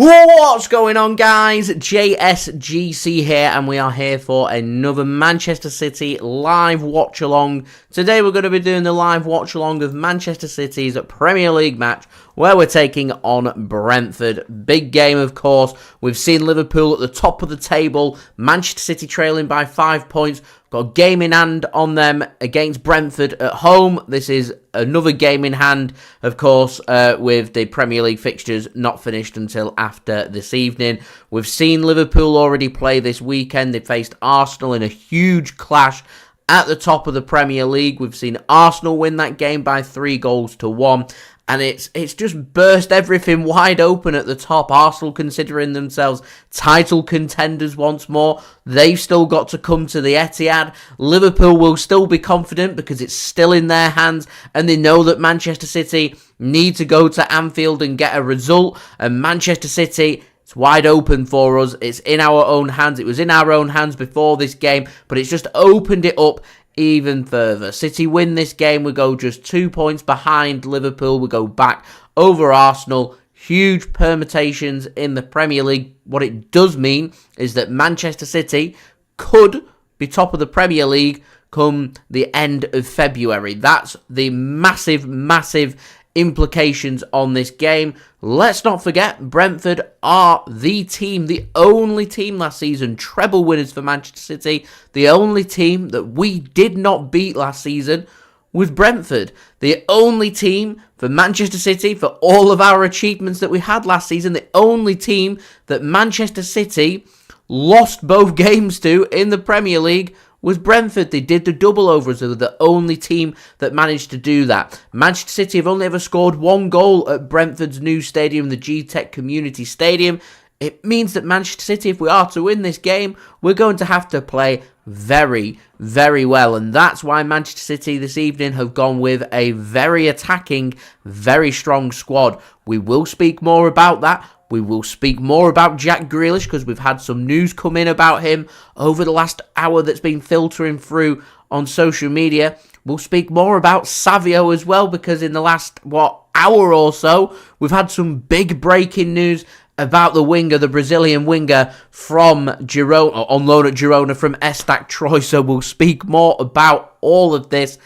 What's going on, guys? JSGC here, and we are here for another Manchester City live watch-along. Today we're going to be doing the live watch-along of Manchester City's Premier League match, where we're taking on Brentford. Big game, of course. We've seen Liverpool at the top of the table, Manchester City trailing by 5 points. Got a game in hand on them against Brentford at home. This is another game in hand, of course, with the Premier League fixtures not finished until after this evening. We've seen Liverpool already play this weekend. They faced Arsenal in a huge clash at the top of the Premier League. We've seen Arsenal win that game by 3-1. And it's just burst everything wide open at the top. Arsenal considering themselves title contenders once more. They've still got to come to the Etihad. Liverpool will still be confident because it's still in their hands. And they know that Manchester City need to go to Anfield and get a result. And Manchester City, it's wide open for us. It's in our own hands. It was in our own hands before this game. But it's just opened it up even further. City win this game, we go just 2 points behind Liverpool. We go back over Arsenal. Huge permutations in the Premier League. What it does mean is that Manchester City could be top of the Premier League come the end of February. That's the massive implications on this game. Let's not forget, Brentford are the team, the only team last season, treble winners for Manchester City. The only team that we did not beat last season was Brentford. The only team for Manchester City, for all of our achievements that we had last season, the only team that Manchester City lost both games to in the Premier League was Brentford. They did the double over us. They were the only team that managed to do that. Manchester City have only ever scored 1 goal at Brentford's new stadium, the Gtech Community Stadium. It means that Manchester City, if we are to win this game, we're going to have to play very well. And that's why Manchester City this evening have gone with a very attacking, very strong squad. We will speak more about that. We will speak more about Jack Grealish because we've had some news come in about him over the last hour that's been filtering through on social media. We'll speak more about Savio as well because in the last, hour or so, we've had some big breaking news about the winger, the Brazilian winger from Girona, on loan at Girona from Estac Troy. So we'll speak more about all of this,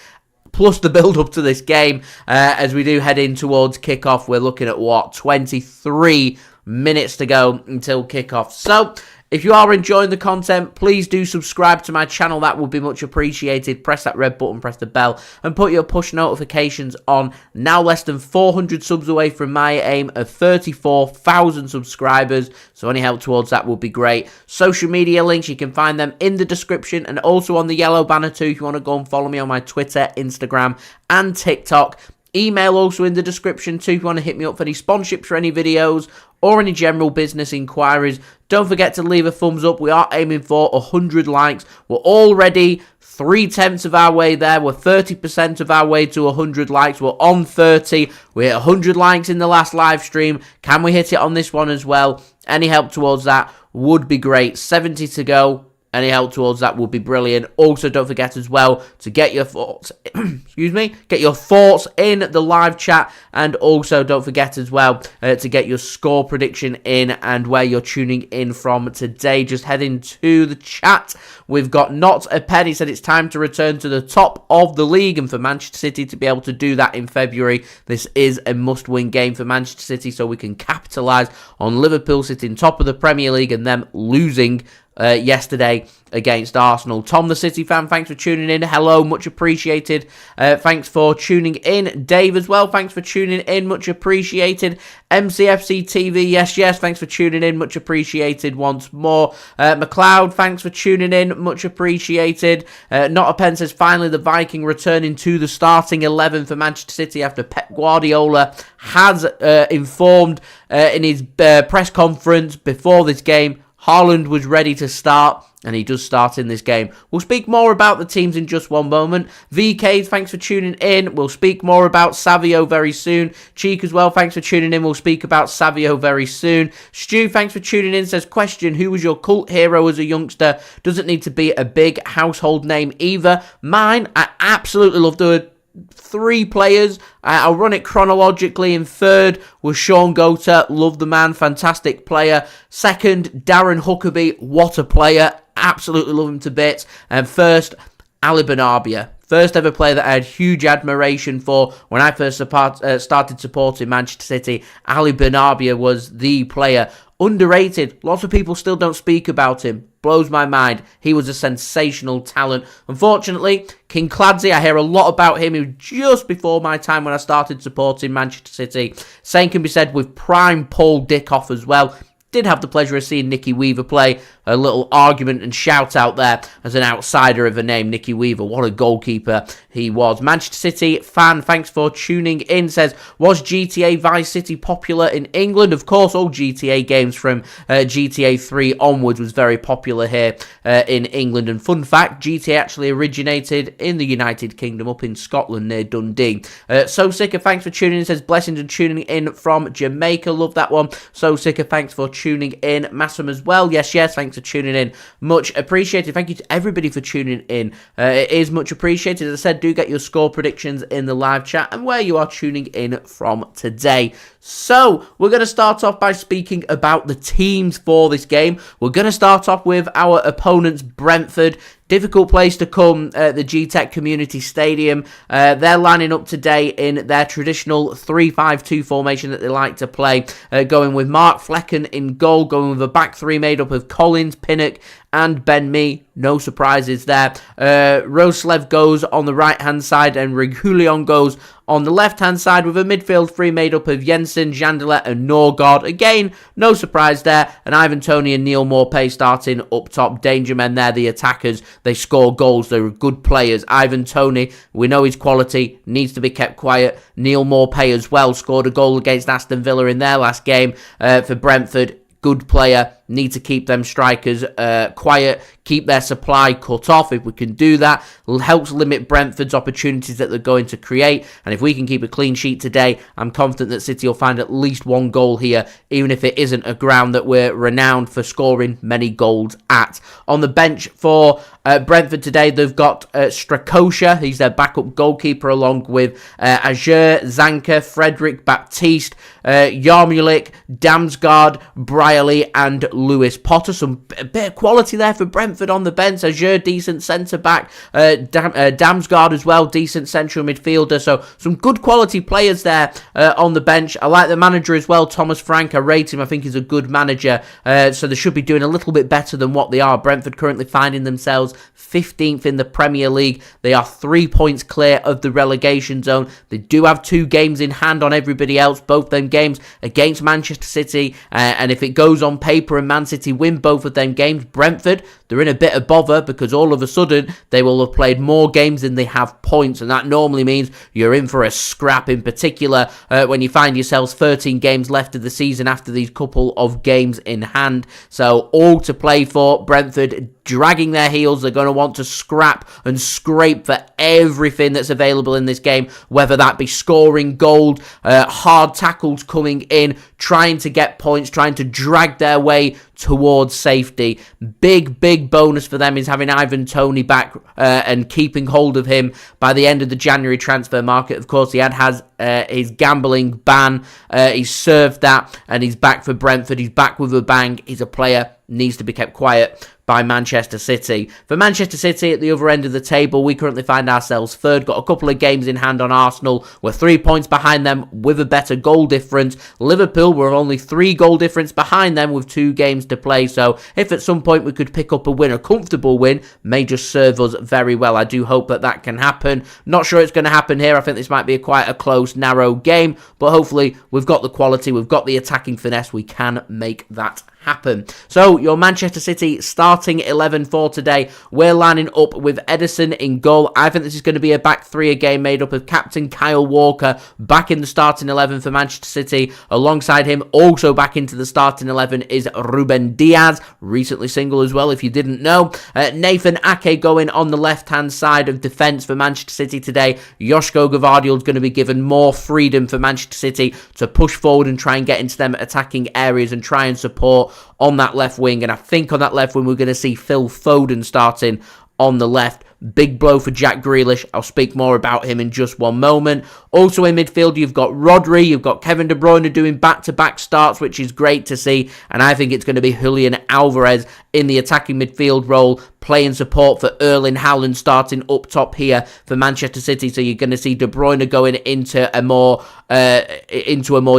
plus the build-up to this game as we do head in towards kickoff. We're looking at, 23 minutes to go until kickoff. So if you are enjoying the content, please do subscribe to my channel. That would be much appreciated. Press that red button, press the bell, and put your push notifications on. Now less than 400 subs away from my aim of 34,000 subscribers. So any help towards that would be great. Social media links, you can find them in the description and also on the yellow banner too if you want to go and follow me on my Twitter, Instagram, and TikTok. Email also in the description too if you want to hit me up for any sponsorships for any videos or any general business inquiries. Don't forget to leave a thumbs up. We are aiming for 100 likes. We're already 3/10 of our way there. We're 30% of our way to 100 likes. We're on 30. We hit 100 likes in the last live stream. Can we hit it on this one as well? Any help towards that would be great. 70 to go. Any help towards that would be brilliant. Also, don't forget as well to get your thoughts, get your thoughts in the live chat. And also, don't forget as well to get your score prediction in and where you're tuning in from today. Just head into the chat. We've got Not a Penny said it's time to return to the top of the league. And for Manchester City to be able to do that in February, this is a must-win game for Manchester City so we can capitalise on Liverpool sitting top of the Premier League and them losing yesterday against Arsenal. Tom, the City fan, thanks for tuning in. Hello, much appreciated. Thanks for tuning in. Dave as well, thanks for tuning in, much appreciated. MCFC TV, yes, thanks for tuning in, much appreciated once more. McLeod, thanks for tuning in, much appreciated. Not a Pen says, finally the Viking returning to the starting 11 for Manchester City after Pep Guardiola has informed in his press conference before this game Haaland was ready to start, and he does start in this game. We'll speak more about the teams in just one moment. VK, thanks for tuning in. We'll speak more about Savio very soon. Cheek as well, thanks for tuning in. We'll speak about Savio very soon. Stu, thanks for tuning in. Says, question, who was your cult hero as a youngster? Doesn't need to be a big household name either. Mine, I absolutely love the three players. I'll run it chronologically. In third was Sean Gota. Love the man. Fantastic player. Second, Darren Huckabee. What a player. Absolutely love him to bits. And first, Ali Bernabia. First ever player that I had huge admiration for when I first started supporting Manchester City. Ali Bernabia was the player. Underrated. Lots of people still don't speak about him. Blows my mind. He was a sensational talent. Unfortunately, King Clancy, I hear a lot about him. He was just before my time when I started supporting Manchester City. Same can be said with prime Paul Dickoff as well. Did have the pleasure of seeing Nicky Weaver play. A little argument and shout out there as an outsider of a name, Nicky Weaver. What a goalkeeper he was. Manchester City fan, thanks for tuning in. Says, was GTA Vice City popular in England? Of course, all GTA games from GTA 3 onwards was very popular here in England. And fun fact, GTA actually originated in the United Kingdom, up in Scotland near Dundee. So Sicker, thanks for tuning in. Says, blessings and tuning in from Jamaica. Love that one. So Sicker, thanks for tuning in. Massam as well. Yes, thanks for tuning in. Much appreciated. Thank you to everybody for tuning in. It is much appreciated. As I said, do get your score predictions in the live chat and where you are tuning in from today. So, we're going to start off by speaking about the teams for this game. We're going to start off with our opponents, Brentford. Difficult place to come, the Gtech Community Stadium. They're lining up today in their traditional 3-5-2 formation that they like to play, going with Mark Flecken in goal, going with a back three made up of Collins, Pinnock, and Ben Mee. No surprises there. Roslev goes on the right-hand side and Reguilon goes on the left-hand side with a midfield three made up of Jensen, Jandelet and Norgaard. Again, no surprise there. And Ivan Toney and Neal Maupay starting up top. Danger men there, the attackers. They score goals. They're good players. Ivan Toney, we know his quality, needs to be kept quiet. Neal Maupay as well scored a goal against Aston Villa in their last game for Brentford. Good player. Need to keep them strikers quiet, keep their supply cut off. If we can do that, it helps limit Brentford's opportunities that they're going to create. And if we can keep a clean sheet today, I'm confident that City will find at least one goal here, even if it isn't a ground that we're renowned for scoring many goals at. On the bench for Brentford today, they've got Strakosha. He's their backup goalkeeper, along with Azure, Zanka, Frederick, Baptiste, Yarmulik, Damsgaard, Brierley, and Lewis Potter. Some bit of quality there for Brentford on the bench. Azure, decent centre-back. Damsgaard as well, decent central midfielder. So some good quality players there on the bench. I like the manager as well, Thomas Frank. I rate him. I think he's a good manager. So they should be doing a little bit better than what they are. Brentford currently finding themselves 15th in the Premier League. They are 3 points clear of the relegation zone. They do have 2 games in hand on everybody else. Both them games against Manchester City. And if it goes on paper and Man City win both of them games, Brentford, they're in a bit of bother because all of a sudden they will have played more games than they have points, and that normally means you're in for a scrap, in particular when you find yourselves 13 games left of the season after these couple of games in hand. So all to play for. Brentford dragging their heels. They're going to want to scrap and scrape for everything that's available in this game, whether that be scoring goals, hard tackles coming in, trying to get points, trying to drag their way towards safety. Big bonus for them is having Ivan Toney back and keeping hold of him by the end of the January transfer market. Of course, he has his gambling ban. He's served that and he's back for Brentford. He's back with a bang. He's a player, needs to be kept quiet by Manchester City. For Manchester City at the other end of the table, we currently find ourselves third. Got a couple of games in hand on Arsenal. We're 3 points behind them with a better goal difference. Liverpool were only 3 goal difference behind them with 2 games to play. So if at some point we could pick up a win, a comfortable win, may just serve us very well. I do hope that that can happen. Not sure it's going to happen here. I think this might be quite a close, narrow game, but hopefully we've got the quality, we've got the attacking finesse, we can make that happen. So your Manchester City starting 11 for today, we're lining up with Ederson in goal. I think this is going to be a back three again, made up of captain Kyle Walker back in the starting 11 for Manchester City. Alongside him, also back into the starting 11 is Ruben Dias, recently single as well if you didn't know. Nathan Ake going on the left hand side of defence for Manchester City today. Josko Gvardiol is going to be given more freedom for Manchester City to push forward and try and get into them attacking areas and try and support on that left wing. And I think on that left wing we're going to see Phil Foden starting on the left. Big blow for Jack Grealish. I'll speak more about him in just one moment. Also in midfield, you've got Rodri, you've got Kevin De Bruyne doing back-to-back starts, which is great to see. And I think it's going to be Julian Alvarez in the attacking midfield role, playing support for Erling Haaland starting up top here for Manchester City. So you're going to see De Bruyne going into a more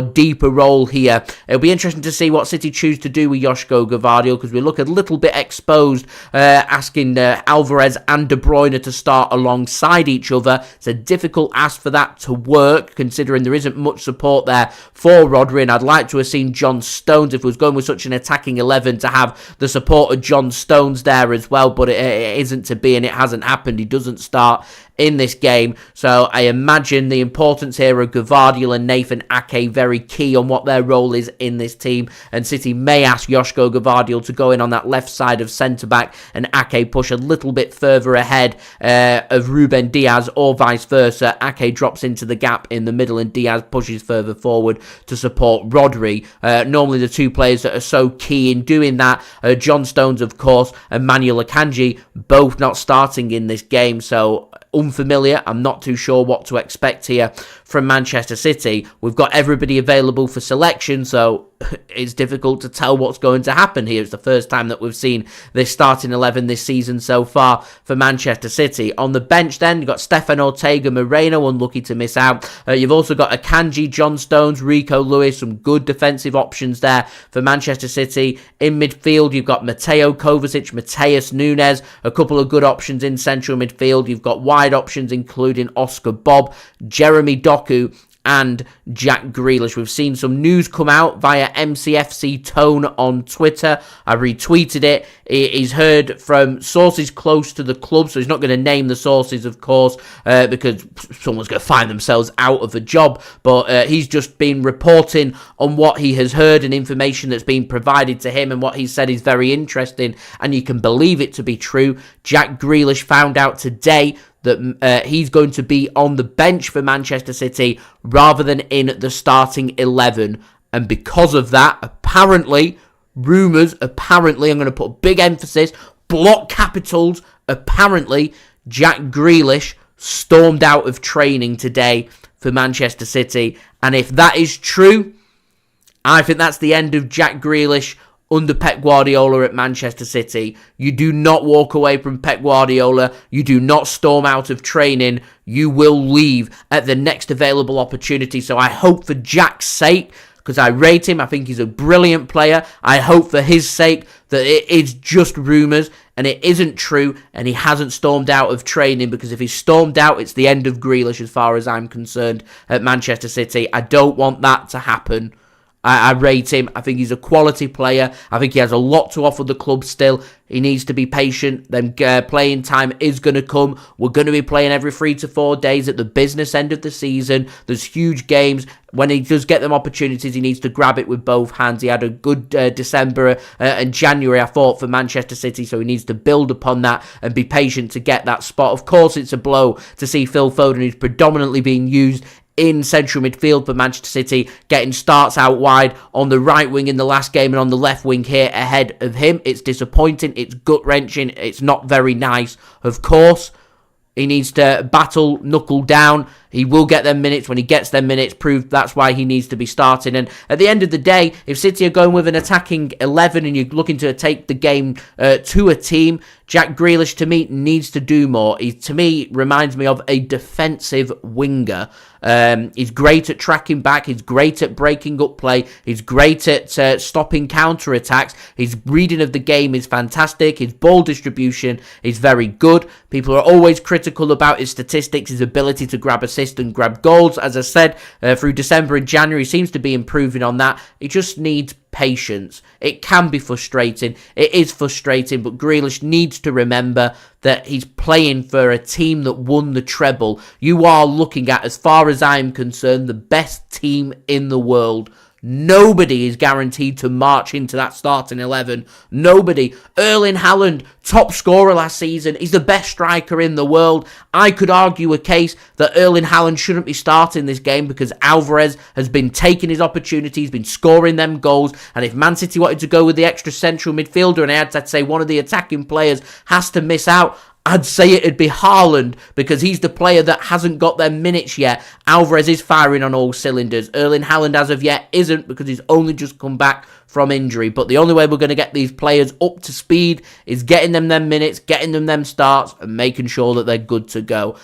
deeper role here. It'll be interesting to see what City choose to do with Josko Gvardiol, because we look a little bit exposed, asking Alvarez and De Bruyne to start alongside each other. It's a difficult ask for that to work, considering there isn't much support there for Rodri, and I'd like to have seen John Stones, if it was going with such an attacking 11, to have the support of John Stones there as well, but it isn't to be, and it hasn't happened. He doesn't start in this game, so I imagine the importance here of Gvardiol and Nathan Ake very key on what their role is in this team, and City may ask Josko Gvardiol to go in on that left side of centre-back and Ake push a little bit further ahead of Ruben Dias, or vice versa. Ake drops into the gap in the middle and Dias pushes further forward to support Rodri. Normally the two players that are so key in doing that are John Stones, of course, and Manuel Akanji, both not starting in this game, so unfamiliar. I'm not too sure what to expect here from Manchester City. We've got everybody available for selection, so it's difficult to tell what's going to happen here. It's the first time that we've seen this starting 11 this season so far for Manchester City. On the bench then, you've got Stefan Ortega-Moreno, unlucky to miss out. You've also got Akanji, John Stones, Rico Lewis, some good defensive options there for Manchester City. In midfield, you've got Mateo Kovacic, Matheus Nunes, a couple of good options in central midfield. You've got wide options including Oscar Bobb, Jeremy Doku, and Jack Grealish. We've seen some news come out via MCFC Tone on Twitter. I retweeted it. He's heard from sources close to the club, so he's not going to name the sources, of course, because someone's going to find themselves out of a job. But he's just been reporting on what he has heard and information that's been provided to him, and what he said is very interesting, and you can believe it to be true. Jack Grealish found out today that he's going to be on the bench for Manchester City rather than in the starting 11. And because of that, apparently, I'm going to put big emphasis, block capitals, apparently, Jack Grealish stormed out of training today for Manchester City. And if that is true, I think that's the end of Jack Grealish under Pep Guardiola at Manchester City. You do not walk away from Pep Guardiola. You do not storm out of training. You will leave at the next available opportunity. So I hope for Jack's sake, because I rate him, I think he's a brilliant player, I hope for his sake that it is just rumours and it isn't true and he hasn't stormed out of training, because if he's stormed out, it's the end of Grealish as far as I'm concerned at Manchester City. I don't want that to happen. I rate him. I think he's a quality player. I think he has a lot to offer the club still. He needs to be patient. Then playing time is going to come. We're going to be playing every 3 to 4 days at the business end of the season. There's huge games. When he does get them opportunities, he needs to grab it with both hands. He had a good December and January, I thought, for Manchester City, so he needs to build upon that and be patient to get that spot. Of course, it's a blow to see Phil Foden, who's predominantly being used in central midfield for Manchester City, getting starts out wide on the right wing in the last game and on the left wing here ahead of him. It's disappointing, it's gut-wrenching, it's not very nice. Of course, he needs to battle, knuckle down. He will get them minutes. When he gets them minutes, prove that's why he needs to be starting. And at the end of the day, if City are going with an attacking 11 and you're looking to take the game to a team, Jack Grealish, to me, needs to do more. He, to me, reminds me of a defensive winger. He's great at tracking back. He's great at breaking up play. He's great at stopping counter-attacks. His reading of the game is fantastic. His ball distribution is very good. People are always critical about his statistics, his ability to grab assists and grab goals. As I said, through December and January, he seems to be improving on that. He just needs patience. It can be frustrating. It is frustrating, but Grealish needs to remember that he's playing for a team that won the treble. You are looking at, as far as I'm concerned, the best team in the world. Nobody is guaranteed to march into that starting 11. Nobody. Erling Haaland, top scorer last season. He's the best striker in the world. I could argue a case that Erling Haaland shouldn't be starting this game because Alvarez has been taking his opportunities, been scoring them goals. And if Man City wanted to go with the extra central midfielder and I had to say one of the attacking players has to miss out, I'd say it'd be Haaland, because he's the player that hasn't got their minutes yet. Alvarez is firing on all cylinders. Erling Haaland as of yet isn't, because he's only just come back from injury. But the only way we're going to get these players up to speed is getting them minutes, getting them starts, and making sure that they're good to go.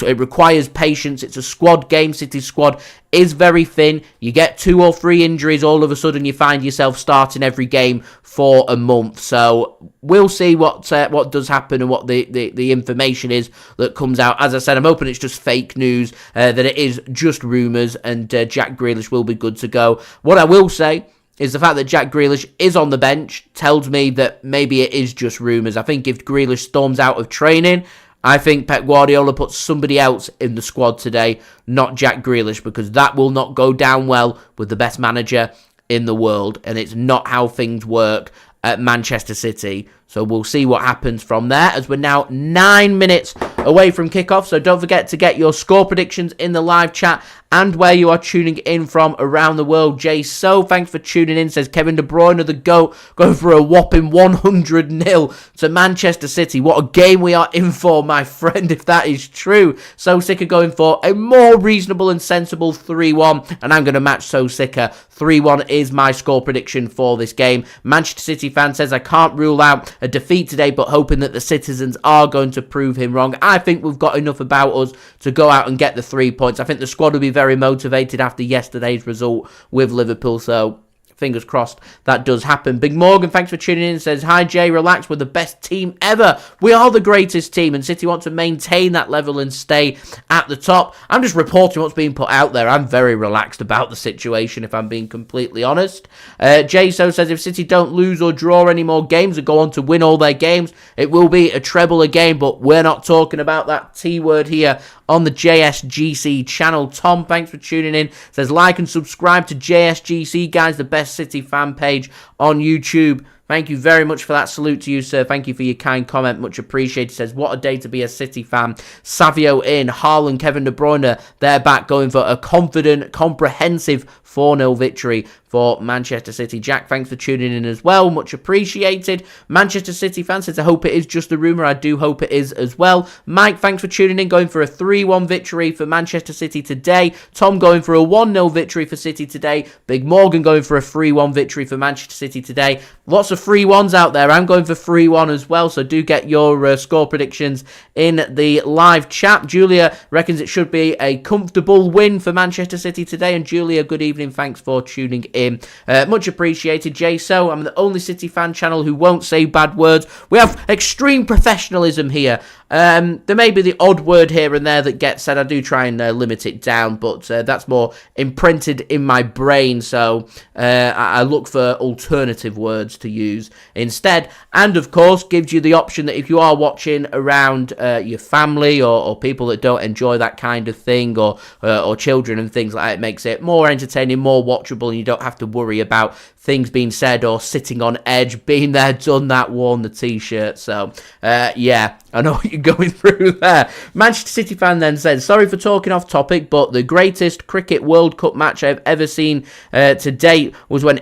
It requires patience. It's a squad game. City's squad is very thin. You get 2 or 3 injuries, all of a sudden you find yourself starting every game for a month. So we'll see what does happen and what the information is that comes out. As I said, I'm hoping it's just fake news, that it is just rumours, and Jack Grealish will be good to go. What I will say is the fact that Jack Grealish is on the bench tells me that maybe it is just rumours. I think if Grealish storms out of training, I think Pep Guardiola puts somebody else in the squad today, not Jack Grealish, because that will not go down well with the best manager in the world, and it's not how things work at Manchester City. So we'll see what happens from there, as we're now 9 minutes away from kickoff. So don't forget to get your score predictions in the live chat and where you are tuning in from around the world. Jay So, thanks for tuning in, says Kevin De Bruyne, the GOAT, going for a whopping 100-0 to Manchester City. What a game we are in for, my friend, if that is true. So Sika going for a more reasonable and sensible 3-1, and I'm going to match So Sika. 3-1 is my score prediction for this game. Manchester City fan says, I can't rule out a defeat today, but hoping that the citizens are going to prove him wrong. I think we've got enough about us to go out and get the 3 points. I think the squad will be very motivated after yesterday's result with Liverpool, so fingers crossed that does happen. Big Morgan, thanks for tuning in, says, hi Jay, relax, we're the best team ever. We are the greatest team, and City want to maintain that level and stay at the top. I'm just reporting what's being put out there. I'm very relaxed about the situation, if I'm being completely honest. Jay So says, if City don't lose or draw any more games and go on to win all their games, it will be a treble again, but we're not talking about that T word here on the JSGC channel. Tom, thanks for tuning in, says, like and subscribe to JSGC, guys, the best City fan page on YouTube. Thank you very much for that. Salute to you, sir. Thank you for your kind comment. Much appreciated. Says, what a day to be a City fan. Savio in. Haaland, Kevin De Bruyne, they're back going for a confident, comprehensive 4-0 victory for Manchester City. Jack, thanks for tuning in as well. Much appreciated. Manchester City fan says, I hope it is just a rumour. I do hope it is as well. Mike, thanks for tuning in. Going for a 3-1 victory for Manchester City today. Tom going for a 1-0 victory for City today. Big Morgan going for a 3-1 victory for Manchester City today. Lots of 3-1s out there. I'm going for 3-1 as well, so do get your score predictions in the live chat. Julia reckons it should be a comfortable win for Manchester City today. And Julia, good evening. Thanks for tuning in. Much appreciated, Jay. So I'm the only City fan channel who won't say bad words. We have extreme professionalism here. There may be the odd word here and there that gets said. I do try and limit it down, but that's more imprinted in my brain, so I look for alternative words to use instead. And of course, gives you the option that if you are watching around your family or people that don't enjoy that kind of thing, or children and things like that, it makes it more entertaining, more watchable, and you don't have to worry about things being said or sitting on edge. Been there, done that, worn the t-shirt. So yeah, I know what you're going through there. Manchester City fan then said, sorry for talking off topic, but the greatest cricket World Cup match I've ever seen to date was when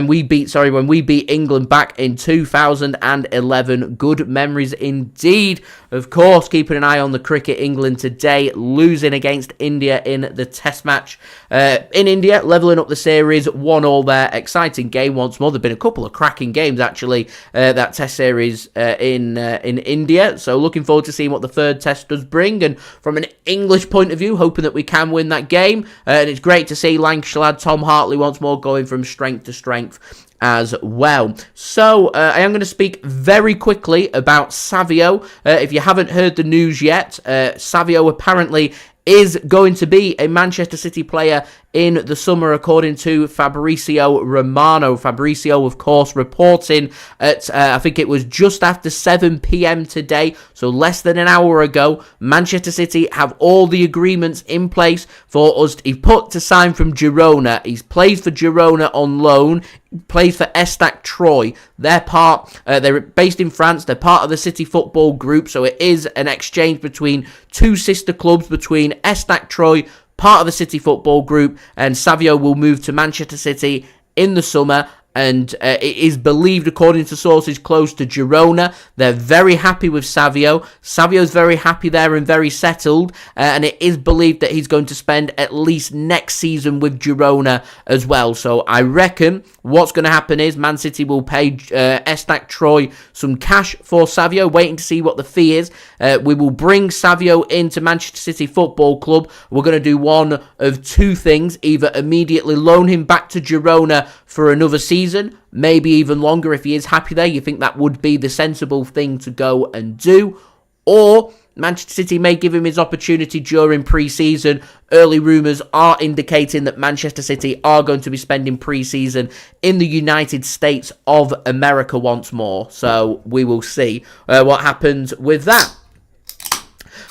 we beat England back in 2011. Good memories indeed. Of course, keeping an eye on the cricket. England today losing against India in the test match in India, levelling up the series 1-1 there. Exciting game once more. There have been a couple of cracking games actually, that test series in India. So looking forward to seeing what the third test does bring. And from an English point of view, hoping that we can win that game. And it's great to see Lancashire lad Tom Hartley once more going from strength to strength as well. So I am going to speak very quickly about Savio. If you haven't heard the news yet, Savio apparently is going to be a Manchester City player in the summer, according to Fabrizio Romano. Fabrizio, of course, reporting at, I think it was just after 7 p.m. today, so less than an hour ago, Manchester City have all the agreements in place for us. He's put to sign from Girona. He's played for Girona on loan. Plays for Estac Troy. They're based in France. They're part of the City Football Group, so it is an exchange between two sister clubs, between Estac Troy, part of the City Football Group, and Savio will move to Manchester City in the summer. and it is believed, according to sources close to Girona, they're very happy with Savio. Savio's very happy there and very settled, and it is believed that he's going to spend at least next season with Girona as well. So I reckon what's going to happen is Man City will pay Estac Troy some cash for Savio, waiting to see what the fee is. We will bring Savio into Manchester City Football Club. We're going to do one of two things: either immediately loan him back to Girona for another season, maybe even longer if he is happy there. You think that would be the sensible thing to go and do? Or Manchester City may give him his opportunity during pre-season. Early rumours are indicating that Manchester City are going to be spending pre-season in the United States of America once more. So we will see what happens with that.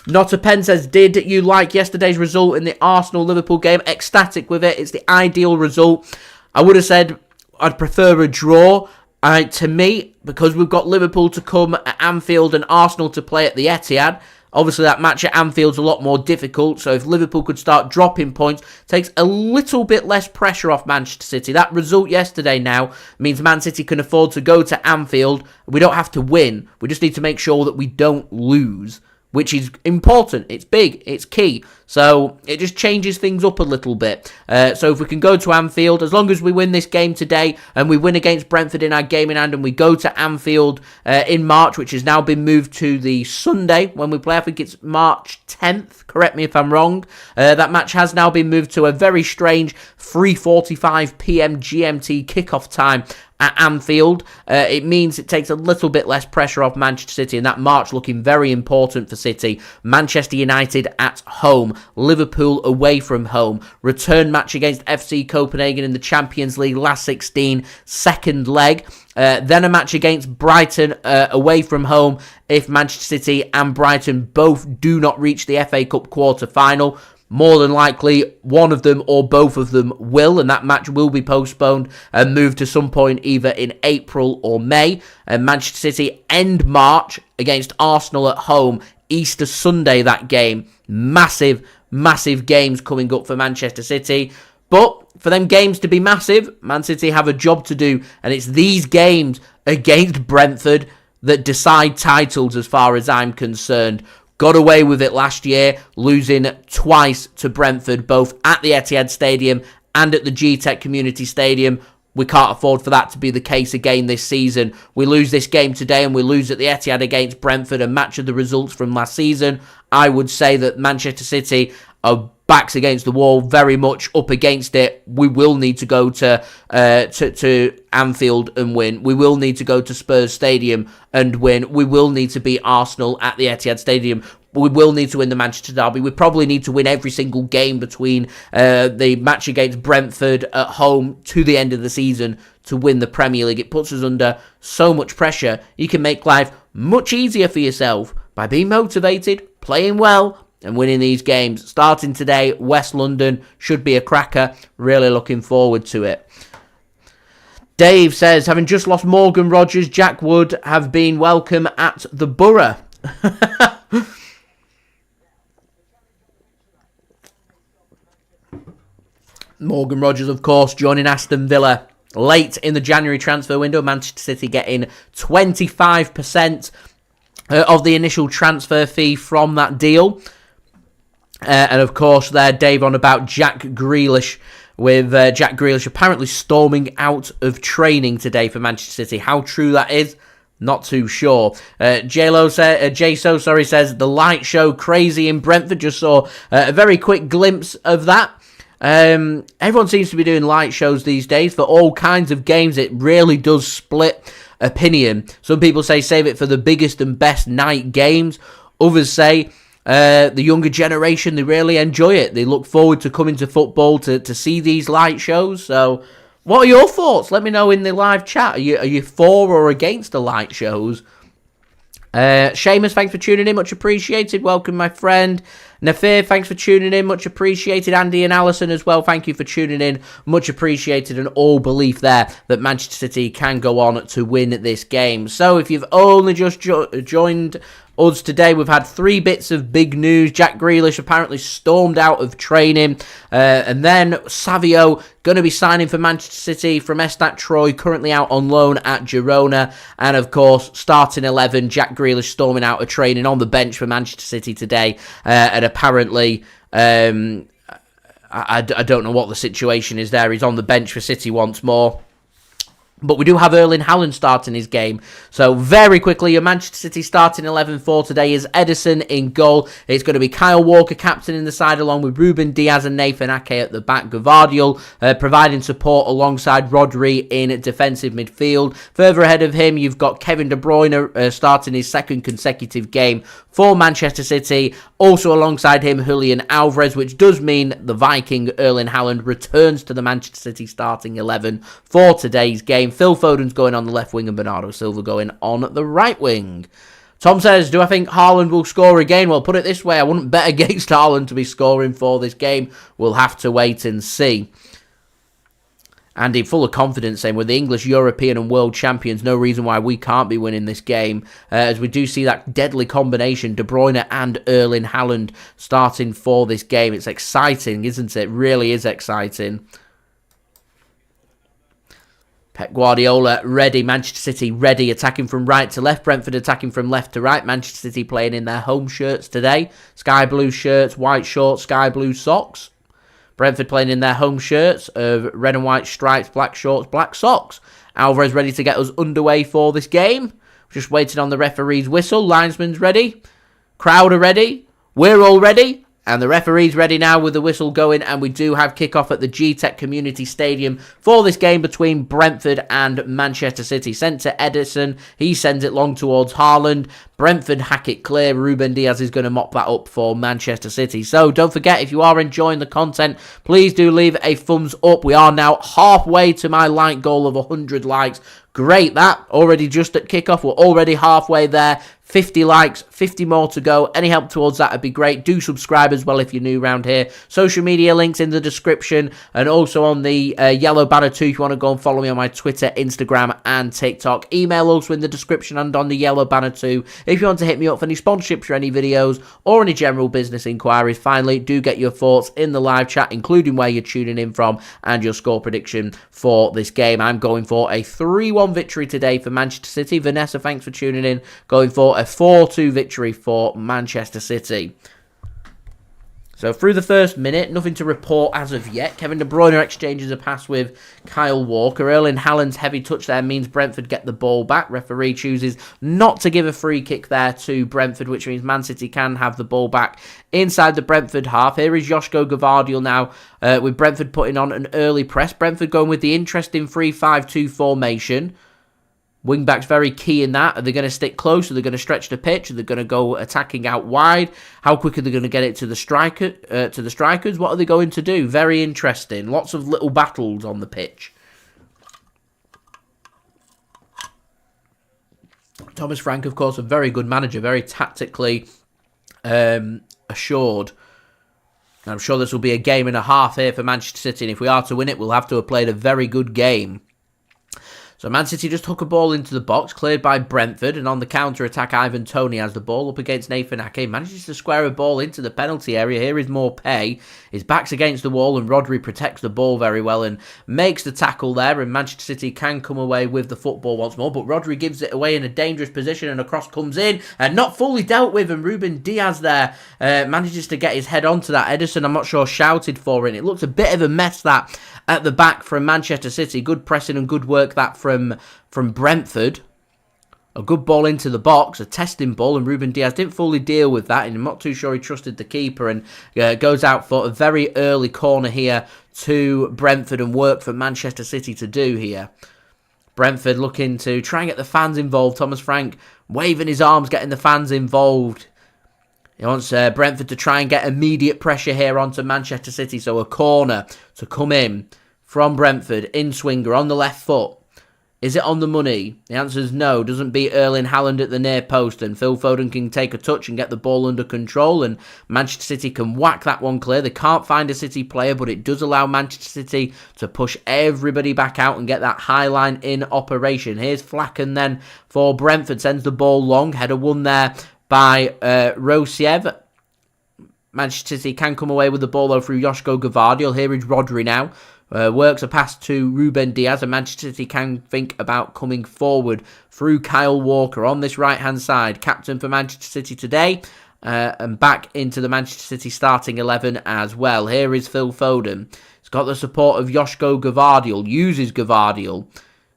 Not a Pen says, did you like yesterday's result in the Arsenal-Liverpool game? Ecstatic with it. It's the ideal result. I would have said I'd prefer a draw. To me, because we've got Liverpool to come at Anfield and Arsenal to play at the Etihad, obviously that match at Anfield's a lot more difficult, so if Liverpool could start dropping points, takes a little bit less pressure off Manchester City. That result yesterday now means Man City can afford to go to Anfield. We don't have to win. We just need to make sure that we don't lose, which is important. It's big. It's key. So it just changes things up a little bit. So if we can go to Anfield, as long as we win this game today and we win against Brentford in our game in hand and we go to Anfield in March, which has now been moved to the Sunday when we play. I think it's March 10th. Correct me if I'm wrong. That match has now been moved to a very strange 3:45 p.m. GMT kickoff time at Anfield. It means it takes a little bit less pressure off Manchester City, and that March looking very important for City. Manchester United at home, Liverpool away from home, return match against FC Copenhagen in the Champions League last 16, second leg. Then a match against Brighton away from home if Manchester City and Brighton both do not reach the FA Cup quarter-final. More than likely, one of them or both of them will, and that match will be postponed and moved to some point either in April or May. And Manchester City end March against Arsenal at home, Easter Sunday, that game. Massive, massive games coming up for Manchester City. But for them games to be massive, Man City have a job to do, and it's these games against Brentford that decide titles as far as I'm concerned. Got away with it last year, losing twice to Brentford, both at the Etihad Stadium and at the Gtech Community Stadium. We can't afford for that to be the case again this season. We lose this game today and we lose at the Etihad against Brentford, a match of the results from last season. I would say that Manchester City are backs against the wall, very much up against it. We will need to go to Anfield and win. We will need to go to Spurs Stadium and win. We will need to beat Arsenal at the Etihad Stadium. We will need to win the Manchester Derby. We probably need to win every single game between the match against Brentford at home to the end of the season to win the Premier League. It puts us under so much pressure. You can make life much easier for yourself by being motivated, playing well, and winning these games. Starting today, West London should be a cracker. Really looking forward to it. Dave says, having just lost Morgan Rogers, Jack Wood have been welcome at the Borough. Morgan Rogers, of course, joining Aston Villa late in the January transfer window. Manchester City getting 25% of the initial transfer fee from that deal. And of course there, Dave, on about Jack Grealish, with Jack Grealish apparently storming out of training today for Manchester City. How true that is, not too sure. J-So says, the light show crazy in Brentford. Just saw a very quick glimpse of that. Everyone seems to be doing light shows these days for all kinds of games. It really does split opinion. Some people say save it for the biggest and best night games. Others say the younger generation, they really enjoy it. They look forward to coming to football to see these light shows. So what are your thoughts? Let me know in the live chat. Are you for or against the light shows? Seamus, thanks for tuning in. Much appreciated. Welcome, my friend. Nafir, thanks for tuning in. Much appreciated. Andy and Allison as well. Thank you for tuning in. Much appreciated, and all belief there that Manchester City can go on to win this game. So if you've only just joined us today, we've had 3 bits of big news. Jack Grealish apparently stormed out of training. And then Savio going to be signing for Manchester City from Estat Troy, currently out on loan at Girona. And of course, starting 11, Jack Grealish storming out of training on the bench for Manchester City today. And apparently, I don't know what the situation is there. He's on the bench for City once more. But we do have Erling Haaland starting his game. So very quickly, your Manchester City starting 11 for today is Ederson in goal. It's going to be Kyle Walker captain in the side, along with Ruben Dias and Nathan Ake at the back. Gvardiol providing support alongside Rodri in defensive midfield. Further ahead of him, you've got Kevin De Bruyne starting his 2nd consecutive game for Manchester City. Also alongside him, Julian Alvarez, which does mean the Viking Erling Haaland returns to the Manchester City starting 11 for today's game. Phil Foden's going on the left wing and Bernardo Silva going on the right wing. Tom says, do I think Haaland will score again? Well, put it this way, I wouldn't bet against Haaland to be scoring for this game. We'll have to wait and see. Andy, full of confidence, saying, with the English, European and world champions, no reason why we can't be winning this game. As we do see that deadly combination, De Bruyne and Erling Haaland starting for this game. It's exciting, isn't it? It really is exciting. Pep Guardiola ready, Manchester City ready, attacking from right to left, Brentford attacking from left to right, Manchester City playing in their home shirts today, sky blue shirts, white shorts, sky blue socks. Brentford playing in their home shirts of red and white stripes, black shorts, black socks. Alvarez ready to get us underway for this game. Just waiting on the referee's whistle, linesman's ready, crowd are ready, we're all ready. And the referee's ready now with the whistle going, and we do have kickoff at the Gtech Community Stadium for this game between Brentford and Manchester City. Sent to Ederson, he sends it long towards Haaland. Brentford hack it clear. Ruben Dias is going to mop that up for Manchester City. So don't forget, if you are enjoying the content, please do leave a thumbs up. We are now halfway to my like goal of 100 likes. Great, that already just at kickoff. We're already halfway there. 50 likes, 50 more to go. Any help towards that would be great. Do subscribe as well if you're new around here. Social media links in the description, and also on the yellow banner too if you want to go and follow me on my Twitter, Instagram and TikTok. Email also in the description and on the yellow banner too if you want to hit me up for any sponsorships for any videos or any general business inquiries. Finally, do get your thoughts in the live chat, including where you're tuning in from and your score prediction for this game. I'm going for a 3-1 victory today for Manchester City. Vanessa, thanks for tuning in. Going for a 4-2 victory for Manchester City. So through the first minute, nothing to report as of yet. Kevin De Bruyne exchanges a pass with Kyle Walker. Erling Haaland's heavy touch there means Brentford get the ball back. Referee chooses not to give a free kick there to Brentford, which means Man City can have the ball back inside the Brentford half. Here is Josko Gvardiol now with Brentford putting on an early press. Brentford going with the interesting 3-5-2 formation. Wing-backs very key in that. Are they going to stick close? Are they going to stretch the pitch? Are they going to go attacking out wide? How quick are they going to get it to the strikers? What are they going to do? Very interesting. Lots of little battles on the pitch. Thomas Frank, of course, a very good manager, very tactically assured. And I'm sure this will be a game and a half here for Manchester City, and if we are to win it, we'll have to have played a very good game. So Man City just took a ball into the box, cleared by Brentford, and on the counter-attack, Ivan Toney has the ball up against Nathan Ake, manages to square a ball into the penalty area. Here is Maupay. His back's against the wall, and Rodri protects the ball very well and makes the tackle there, and Manchester City can come away with the football once more, but Rodri gives it away in a dangerous position, and a cross comes in, and not fully dealt with, and Ruben Dias there manages to get his head onto that. Ederson, I'm not sure, shouted for it. It looks a bit of a mess, that, at the back from Manchester City. Good pressing and good work, that from Brentford. A good ball into the box, a testing ball, and Ruben Dias didn't fully deal with that, and I'm not too sure he trusted the keeper, and goes out for a very early corner here to Brentford, and work for Manchester City to do here. Brentford looking to try and get the fans involved. Thomas Frank waving his arms, getting the fans involved. He wants Brentford to try and get immediate pressure here onto Manchester City, so a corner to come in from Brentford, in swinger on the left foot. Is it on the money? The answer is no. Doesn't beat Erling Haaland at the near post, and Phil Foden can take a touch and get the ball under control, and Manchester City can whack that one clear. They can't find a City player, but it does allow Manchester City to push everybody back out and get that high line in operation. Here's Flacken then for Brentford, sends the ball long. Header won there by Rosiev. Manchester City can come away with the ball though through Josko Gvardiol. Here is Rodri now. Works a pass to Ruben Dias, and Manchester City can think about coming forward through Kyle Walker on this right-hand side. Captain for Manchester City today, and back into the Manchester City starting 11 as well. Here is Phil Foden. He's got the support of Josko Gvardiol, uses Gvardiol.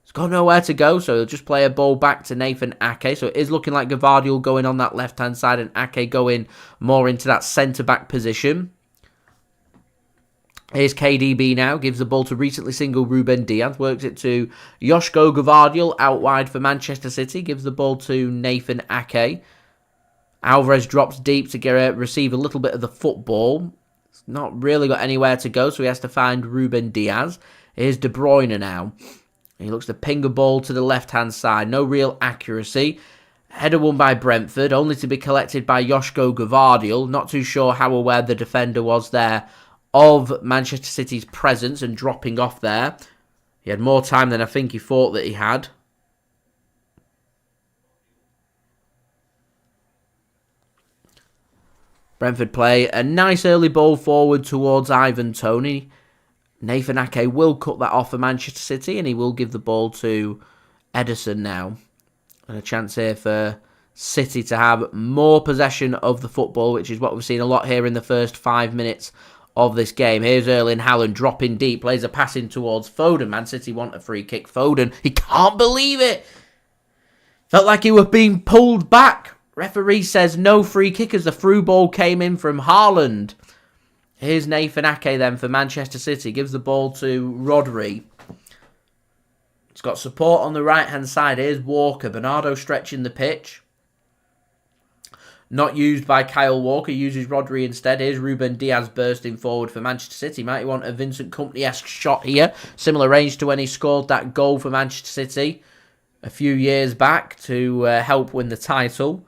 He's got nowhere to go, so he'll just play a ball back to Nathan Ake. So it is looking like Gvardiol going on that left-hand side and Ake going more into that centre-back position. Here's KDB now, gives the ball to recently single Ruben Dias, works it to Josko Gvardiol out wide for Manchester City, gives the ball to Nathan Ake. Alvarez drops deep to receive a little bit of the football. It's not really got anywhere to go, so he has to find Ruben Dias. Here's De Bruyne now. He looks to ping a ball to the left-hand side, no real accuracy. Header won by Brentford, only to be collected by Josko Gvardiol. Not too sure how aware the defender was there of Manchester City's presence and dropping off there. He had more time than I think he thought that he had. Brentford play a nice early ball forward towards Ivan Toney. Nathan Ake will cut that off for Manchester City, and he will give the ball to Ederson now. And a chance here for City to have more possession of the football, which is what we've seen a lot here in the first 5 minutes of this game. Here's Erling Haaland dropping deep, plays a pass in towards Foden. Man City want a free kick. Foden, he can't believe it. Felt like he was being pulled back. Referee says no free kick as the through ball came in from Haaland. Here's Nathan Ake then for Manchester City. Gives the ball to Rodri. It's got support on the right-hand side. Here's Walker. Bernardo stretching the pitch. Not used by Kyle Walker, uses Rodri instead. Here's Ruben Dias bursting forward for Manchester City. Might want a Vincent Kompany-esque shot here. Similar range to when he scored that goal for Manchester City a few years back to help win the title.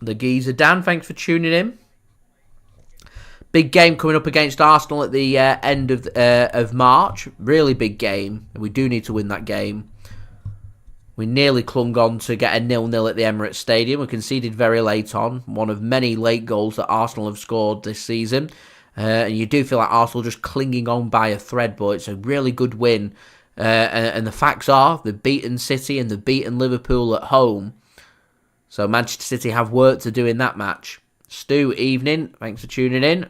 The geezer Dan, thanks for tuning in. Big game coming up against Arsenal at the end of March. Really big game. We do need to win that game. We nearly clung on to get a 0-0 at the Emirates Stadium. We conceded very late on. One of many late goals that Arsenal have scored this season. And you do feel like Arsenal just clinging on by a thread, but it's a really good win. And the facts are, they've beaten City and they've beaten Liverpool at home. So Manchester City have work to do in that match. Stu, evening. Thanks for tuning in.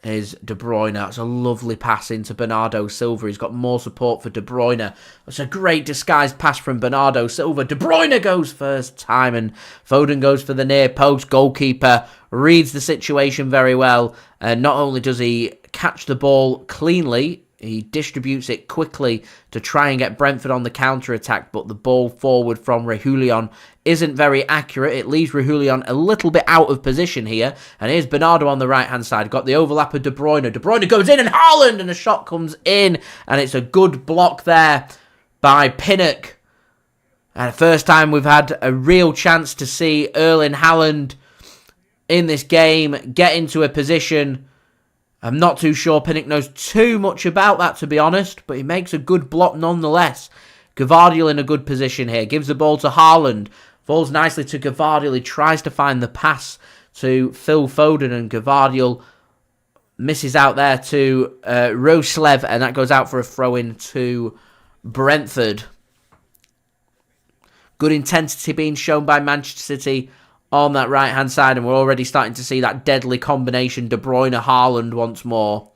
Is De Bruyne. That's a lovely pass into Bernardo Silva. He's got more support for De Bruyne. It's a great disguised pass from Bernardo Silva. De Bruyne goes first time and Foden goes for the near post. Goalkeeper reads the situation very well. And not only does he catch the ball cleanly, he distributes it quickly to try and get Brentford on the counter-attack, but the ball forward from Reguilon isn't very accurate. It leaves Reguilon a little bit out of position here. And here's Bernardo on the right-hand side. Got the overlap of De Bruyne. De Bruyne goes in and Haaland, and a shot comes in. And it's a good block there by Pinnock. And the first time we've had a real chance to see Erling Haaland in this game get into a position. I'm not too sure Pinnock knows too much about that, to be honest, but he makes a good block nonetheless. Gvardiol in a good position here. Gives the ball to Haaland. Falls nicely to Gvardiol. He tries to find the pass to Phil Foden, and Gvardiol misses out there to Roslev, and that goes out for a throw-in to Brentford. Good intensity being shown by Manchester City on that right-hand side, and we're already starting to see that deadly combination, De Bruyne, Haaland once more.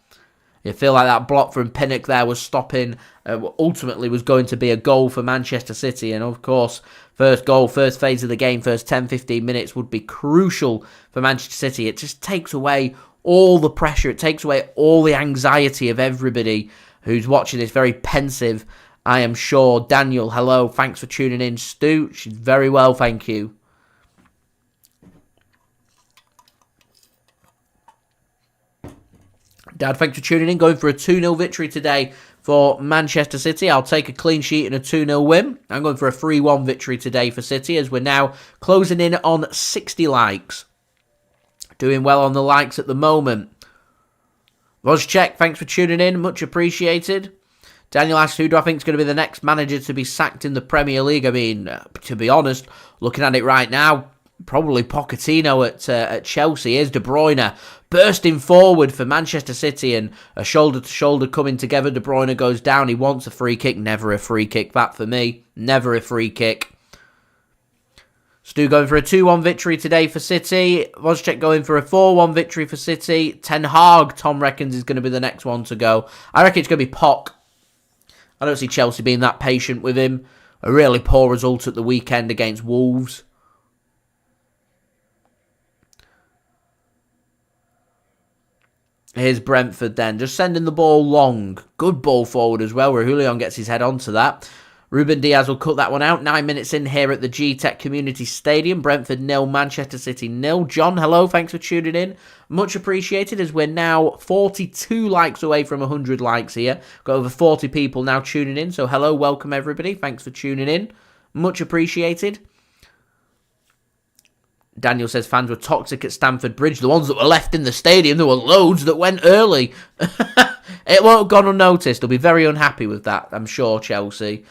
You feel like that block from Pinnock there was stopping, ultimately was going to be a goal for Manchester City, and of course, first goal, first phase of the game, first 10-15 minutes would be crucial for Manchester City. It just takes away all the pressure, it takes away all the anxiety of everybody who's watching this. Very pensive, I am sure. Daniel, hello, thanks for tuning in. Stu, she's very well, thank you. Dad, thanks for tuning in. Going for a 2-0 victory today for Manchester City. I'll take a clean sheet and a 2-0 win. I'm going for a 3-1 victory today for City as we're now closing in on 60 likes. Doing well on the likes at the moment. Vozchek, thanks for tuning in. Much appreciated. Daniel asks, who do I think is going to be the next manager to be sacked in the Premier League? I mean, to be honest, looking at it right now, probably Pochettino at Chelsea. Here's De Bruyne bursting forward for Manchester City and a shoulder-to-shoulder coming together. De Bruyne goes down. He wants a free kick. Never a free kick. That for me. Never a free kick. Stu going for a 2-1 victory today for City. Vozchek going for a 4-1 victory for City. Ten Hag, Tom reckons, is going to be the next one to go. I reckon it's going to be Poch. I don't see Chelsea being that patient with him. A really poor result at the weekend against Wolves. Here's Brentford then, just sending the ball long. Good ball forward as well, Reguilon gets his head onto that. Ruben Dias will cut that one out. 9 minutes in here at the Gtech Community Stadium. Brentford 0, Manchester City 0. John, hello, thanks for tuning in. Much appreciated as we're now 42 likes away from 100 likes here. Got over 40 people now tuning in, so hello, welcome everybody. Thanks for tuning in. Much appreciated. Daniel says fans were toxic at Stamford Bridge. The ones that were left in the stadium, there were loads that went early. It won't have gone unnoticed. They'll be very unhappy with that, I'm sure, Chelsea.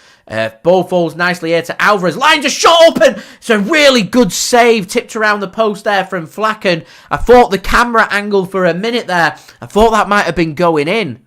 Ball falls nicely here to Alvarez. Line just shot open. It's a really good save. Tipped around the post there from Flacken. I thought the camera angle for a minute there. I thought that might have been going in.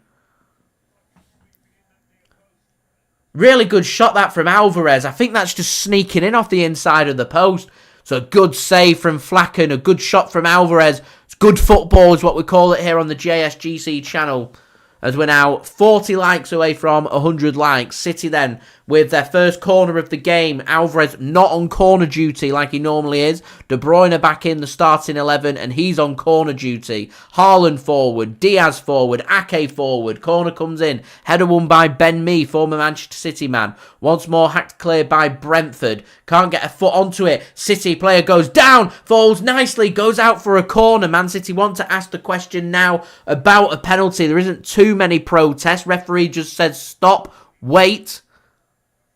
Really good shot that from Alvarez. I think that's just sneaking in off the inside of the post. So a good save from Flacken, a good shot from Alvarez. It's good football is what we call it here on the JSGC channel. As we're now 40 likes away from 100 likes. City then with their first corner of the game. Alvarez not on corner duty like he normally is. De Bruyne back in the starting 11 and he's on corner duty. Haaland forward, Diaz forward, Ake forward. Corner comes in. Header won by Ben Mee, former Manchester City man. Once more hacked clear by Brentford. Can't get a foot onto it. City player goes down, falls nicely, goes out for a corner. Man City want to ask the question now about a penalty. There isn't too many protests. Referee just says stop, wait.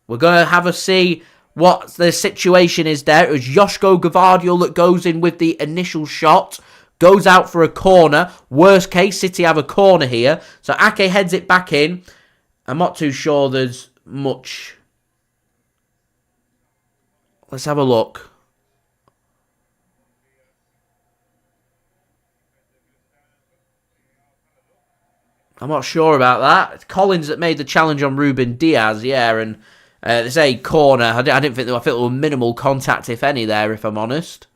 We're going to have a see what the situation is there. It was Josko Gvardiol that goes in with the initial shot. Goes out for a corner. Worst case, City have a corner here. So Ake heads it back in. I'm not too sure there's much. Let's have a look. I'm not sure about that. It's Collins that made the challenge on Ruben Dias, yeah, and there's a corner. I didn't think I felt there were minimal contact, if any, there, if I'm honest.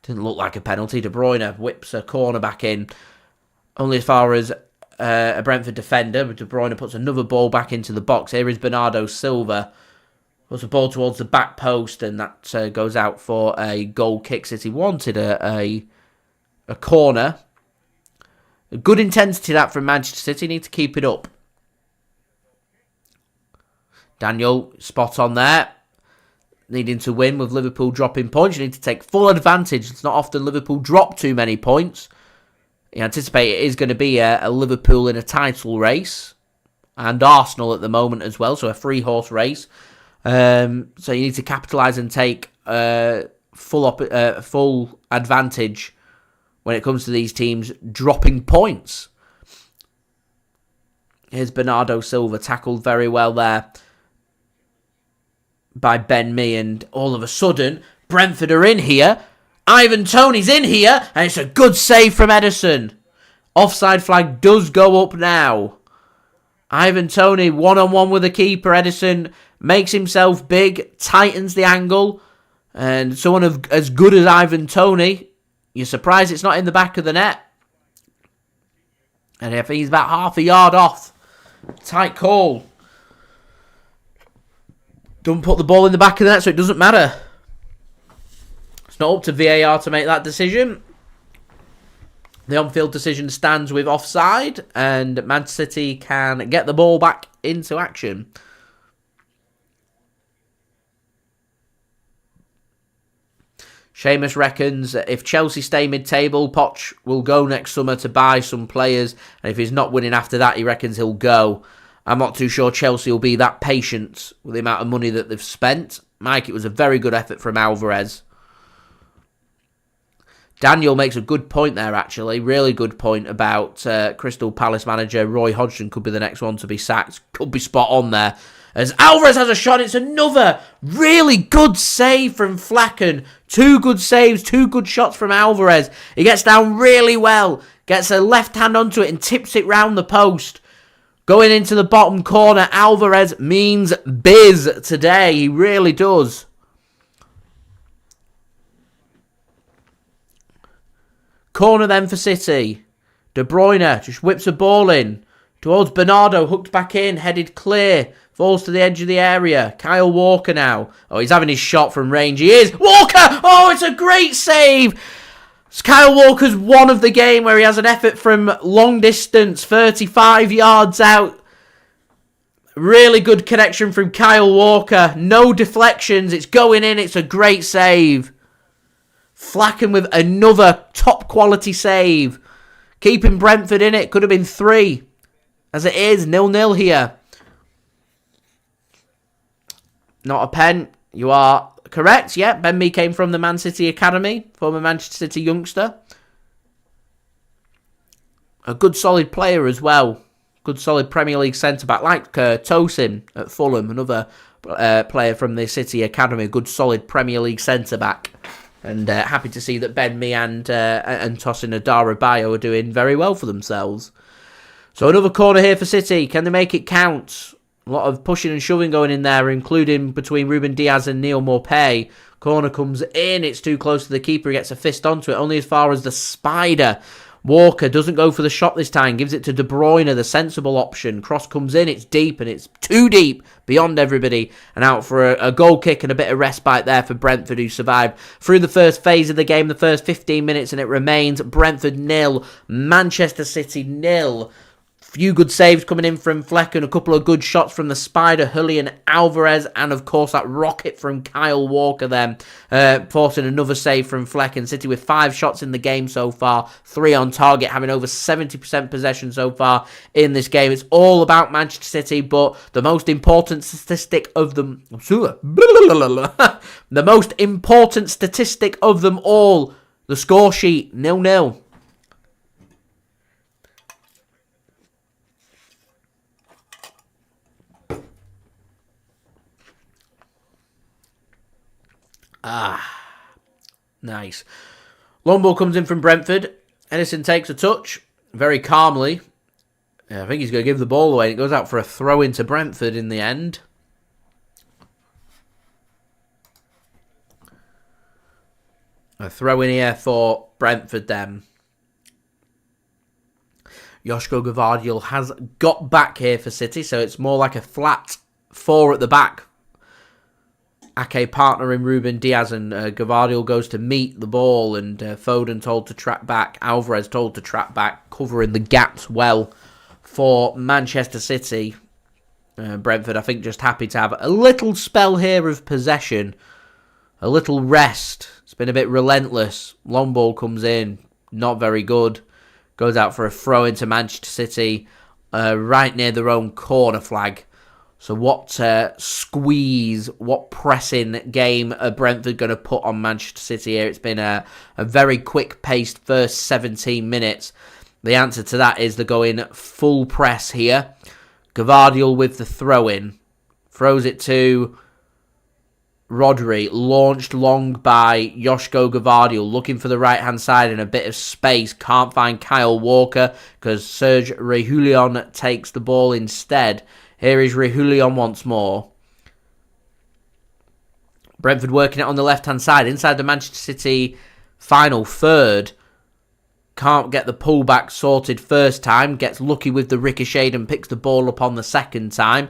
Didn't look like a penalty. De Bruyne whips a corner back in. Only as far as a Brentford defender. De Bruyne puts another ball back into the box. Here is Bernardo Silva. Puts a ball towards the back post, and that goes out for a goal kick. City wanted a corner. A good intensity that from Manchester City. Need to keep it up. Daniel, spot on there. Needing to win with Liverpool dropping points. You need to take full advantage. It's not often Liverpool drop too many points. You anticipate it is going to be a Liverpool in a title race. And Arsenal at the moment as well. So a 3-horse race. So you need to capitalise and take full advantage when it comes to these teams dropping points. Here's Bernardo Silva, tackled very well there by Ben Mee, and all of a sudden, Brentford are in here. Ivan Toney's in here, and it's a good save from Ederson. Offside flag does go up now. Ivan Toney, one-on-one with the keeper. Ederson makes himself big, tightens the angle, and someone as good as Ivan Toney, you're surprised it's not in the back of the net. And I think he's about half a yard off. Tight call. Don't put the ball in the back of the net, so it doesn't matter. It's not up to VAR to make that decision. The on-field decision stands with offside, and Man City can get the ball back into action. Seamus reckons if Chelsea stay mid-table, Poch will go next summer to buy some players. And if he's not winning after that, he reckons he'll go. I'm not too sure Chelsea will be that patient with the amount of money that they've spent. Mike, it was a very good effort from Alvarez. Daniel makes a good point there, actually. Really good point about Crystal Palace manager Roy Hodgson could be the next one to be sacked. Could be spot on there. As Alvarez has a shot, it's another really good save from Flacken. 2 good saves, 2 good shots from Alvarez. He gets down really well. Gets a left hand onto it and tips it round the post. Going into the bottom corner, Alvarez means biz today. He really does. Corner then for City. De Bruyne just whips a ball in. Towards Bernardo, hooked back in, headed clear. Falls to the edge of the area. Kyle Walker now. Oh, he's having his shot from range. He is. Walker! Oh, it's a great save. Kyle Walker's one of the game where he has an effort from long distance, 35 yards out. Really good connection from Kyle Walker. No deflections. It's going in. It's a great save. Flacken with another top quality save. Keeping Brentford in it. Could have been 3. As it is, 0-0 here. Not a pen. You are correct. Yeah, Ben Mee came from the Man City Academy. Former Manchester City youngster. A good solid player as well. Good solid Premier League centre-back. Like Tosin at Fulham. Another player from the City Academy. A good solid Premier League centre-back. And happy to see that Ben Mee and Tosin Adarabayo are doing very well for themselves. So another corner here for City. Can they make it count? A lot of pushing and shoving going in there, including between Ruben Dias and Neal Maupay. Corner comes in. It's too close to the keeper. He gets a fist onto it, only as far as the spider. Walker doesn't go for the shot this time. Gives it to De Bruyne, the sensible option. Cross comes in. It's deep, and it's too deep beyond everybody. And out for a goal kick and a bit of respite there for Brentford, who survived through the first phase of the game, the first 15 minutes, and it remains Brentford 0, Manchester City 0. Few good saves coming in from Flecken, a couple of good shots from the Spider, Julian Alvarez, and of course that rocket from Kyle Walker then, forcing another save from Flecken. City with 5 shots in the game so far, 3 on target, having over 70% possession so far in this game. It's all about Manchester City, but the most important statistic of them, the most important statistic of them all, the score sheet, 0-0. Nice. Long ball comes in from Brentford. Ederson takes a touch very calmly. I think he's going to give the ball away. It goes out for a throw into Brentford in the end. A throw in here for Brentford then. Josko Gvardiol has got back here for City, so it's more like a flat 4 at the back. Ake partnering Ruben Dias, and Gvardiol goes to meet the ball, and Foden told to track back, Alvarez told to track back, covering the gaps well for Manchester City. Brentford, I think, just happy to have a little spell here of possession, a little rest. It's been a bit relentless. Long ball comes in, not very good. Goes out for a throw into Manchester City, right near their own corner flag. So what squeeze, what pressing game are Brentford going to put on Manchester City here? It's been a very quick-paced first 17 minutes. The answer to that is they're going full press here. Gvardiol with the throw-in. Throws it to Rodri. Launched long by Josko Gvardiol. Looking for the right-hand side in a bit of space. Can't find Kyle Walker because Sergio Reguilon takes the ball instead. Here is Reguilon once more. Brentford working it on the left-hand side. Inside the Manchester City final third. Can't get the pullback sorted first time. Gets lucky with the ricochet and picks the ball up on the second time.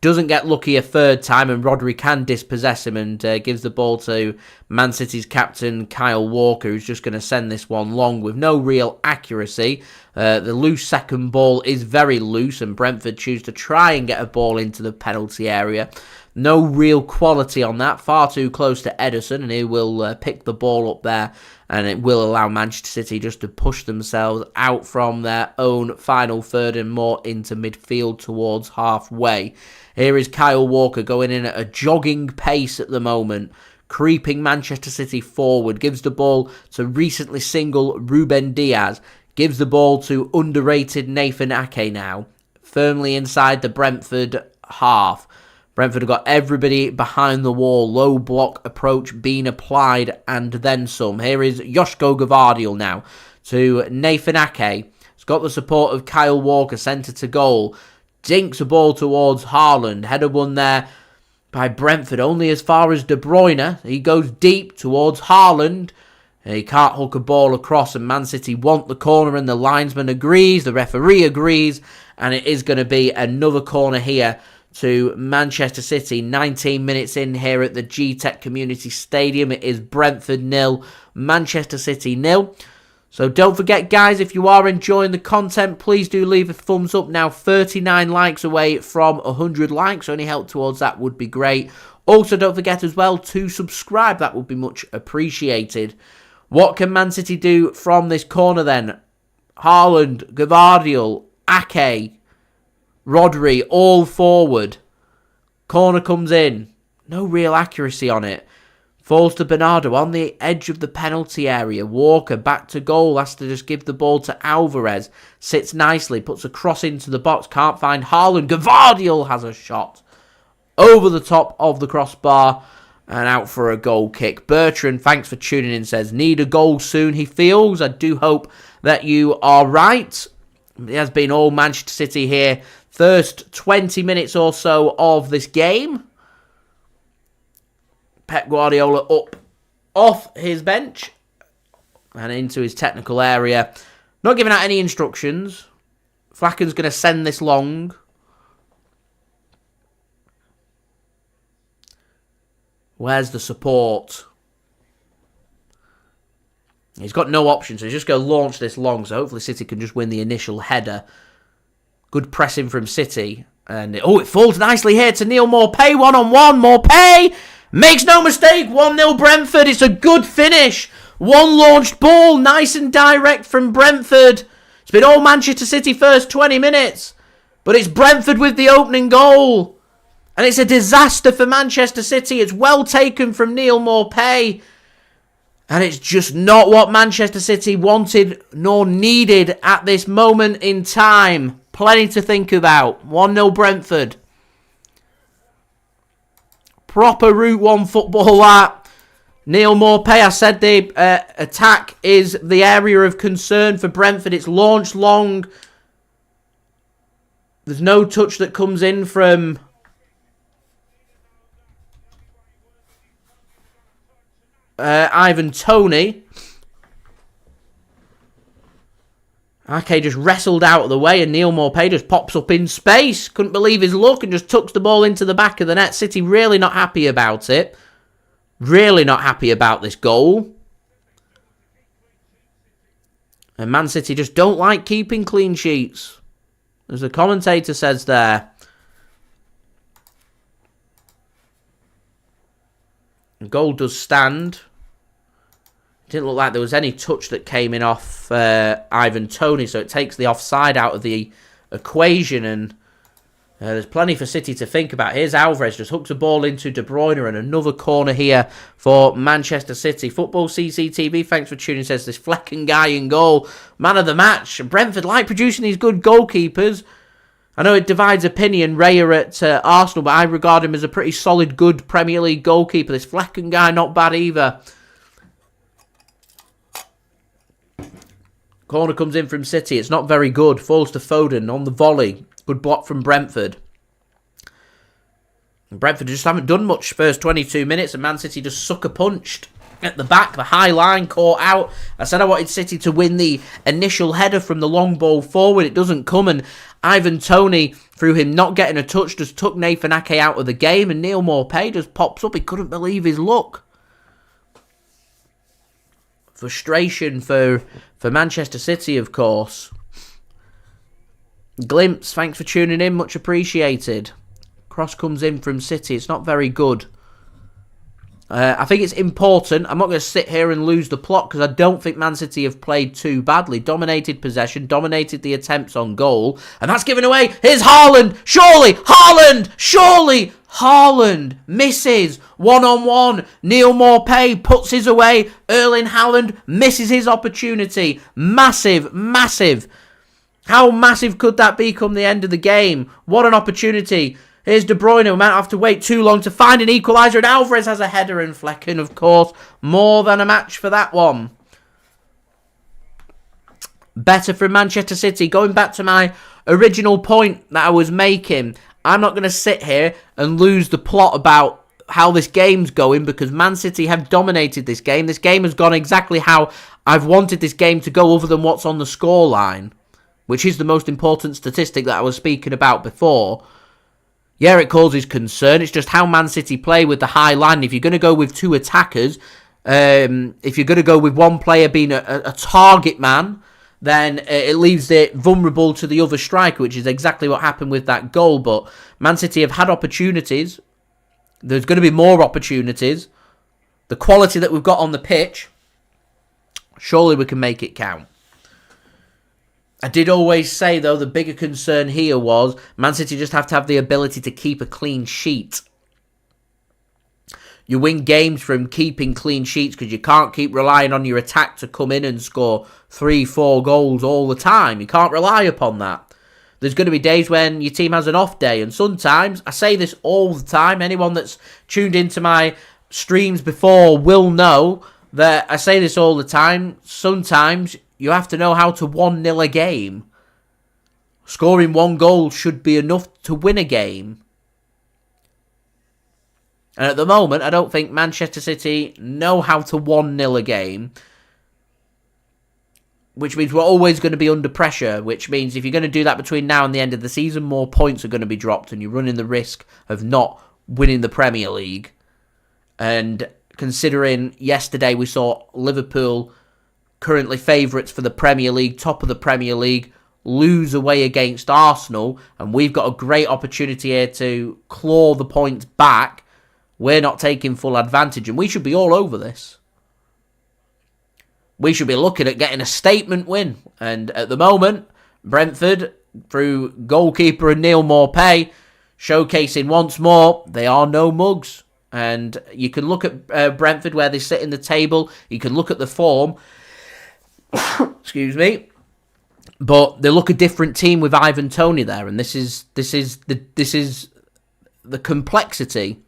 Doesn't get lucky a third time, and Rodri can dispossess him and gives the ball to Man City's captain Kyle Walker, who's just going to send this one long with no real accuracy. The loose second ball is very loose, and Brentford choose to try and get a ball into the penalty area. No real quality on that. Far too close to Ederson, and he will pick the ball up there, and it will allow Manchester City just to push themselves out from their own final third and more into midfield towards halfway. Here is Kyle Walker going in at a jogging pace at the moment, creeping Manchester City forward, gives the ball to recently single Ruben Dias, gives the ball to underrated Nathan Ake now, firmly inside the Brentford half. Brentford have got everybody behind the wall, low block approach being applied and then some. Here is Josko Gvardiol now to Nathan Ake. He's got the support of Kyle Walker, centre to goal. Dinks the ball towards Haaland. Header won there by Brentford, only as far as De Bruyne. He goes deep towards Haaland. He can't hook a ball across, and Man City want the corner, and the linesman agrees, the referee agrees, and it is going to be another corner here to Manchester City. 19 minutes in here at the Gtech Community Stadium. It is Brentford 0, Manchester City 0. So don't forget, guys, if you are enjoying the content, please do leave a thumbs up. Now 39 likes away from 100 likes. Any help towards that would be great. Also, don't forget as well to subscribe. That would be much appreciated. What can Man City do from this corner then? Haaland, Gvardiol, Ake, Rodri, all forward. Corner comes in. No real accuracy on it. Falls to Bernardo on the edge of the penalty area. Walker back to goal. Has to just give the ball to Alvarez. Sits nicely. Puts a cross into the box. Can't find Haaland. Gvardiol has a shot over the top of the crossbar and out for a goal kick. Bertrand, thanks for tuning in, says, need a goal soon, he feels. I do hope that you are right. It has been all Manchester City here. First 20 minutes or so of this game. Pep Guardiola up off his bench and into his technical area. Not giving out any instructions. Flacken's going to send this long. Where's the support? He's got no option, so he's just going to launch this long. So hopefully City can just win the initial header. Good pressing from City. And it falls nicely here to Neal Maupay. One-on-one. Maupay makes no mistake. 1-0 Brentford. It's a good finish. One launched ball. Nice and direct from Brentford. It's been all Manchester City first 20 minutes. But it's Brentford with the opening goal. And it's a disaster for Manchester City. It's well taken from Neal Maupay. And it's just not what Manchester City wanted nor needed at this moment in time. Plenty to think about. 1-0 Brentford. Proper Route 1 football that. Neal Maupay, I said the attack is the area of concern for Brentford. It's launched long. There's no touch that comes in from Ivan Toney. Ake just wrestled out of the way and Neal Maupay just pops up in space. Couldn't believe his luck and just tucks the ball into the back of the net. City really not happy about it. Really not happy about this goal. And Man City just don't like keeping clean sheets, as the commentator says there. The goal does stand. Didn't look like there was any touch that came in off Ivan Toney, so it takes the offside out of the equation, and there's plenty for City to think about. Here's Alvarez, just hooks a ball into De Bruyne, and another corner here for Manchester City. Football CCTV, thanks for tuning, says this Flecken guy in goal. Man of the match. Brentford like producing these good goalkeepers. I know it divides opinion, Raya at Arsenal, but I regard him as a pretty solid, good Premier League goalkeeper. This Flecken guy, not bad either. Corner comes in from City. It's not very good. Falls to Foden on the volley. Good block from Brentford. And Brentford just haven't done much first 22 minutes, and Man City just sucker punched at the back. The high line caught out. I said I wanted City to win the initial header from the long ball forward. It doesn't come, and Ivan Toney, through him not getting a touch, just took Nathan Ake out of the game, and Neal Maupay just pops up. He couldn't believe his luck. Frustration for Manchester City, of course. Glimpse, thanks for tuning in, much appreciated. Cross comes in from City. It's not very good. I think it's important. I'm not going to sit here and lose the plot because I don't think Man City have played too badly. Dominated possession, dominated the attempts on goal, and that's given away. Here's Haaland. Surely, Haaland. Surely, Haaland misses one-on-one. Neal Maupay puts his away. Erling Haaland misses his opportunity. Massive, massive. How massive could that be come the end of the game? What an opportunity. Here's De Bruyne, who might have to wait too long to find an equaliser, and Alvarez has a header, and Flecken, of course, more than a match for that one. Better from Manchester City. Going back to my original point that I was making, I'm not going to sit here and lose the plot about how this game's going because Man City have dominated this game. This game has gone exactly how I've wanted this game to go other than what's on the scoreline, which is the most important statistic that I was speaking about before. Yeah, it causes concern. It's just how Man City play with the high line. If you're going to go with two attackers, if you're going to go with one player being a target man, then it leaves it vulnerable to the other striker, which is exactly what happened with that goal. But Man City have had opportunities. There's going to be more opportunities. The quality that we've got on the pitch, surely we can make it count. I did always say, though, the bigger concern here was Man City just have to have the ability to keep a clean sheet. You win games from keeping clean sheets because you can't keep relying on your attack to come in and score 3-4 goals all the time. You can't rely upon that. There's going to be days when your team has an off day, and sometimes, I say this all the time, anyone that's tuned into my streams before will know that I say this all the time, sometimes you have to know how to 1-0 a game. Scoring one goal should be enough to win a game. And at the moment, I don't think Manchester City know how to 1-0 a game. Which means we're always going to be under pressure. Which means if you're going to do that between now and the end of the season, more points are going to be dropped. And you're running the risk of not winning the Premier League. And considering yesterday we saw Liverpool, currently favourites for the Premier League, top of the Premier League, lose away against Arsenal, and we've got a great opportunity here to claw the points back. We're not taking full advantage, and we should be all over this. We should be looking at getting a statement win, and at the moment, Brentford, through goalkeeper and Neal Maupay, showcasing once more, they are no mugs. And you can look at Brentford, where they sit in the table, you can look at the form, excuse me, but they look a different team with Ivan Toney there, and this is the complexity.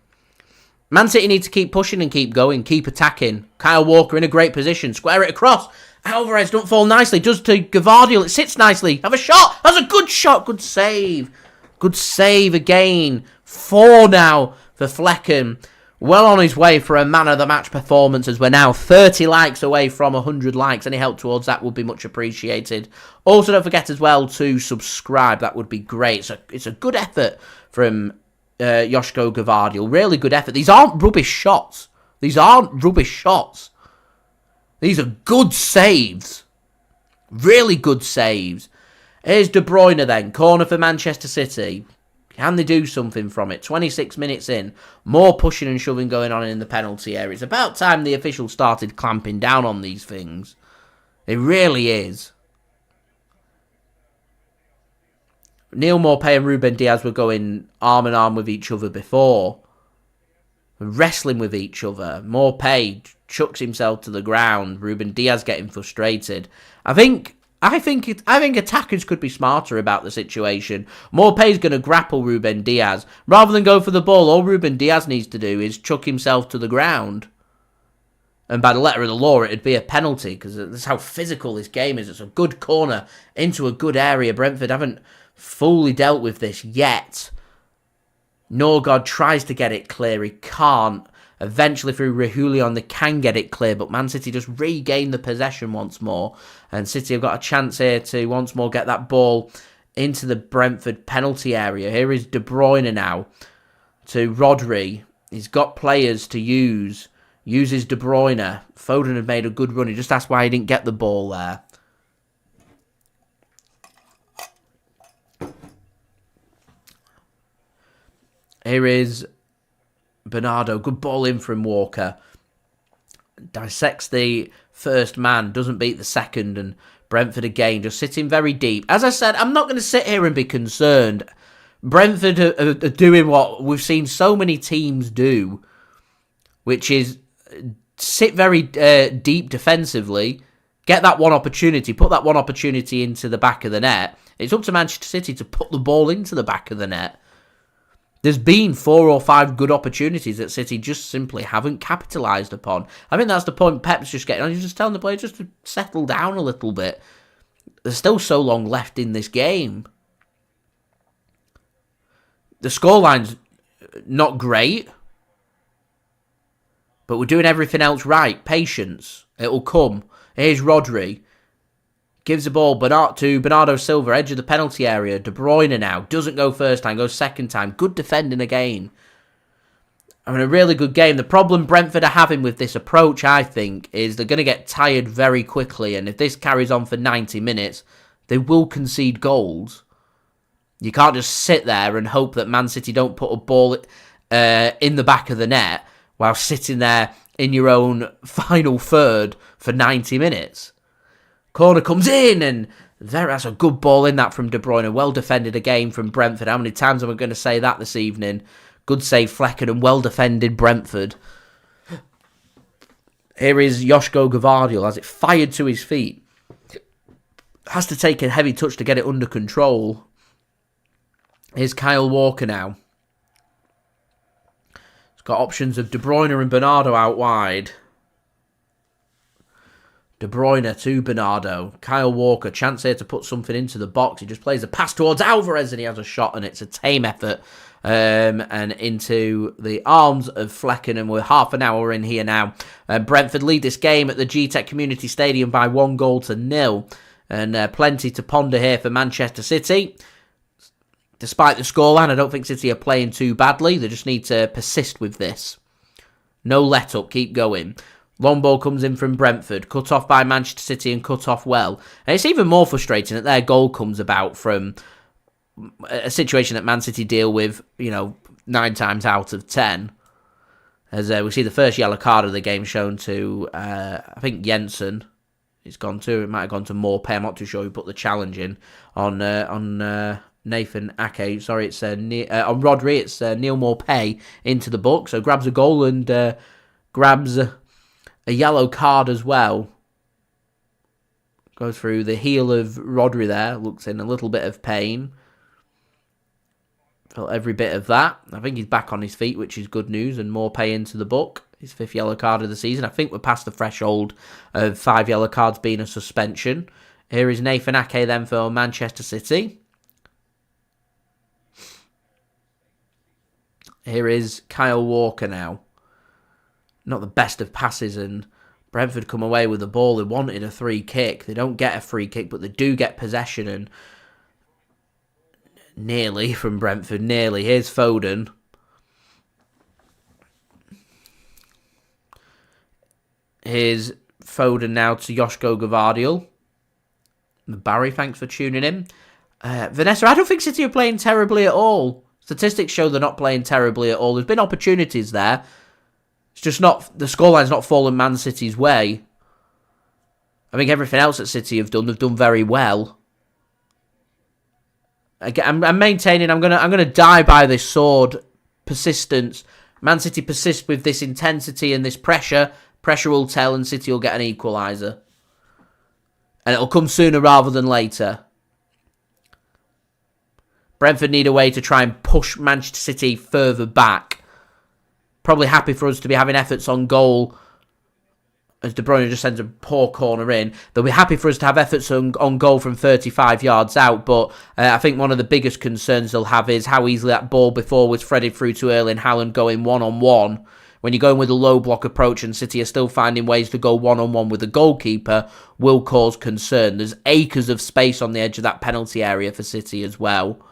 Man City need to keep pushing and keep going, keep attacking. Kyle Walker in a great position, square it across. Alvarez don't fall nicely, does to Gvardiol, it sits nicely. Have a shot, that's a good shot, good save again. 4 now for Flecken. Well on his way for a man of the match performance, as we're now 30 likes away from 100 likes. Any help towards that would be much appreciated. Also, don't forget as well to subscribe. That would be great. So it's a good effort from Josko Gvardiol. Really good effort. These aren't rubbish shots. These are good saves. Really good saves. Here's De Bruyne then. Corner for Manchester City. Can they do something from it? 26 minutes in. More pushing and shoving going on in the penalty area. It's about time the officials started clamping down on these things. It really is. Neal Maupay and Ruben Dias were going arm in arm with each other before. Wrestling with each other. Maupay chucks himself to the ground. Ruben Dias getting frustrated. I think attackers could be smarter about the situation. Maupay's going to grapple Ruben Dias. Rather than go for the ball, all Ruben Dias needs to do is chuck himself to the ground. And by the letter of the law, it'd be a penalty, because that's how physical this game is. It's a good corner into a good area. Brentford haven't fully dealt with this yet. Norgaard tries to get it clear. He can't. Eventually, through Reguilon, they can get it clear, but Man City just regain the possession once more. And City have got a chance here to once more get that ball into the Brentford penalty area. Here is De Bruyne now to Rodri. He's got players to use. Uses De Bruyne. Foden had made a good run. He just asked why he didn't get the ball there. Here is Bernardo. Good ball in from Walker. Dissects the first man. Doesn't beat the second. And Brentford again just sitting very deep. As I said, I'm not going to sit here and be concerned. Brentford are doing what we've seen so many teams do, which is sit very deep defensively, get that one opportunity, put that one opportunity into the back of the net. It's up to Manchester City to put the ball into the back of the net. There's been 4 or 5 good opportunities that City just simply haven't capitalised upon. I think that's the point Pep's just getting on. He's just telling the players just to settle down a little bit. There's still so long left in this game. The scoreline's not great, but we're doing everything else right. Patience. It will come. Here's Rodri. Gives the ball to Bernardo Silva, edge of the penalty area. De Bruyne now. Doesn't go first time, goes second time. Good defending again. I mean, a really good game. The problem Brentford are having with this approach, I think, is they're going to get tired very quickly. And if this carries on for 90 minutes, they will concede goals. You can't just sit there and hope that Man City don't put a ball in the back of the net while sitting there in your own final third for 90 minutes. Corner comes in, and that's a good ball in that from De Bruyne. Well defended again from Brentford. How many times am I going to say that this evening? Good save, Flecken, and well defended Brentford. Here is Josko Gvardiol as it fired to his feet. Has to take a heavy touch to get it under control. Here's Kyle Walker now. He's got options of De Bruyne and Bernardo out wide. De Bruyne to Bernardo. Kyle Walker, chance here to put something into the box. He just plays a pass towards Alvarez and he has a shot, and it's a tame effort. And into the arms of Flecken, and we're half an hour in here now. Brentford lead this game at the Gtech Community Stadium by 1-0. And plenty to ponder here for Manchester City. Despite the scoreline, I don't think City are playing too badly. They just need to persist with this. No let up, keep going. Long ball comes in from Brentford, cut off by Manchester City and cut off well. And it's even more frustrating that their goal comes about from a situation that Man City deal with, 9 times out of 10. As we see the first yellow card of the game shown to, I think, Jensen. It might have gone to Maupay. I'm not too sure who put the challenge in on Nathan Ake. Sorry, it's on Rodri. It's Neal Maupay into the book. So grabs a goal and grabs a yellow card as well. Goes through the heel of Rodri there. Looks in a little bit of pain. Felt every bit of that. I think he's back on his feet, which is good news. And Maupay into the book. His 5th yellow card of the season. I think we're past the threshold of 5 yellow cards being a suspension. Here is Nathan Ake then for Manchester City. Here is Kyle Walker now. Not the best of passes, and Brentford come away with the ball. They wanted a free kick. They don't get a free kick, but they do get possession, and nearly from Brentford, nearly. Here's Foden. Here's Foden now to Josko Gvardiol. Barry, thanks for tuning in. Vanessa, I don't think City are playing terribly at all. Statistics show they're not playing terribly at all. There's been opportunities there. It's just not, the scoreline's not fallen Man City's way. I think everything else that City have done, they've done very well. I'm maintaining, I'm gonna die by this sword. Persistence. Man City persist with this intensity and this pressure. Pressure will tell, and City will get an equaliser. And it'll come sooner rather than later. Brentford need a way to try and push Manchester City further back. Probably happy for us to be having efforts on goal. As De Bruyne just sends a poor corner in. They'll be happy for us to have efforts on goal from 35 yards out. But I think one of the biggest concerns they'll have is how easily that ball before was threaded through to Erling Haaland going one-on-one. When you're going with a low block approach and City are still finding ways to go one-on-one with the goalkeeper, will cause concern. There's acres of space on the edge of that penalty area for City as well.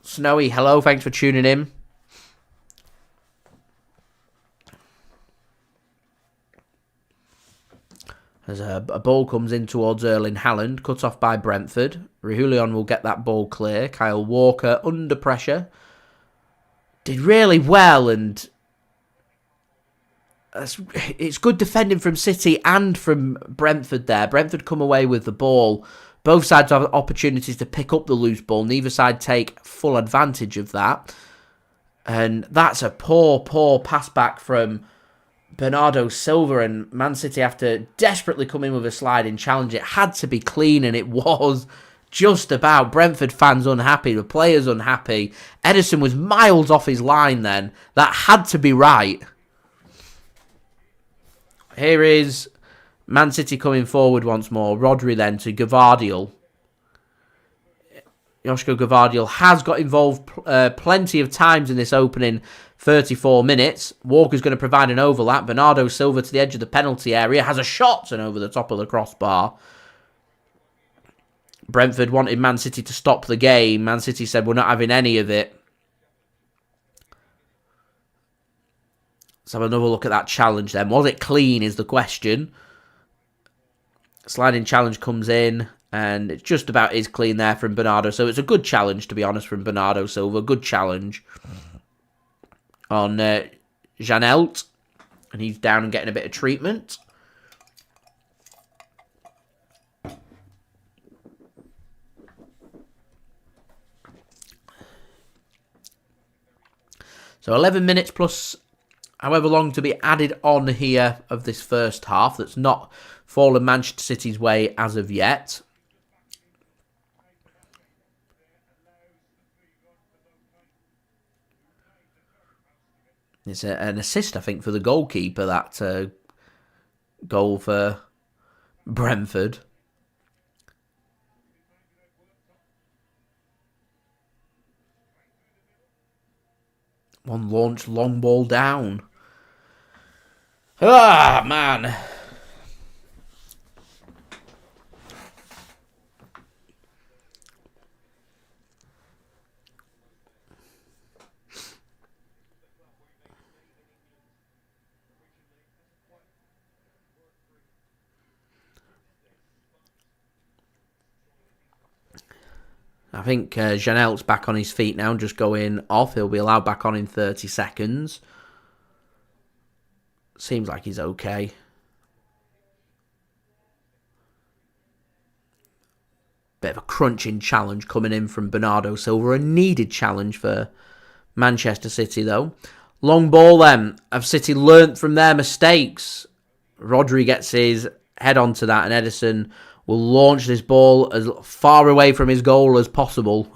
Snowy, hello, thanks for tuning in. As a ball comes in towards Erling Haaland, cut off by Brentford. Reguilon will get that ball clear. Kyle Walker under pressure. Did really well, and it's good defending from City and from Brentford there. Brentford come away with the ball. Both sides have opportunities to pick up the loose ball. Neither side take full advantage of that. And that's a poor pass back from Bernardo Silva, and Man City have to desperately come in with a sliding challenge. It had to be clean, and it was just about. Brentford fans unhappy, the players unhappy. Ederson was miles off his line then. That had to be right. Here is Man City coming forward once more. Rodri then to Gvardiol. Josko Gvardiol has got involved plenty of times in this opening 34 minutes. Walker's going to provide an overlap. Bernardo Silva to the edge of the penalty area. Has a shot and over the top of the crossbar. Brentford wanted Man City to stop the game. Man City said, we're not having any of it. Let's have another look at that challenge then. Was it clean is the question. Sliding challenge comes in. And it just about is clean there from Bernardo. So it's a good challenge, to be honest, from Bernardo Silva. Good challenge on Janelt. And he's down and getting a bit of treatment. So 11 minutes plus however long to be added on here of this first half. That's not fallen Manchester City's way as of yet. It's an assist, I think, for the goalkeeper, that goal for Brentford. One launch, long ball down. Ah, man. I think Janelt's back on his feet now, just going off. He'll be allowed back on in 30 seconds. Seems like he's okay. Bit of a crunching challenge coming in from Bernardo Silva. A needed challenge for Manchester City, though. Long ball, then. Have City learnt from their mistakes? Rodri gets his head onto that, and Ederson will launch this ball as far away from his goal as possible.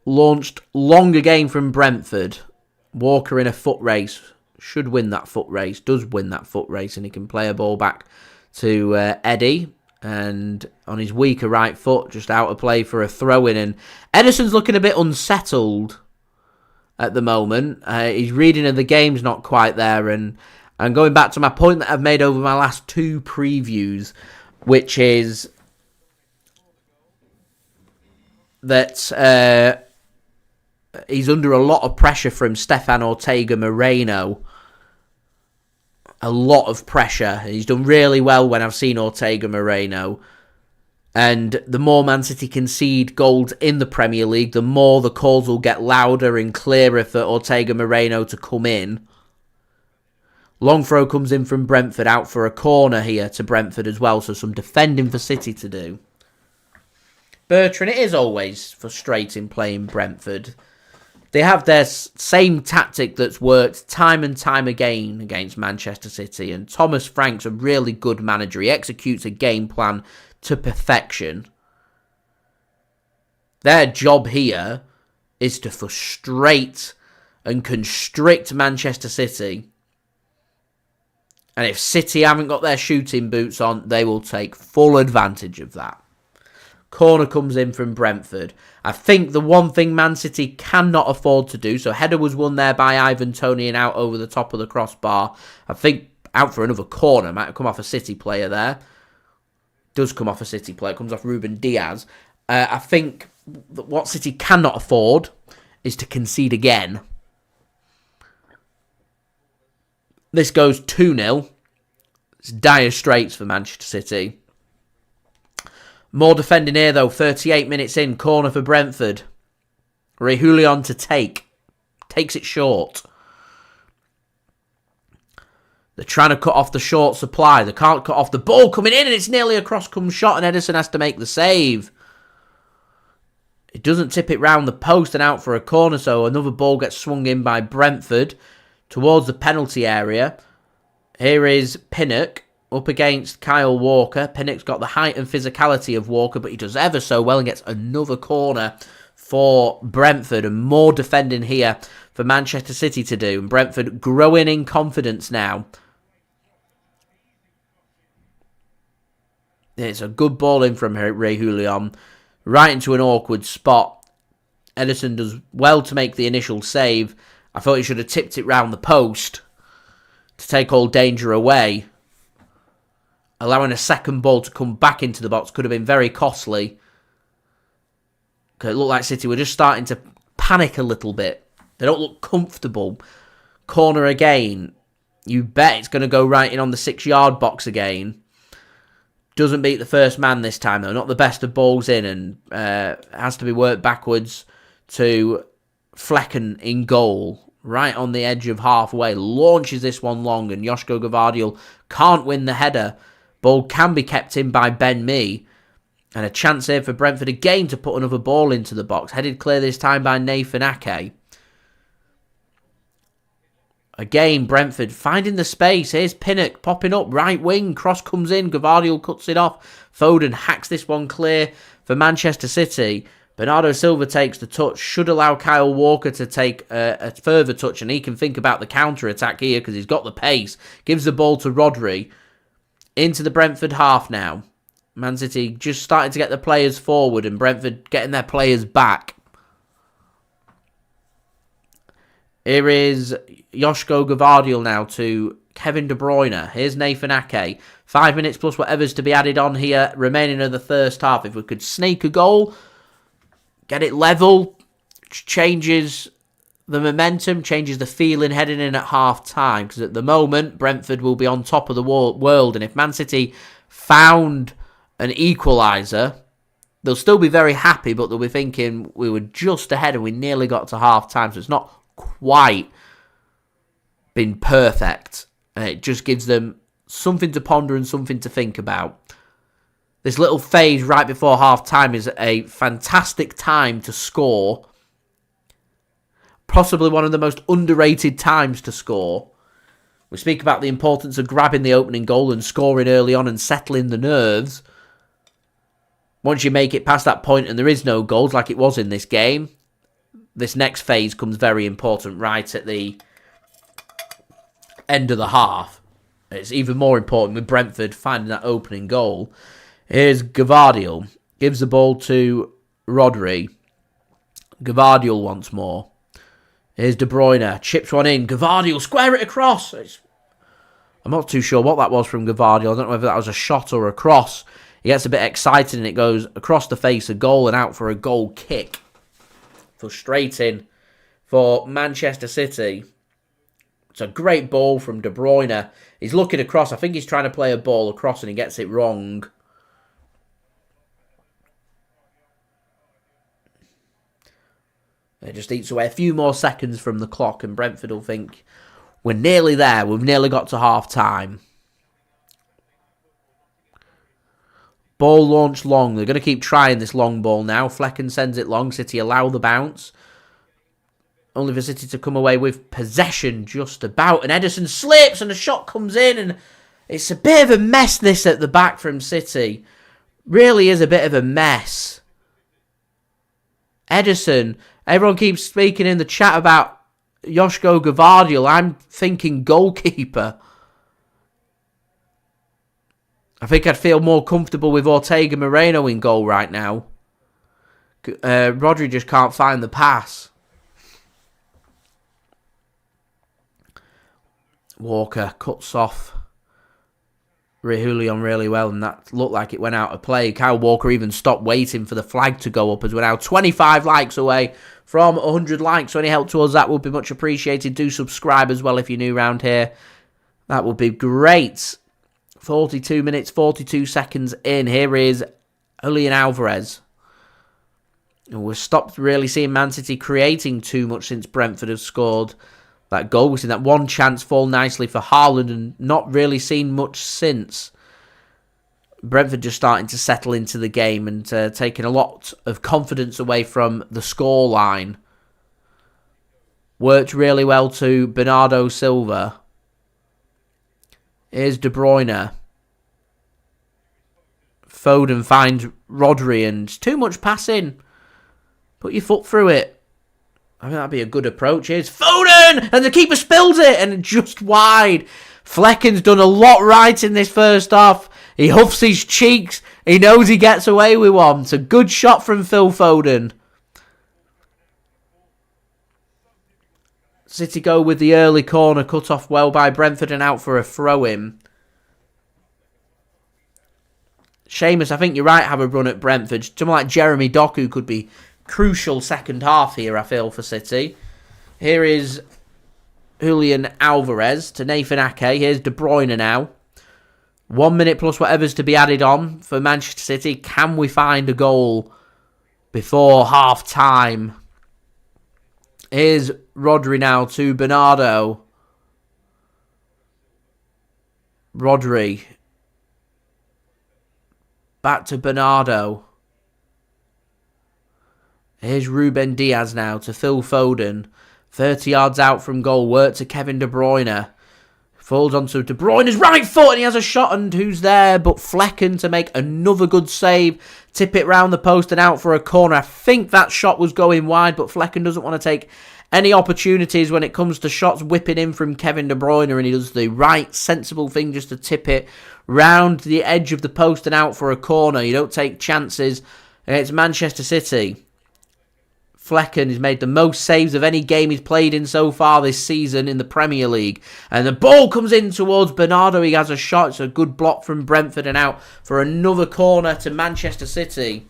Launched long again from Brentford. Walker in a foot race. Should win that foot race. Does win that foot race. And he can play a ball back to Eddie. And on his weaker right foot, just out of play for a throw-in. And Ederson's looking a bit unsettled at the moment. His reading of the game's not quite there. And going back to my point that I've made over my last two previews, which is that he's under a lot of pressure from Stefan Ortega-Moreno. A lot of pressure. He's done really well when I've seen Ortega-Moreno. And the more Man City concede goals in the Premier League, the more the calls will get louder and clearer for Ortega-Moreno to come in. Long throw comes in from Brentford, out for a corner here to Brentford as well, so some defending for City to do. Bertrand, it is always frustrating playing Brentford. They have their same tactic that's worked time and time again against Manchester City, and Thomas Frank's a really good manager. He executes a game plan to perfection. Their job here is to frustrate and constrict Manchester City. And if City haven't got their shooting boots on, they will take full advantage of that. Corner comes in from Brentford. I think the one thing Man City cannot afford to do, so header was won there by Ivan Toney and out over the top of the crossbar. I think out for another corner. Might have come off a City player there. Does come off a City player. Comes off Ruben Dias. I think what City cannot afford is to concede again. This goes 2-0. It's dire straits for Manchester City. More defending here, though. 38 minutes in. Corner for Brentford. Reguilon to take. Takes it short. They're trying to cut off the short supply. They can't cut off the ball coming in, and it's nearly a cross-come shot, and Ederson has to make the save. It doesn't tip it round the post and out for a corner, so another ball gets swung in by Brentford towards the penalty area. Here is Pinnock up against Kyle Walker. Pinnock's got the height and physicality of Walker, but he does ever so well and gets another corner for Brentford, and more defending here for Manchester City to do. And Brentford growing in confidence now. It's a good ball in from Reguilon, right into an awkward spot. Ederson does well to make the initial save. I thought he should have tipped it round the post to take all danger away. Allowing a second ball to come back into the box could have been very costly. Because it looked like City were just starting to panic a little bit. They don't look comfortable. Corner again. You bet it's going to go right in on the 6-yard box again. Doesn't beat the first man this time, though. Not the best of balls in, and has to be worked backwards to Flecken in goal. Right on the edge of halfway. Launches this one long, and Josko Gvardiol can't win the header. Ball can be kept in by Ben Mee. And a chance here for Brentford again to put another ball into the box. Headed clear this time by Nathan Ake. Again, Brentford finding the space. Here's Pinnock popping up. Right wing. Cross comes in. Gvardiol cuts it off. Foden hacks this one clear for Manchester City. Bernardo Silva takes the touch. Should allow Kyle Walker to take a further touch. And he can think about the counter-attack here because he's got the pace. Gives the ball to Rodri. Into the Brentford half now. Man City just starting to get the players forward. And Brentford getting their players back. Here is Josko Gvardiol now to Kevin De Bruyne. Here's Nathan Ake. 5 minutes plus whatever's to be added on here, remaining in the first half. If we could sneak a goal, get it level, changes the momentum, changes the feeling heading in at half-time. Because at the moment, Brentford will be on top of the world. And if Man City found an equaliser, they'll still be very happy, but they'll be thinking we were just ahead and we nearly got to half-time. So it's not quite been perfect. And it just gives them something to ponder and something to think about. This little phase right before half-time is a fantastic time to score. Possibly one of the most underrated times to score. We speak about the importance of grabbing the opening goal and scoring early on and settling the nerves. Once you make it past that point and there is no goals like it was in this game, this next phase comes very important right at the end of the half. It's even more important with Brentford finding that opening goal. Here's Gvardiol. Gives the ball to Rodri. Gvardiol once more. Here's De Bruyne. Chips one in. Gvardiol, square it across. I'm not too sure what that was from Gvardiol. I don't know whether that was a shot or a cross. He gets a bit excited and it goes across the face, a goal and out for a goal kick. Frustrating for Manchester City. It's a great ball from De Bruyne. He's looking across. I think he's trying to play a ball across and he gets it wrong. It just eats away a few more seconds from the clock and Brentford will think, we're nearly there. We've nearly got to half-time. Ball launched long. They're going to keep trying this long ball now. Flecken sends it long. City allow the bounce. Only for City to come away with possession just about. And Ederson slips and a shot comes in. And it's a bit of a mess this at the back from City. Really is a bit of a mess. Ederson. Everyone keeps speaking in the chat about Josko Gvardiol. I'm thinking goalkeeper. I think I'd feel more comfortable with Ortega-Moreno in goal right now. Rodri just can't find the pass. Walker cuts off Reguilon really well, and that looked like it went out of play. Kyle Walker even stopped waiting for the flag to go up as we're now 25 likes away from 100 likes. So any help towards that would be much appreciated. Do subscribe as well if you're new around here. That would be great. 42 minutes, 42 seconds in. Here is Julian Alvarez. And we've stopped really seeing Man City creating too much since Brentford have scored that goal. We've seen that one chance fall nicely for Haaland and not really seen much since. Brentford just starting to settle into the game and taking a lot of confidence away from the scoreline. Worked really well to Bernardo Silva. Here's De Bruyne. Foden finds Rodri and too much passing. Put your foot through it. I think that'd be a good approach. Here's Foden! And the keeper spills it and just wide. Flecken's done a lot right in this first half. He huffs his cheeks. He knows he gets away with one. It's a good shot from Phil Foden. City go with the early corner, cut off well by Brentford and out for a throw-in. Seamus, I think you're right, have a run at Brentford. Someone like Jeremy Doku could be crucial second half here, I feel, for City. Here is Julian Alvarez to Nathan Ake. Here's De Bruyne now. 1 minute plus whatever's to be added on for Manchester City. Can we find a goal before half-time? Here's Rodri now to Bernardo. Rodri. Back to Bernardo. Here's Ruben Dias now to Phil Foden. 30 yards out from goal. Work to Kevin De Bruyne. Falls onto De Bruyne's right foot and he has a shot and who's there but Flecken to make another good save. Tip it round the post and out for a corner. I think that shot was going wide but Flecken doesn't want to take any opportunities when it comes to shots whipping in from Kevin De Bruyne and he does the right sensible thing just to tip it round the edge of the post and out for a corner. You don't take chances against Manchester City. Flecken has made the most saves of any game he's played in so far this season in the Premier League. And the ball comes in towards Bernardo. He has a shot. It's a good block from Brentford and out for another corner to Manchester City.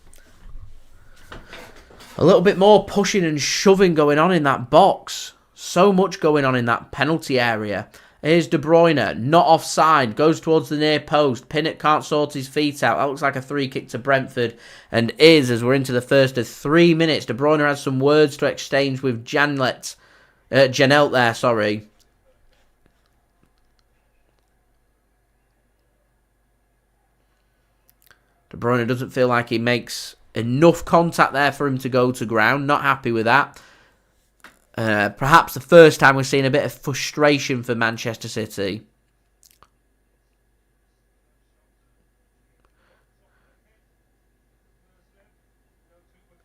A little bit more pushing and shoving going on in that box. So much going on in that penalty area. Here's De Bruyne, not offside, goes towards the near post. Pinnock can't sort his feet out. That looks like a free kick to Brentford and is, as we're into the first of 3 minutes. De Bruyne has some words to exchange with Janelt there, sorry. De Bruyne doesn't feel like he makes enough contact there for him to go to ground. Not happy with that. Perhaps the first time we're seeing a bit of frustration for Manchester City.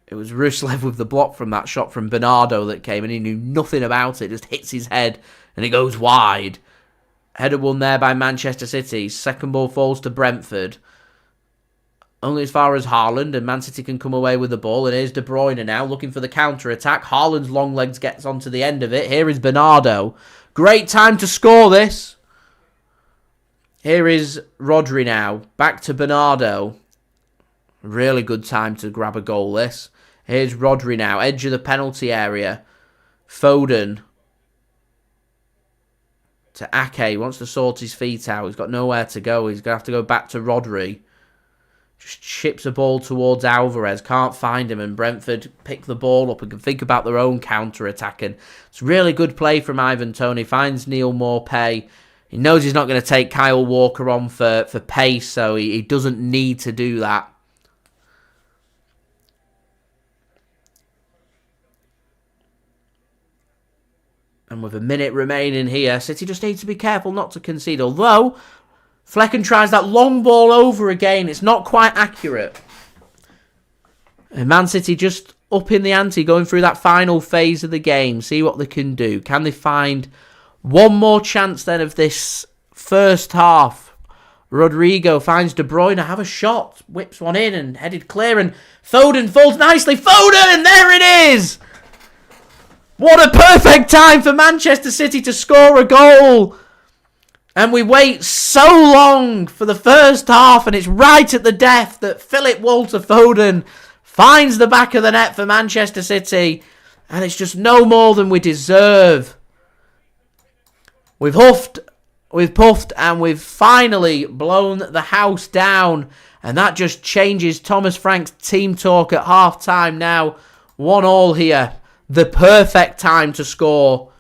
It was Ruslev with the block from that shot from Bernardo that came and he knew nothing about it. Just hits his head and it goes wide. Header won there by Manchester City. Second ball falls to Brentford. Only as far as Haaland, and Man City can come away with the ball. And here's De Bruyne now, looking for the counter-attack. Haaland's long legs gets onto the end of it. Here is Bernardo. Great time to score this. Here is Rodri now. Back to Bernardo. Really good time to grab a goal, this. Here's Rodri now, edge of the penalty area. Foden. To Ake, wants to sort his feet out. He's got nowhere to go. He's going to have to go back to Rodri. Just chips a ball towards Alvarez. Can't find him. And Brentford pick the ball up and can think about their own counter-attack. And it's really good play from Ivan Toney. Finds Neal Maupay. He knows he's not going to take Kyle Walker on for pace. So he doesn't need to do that. And with a minute remaining here, City just needs to be careful not to concede. Although Flecken tries that long ball over again. It's not quite accurate. And Man City just up in the ante, going through that final phase of the game. See what they can do. Can they find one more chance then of this first half? Rodrigo finds De Bruyne. Have a shot. Whips one in and headed clear. And Foden falls nicely. Foden! There it is! What a perfect time for Manchester City to score a goal. And we wait so long for the first half, and it's right at the death that Philip Walter Foden finds the back of the net for Manchester City. And it's just no more than we deserve. We've huffed we've puffed and we've finally blown the house down. And that just changes Thomas Frank's team talk at half-time now. 1-1 here. The perfect time to score.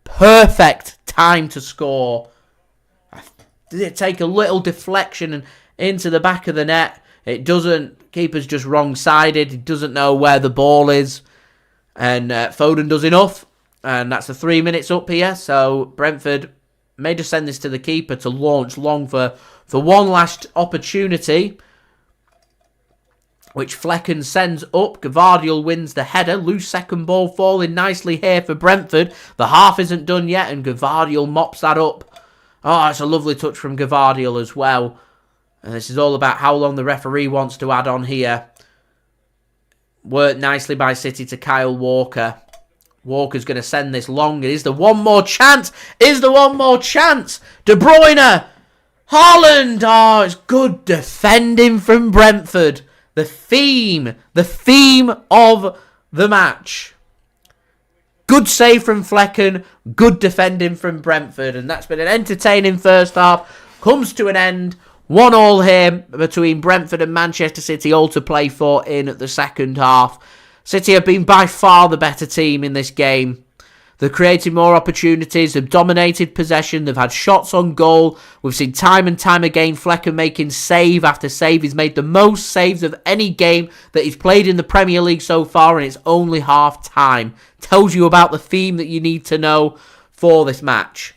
Perfect time to score. Did it take a little deflection and into the back of the net? It doesn't. Keeper's just wrong-sided. He doesn't know where the ball is. And Foden does enough. And that's the 3 minutes up here. So Brentford may just send this to the keeper to launch long for one last opportunity, which Flecken sends up. Gvardiol wins the header. Loose second ball falling nicely here for Brentford. The half isn't done yet, and Gvardiol mops that up. Oh, that's a lovely touch from Gvardiol as well. And this is all about how long the referee wants to add on here. Worked nicely by City to Kyle Walker. Walker's going to send this long. Is there one more chance? Is there one more chance? De Bruyne! Haaland! Oh, it's good defending from Brentford. The theme of the match. Good save from Flecken. Good defending from Brentford. And that's been an entertaining first half. Comes to an end. 1-1 here between Brentford and Manchester City, all to play for in the second half. City have been by far the better team in this game. They've created more opportunities, they've dominated possession, they've had shots on goal. We've seen time and time again Flecken making save after save. He's made the most saves of any game that he's played in the Premier League so far, and it's only half time. Tells you about the theme that you need to know for this match.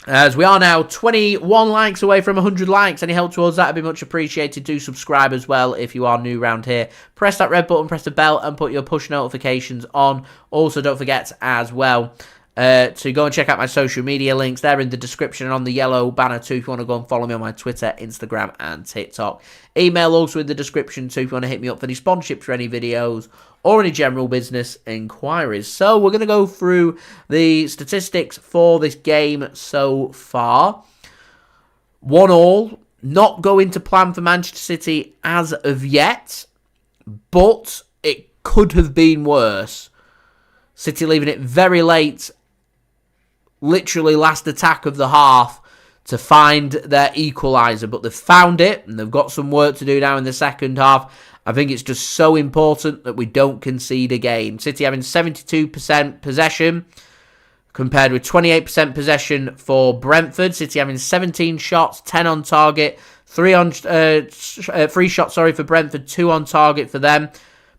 As we are now 21 likes away from 100 likes. Any help towards that would be much appreciated. Do subscribe as well if you are new around here. Press that red button, press the bell, and put your push notifications on. Also, don't forget as well to go and check out my social media links. They're in the description and on the yellow banner too if you want to go and follow me on my Twitter, Instagram, and TikTok. Email also in the description too if you want to hit me up for any sponsorship for any videos or any general business inquiries. So we're going to go through the statistics for this game so far. 1-1, not going to plan for Manchester City as of yet, but it could have been worse. City leaving it very late, literally last attack of the half, to find their equaliser, but they've found it and they've got some work to do now in the second half. I think it's just so important that we don't concede again. City having 72% possession compared with 28% possession for Brentford. City having 17 shots, 10 on target, 3 shots for Brentford, 2 on target for them.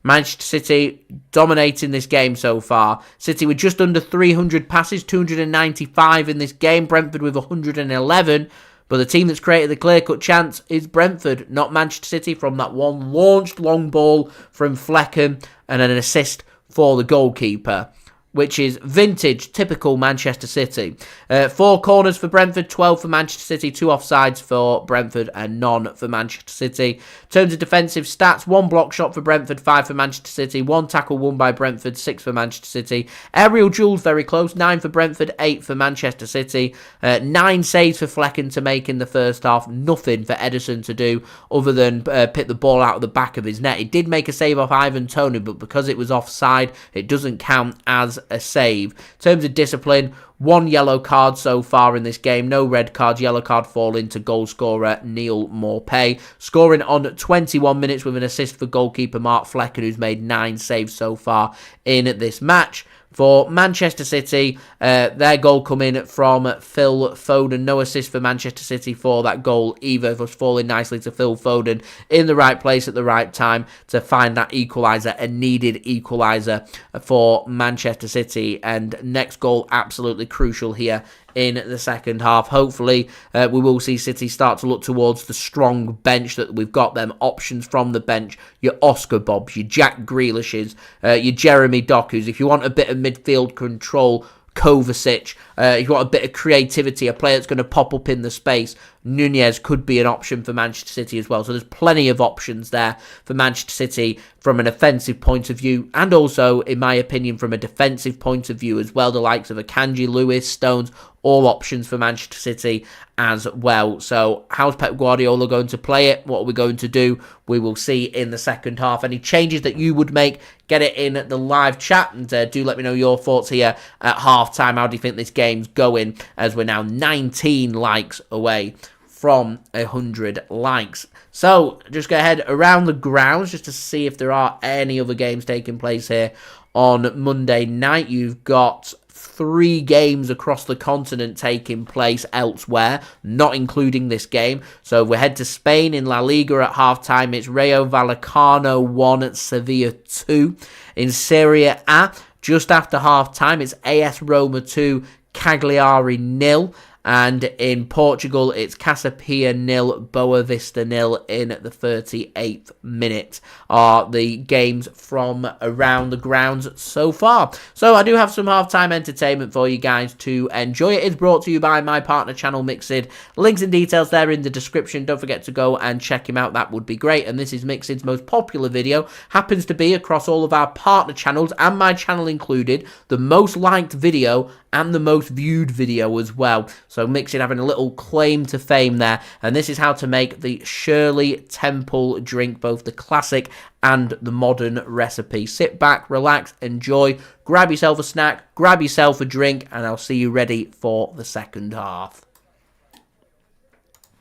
Manchester City dominating this game so far. City with just under 300 passes, 295 in this game. Brentford with 111. But the team that's created the clear-cut chance is Brentford, not Manchester City, from that one launched long ball from Flecken and an assist for the goalkeeper, which is vintage, typical Manchester City. 4 corners for Brentford, 12 for Manchester City, 2 offsides for Brentford and none for Manchester City. In terms of defensive stats, 1 block shot for Brentford, 5 for Manchester City, 1 tackle won by Brentford, 6 for Manchester City. Aerial duels very close, 9 for Brentford, 8 for Manchester City. 9 saves for Flecken to make in the first half, nothing for Ederson to do other than pick the ball out of the back of his net. He did make a save off Ivan Toney, but because it was offside, it doesn't count as a save. In terms of discipline, 1 yellow card so far in this game, no red cards, yellow card falling to goal scorer Neal Maupay, scoring on 21 minutes with an assist for goalkeeper Mark Flecken, who's made 9 saves so far in this match. For Manchester City, their goal coming from Phil Foden. No assist for Manchester City for that goal either. It was falling nicely to Phil Foden in the right place at the right time to find that equaliser, a needed equaliser for Manchester City. And next goal absolutely crucial here in the second half. Hopefully, we will see City start to look towards the strong bench that we've got, them options from the bench. Your Oscar Bobbs, your Jack Grealishes, your Jeremy Dokus. If you want a bit of midfield control, Kovacic. If you want a bit of creativity, a player that's going to pop up in the space, Nunes could be an option for Manchester City as well. So there's plenty of options there for Manchester City from an offensive point of view, and also, in my opinion, from a defensive point of view as well. The likes of Akanji, Lewis, Stones, all options for Manchester City as well. So how's Pep Guardiola going to play it? What are we going to do? We will see in the second half. Any changes that you would make, get it in the live chat, and do let me know your thoughts here at half-time. How do you think this game's going, as we're now 19 likes away from 100 likes. So just go ahead around the grounds just to see if there are any other games taking place here on Monday night. You've got 3 games across the continent taking place elsewhere, not including this game. So we head to Spain in La Liga at halftime. It's Rayo Vallecano 1, Sevilla 2. In Serie A, just after halftime, it's AS Roma 2, Cagliari 0. And in Portugal, it's Casapia 0, Boa Vista 0 in the 38th minute. Are the games from around the grounds so far. So I do have some halftime entertainment for you guys to enjoy. It is brought to you by my partner channel, Mixid. Links and details there in the description. Don't forget to go and check him out. That would be great. And this is Mixid's most popular video. Happens to be across all of our partner channels and my channel included, the most liked video and the most viewed video as well. So Mixid having a little claim to fame there. And this is how to make the Shirley Temple drink, both the classic and the modern recipe. Sit back, relax, enjoy, grab yourself a snack, grab yourself a drink, and I'll see you ready for the second half.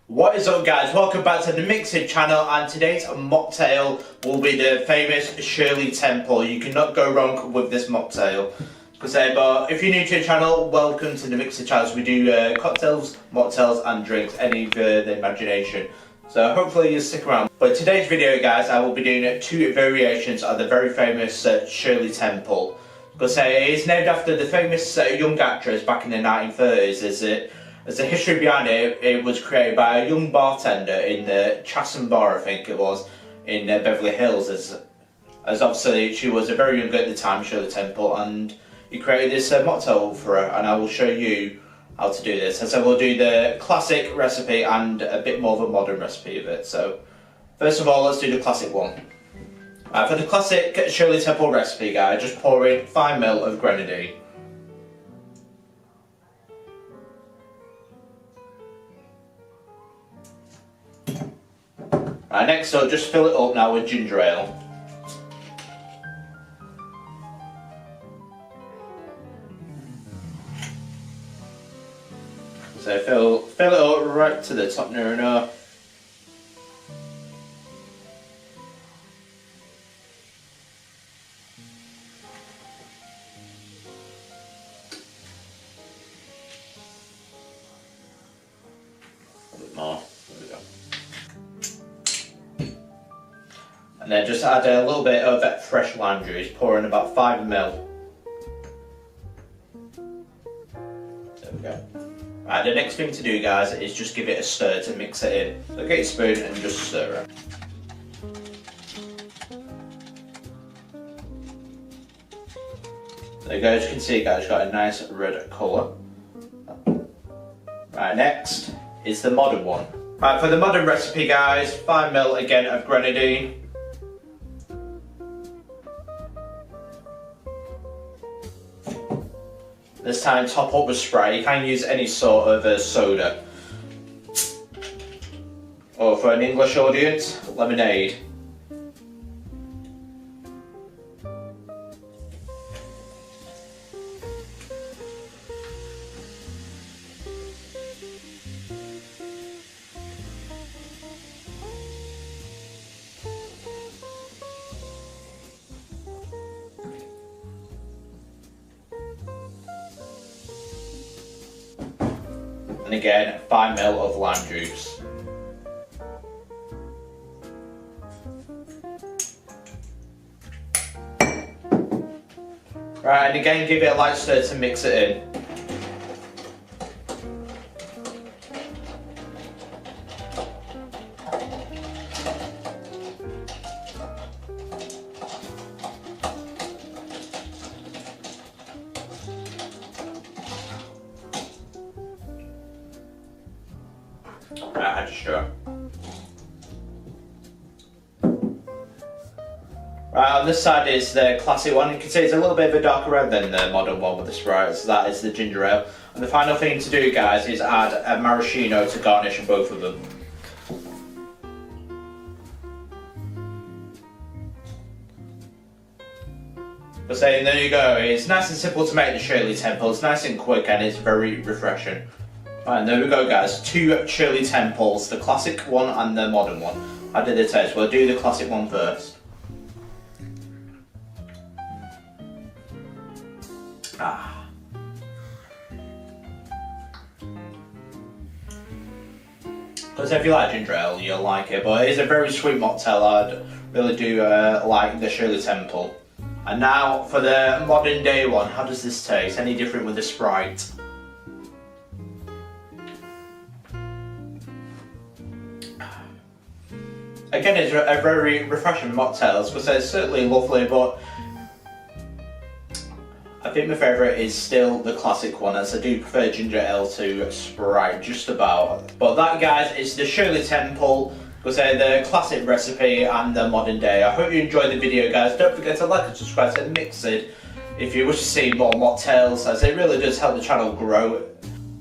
What is up, guys? Welcome back to the Mixid channel, and today's mocktail will be the famous Shirley Temple. You cannot go wrong with this mocktail. But if you're new to the channel, welcome to the Mixer channel. We do cocktails, mocktails and drinks, any of the imagination. So hopefully you'll stick around. But today's video, guys, I will be doing 2 variations of the very famous Shirley Temple. Because it is named after the famous young actress back in the 1930s. There's a history behind it. It was created by a young bartender in the Chatham Bar, I think it was, in Beverly Hills. As obviously she was very young at the time, Shirley Temple, and he created this mocktail for her, and I will show you how to do this. And so we'll do the classic recipe and a bit more of a modern recipe of it. So first of all, let's do the classic one. For the classic Shirley Temple recipe, guys, just pour in 5 ml of grenadine. Right, next up, just fill it up now with ginger ale. So fill it up right to the top near enough. A bit more. There we go. And then just add a little bit of that fresh lime juice. Pour in about 5 ml. There we go. Right, the next thing to do, guys, is just give it a stir to mix it in. So get your spoon and just stir it. There you go, as you can see, guys, got a nice red colour. Right, next is the modern one. Right, for the modern recipe, guys, 5 ml again of grenadine. This time top up with Sprite. You can use any sort of soda. Or for an English audience, lemonade. And again, 5 ml of lime juice. Right, and again give it a light stir to mix it in. I just draw. Right, on this side is the classic one. You can see it's a little bit of a darker red than the modern one with the Sprite, so that is the ginger ale. And the final thing to do, guys, is add a maraschino to garnish both of them. But saying, there you go, it's nice and simple to make the Shirley Temple, it's nice and quick and it's very refreshing. Right, and there we go, guys, 2 Shirley Temples, the classic one and the modern one. I did the taste, we'll do the classic one first. Ah. Because if you like ginger ale, you'll like it, but it is a very sweet mocktail. I really do like the Shirley Temple. And now for the modern day one, how does this taste? Any different with the Sprite? Again, it's a very refreshing mocktail, because it's certainly lovely, but I think my favourite is still the classic one, as I do prefer ginger ale to Sprite, just about. But that, guys, is the Shirley Temple, because they're the classic recipe and the modern day. I hope you enjoyed the video, guys. Don't forget to like and subscribe to Mixed if you wish to see more mocktails, as it really does help the channel grow.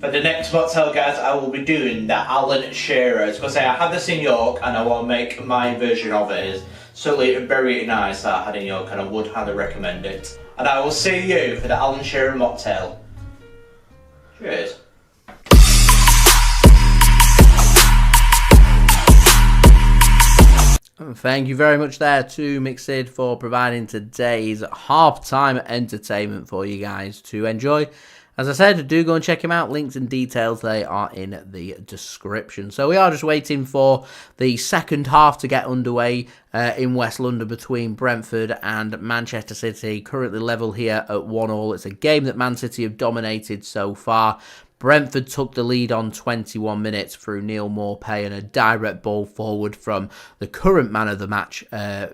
For the next mocktail, guys, I will be doing the Alan Shearer's, because I had this in York and I want to make my version of it. It's certainly very nice that I had in York, and I would highly recommend it. And I will see you for the Alan Shearer mocktail. Cheers. Thank you very much there to Mixed for providing today's half-time entertainment for you guys to enjoy. As I said, do go and check him out. Links and details, they are in the description. So we are just waiting for the second half to get underway in West London between Brentford and Manchester City. Currently level here at 1-1. It's a game that Man City have dominated so far. Brentford took the lead on 21 minutes through Neal Maupay and a direct ball forward from the current man of the match,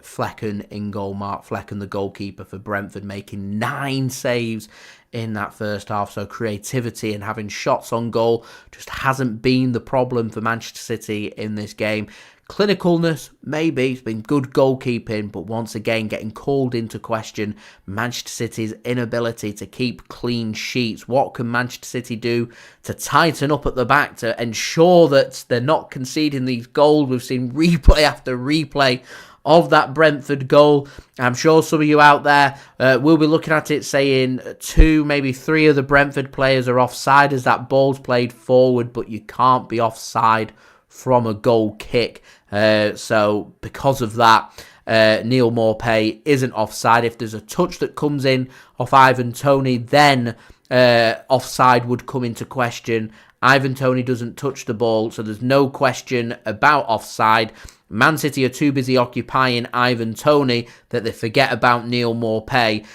Flecken in goal. Mark Flecken, the goalkeeper for Brentford, making 9 saves in that first half. So creativity and having shots on goal just hasn't been the problem for Manchester City in this game. Clinicalness, maybe. It's been good goalkeeping, but once again getting called into question Manchester City's inability to keep clean sheets. What can Manchester City do to tighten up at the back to ensure that they're not conceding these goals? We've seen replay after replay of that Brentford goal. I'm sure some of you out there will be looking at it saying 2, maybe 3 of the Brentford players are offside as that ball's played forward, but you can't be offside from a goal kick. So because of that, Neal Maupay isn't offside. If there's a touch that comes in off Ivan Toney, then offside would come into question. Ivan Toney doesn't touch the ball, so there's no question about offside. Man City are too busy occupying Ivan Toney that they forget about Neal Maupay.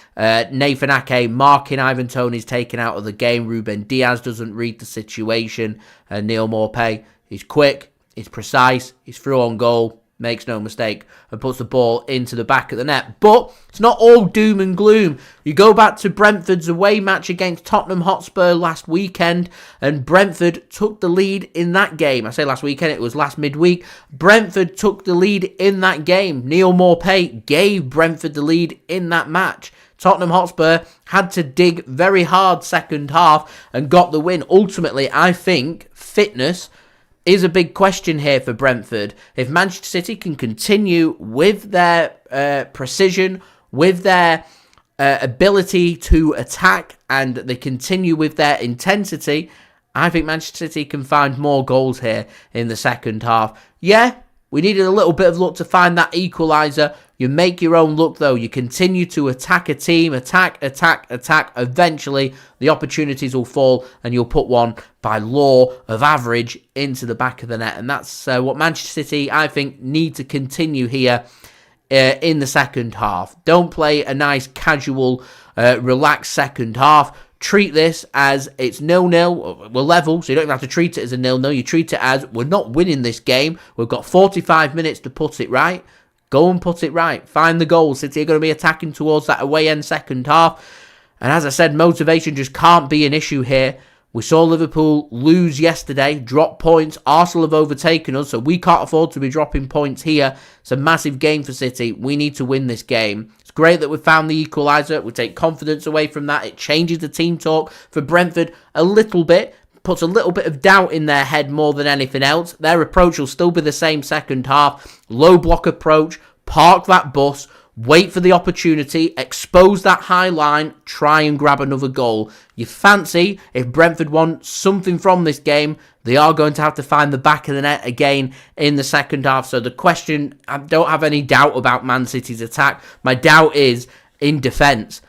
Nathan Ake marking Ivan Toney's taken out of the game. Ruben Dias doesn't read the situation. Neal Maupay, he's quick, he's precise, he's through on goal, makes no mistake, and puts the ball into the back of the net. But it's not all doom and gloom. You go back to Brentford's away match against Tottenham Hotspur last weekend, and Brentford took the lead in that game. I say last weekend, it was last midweek. Brentford took the lead in that game. Neal Maupay gave Brentford the lead in that match. Tottenham Hotspur had to dig very hard second half and got the win. Ultimately, I think fitness is a big question here for Brentford. If Manchester City can continue with their precision, with their ability to attack, and they continue with their intensity, I think Manchester City can find more goals here in the second half. Yeah, we needed a little bit of luck to find that equaliser. You make your own luck, though. You continue to attack a team, attack. Eventually, the opportunities will fall, and you'll put one by law of average into the back of the net. And that's what Manchester City, I think, need to continue here in the second half. Don't play a nice, casual, relaxed second half. Treat this as it's 0-0. We're level, so you don't even have to treat it as a 0-0. You treat it as we're not winning this game. We've got 45 minutes to put it right. Go and put it right. Find the goal. City are going to be attacking towards that away end second half. And as I said, motivation just can't be an issue here We saw Liverpool lose yesterday, drop points. Arsenal have overtaken us, so we can't afford to be dropping points here. It's a massive game for City. We need to win this game. It's great that we've found the equaliser. We take confidence away from that. It changes the team talk for Brentford a little bit. Puts a little bit of doubt in their head more than anything else. Their approach will still be the same second half. Low block approach. Park that bus. Wait for the opportunity, expose that high line, try and grab another goal. You fancy, if Brentford want something from this game, they are going to have to find the back of the net again in the second half. So the question, I don't have any doubt about Man City's attack. My doubt is in defence.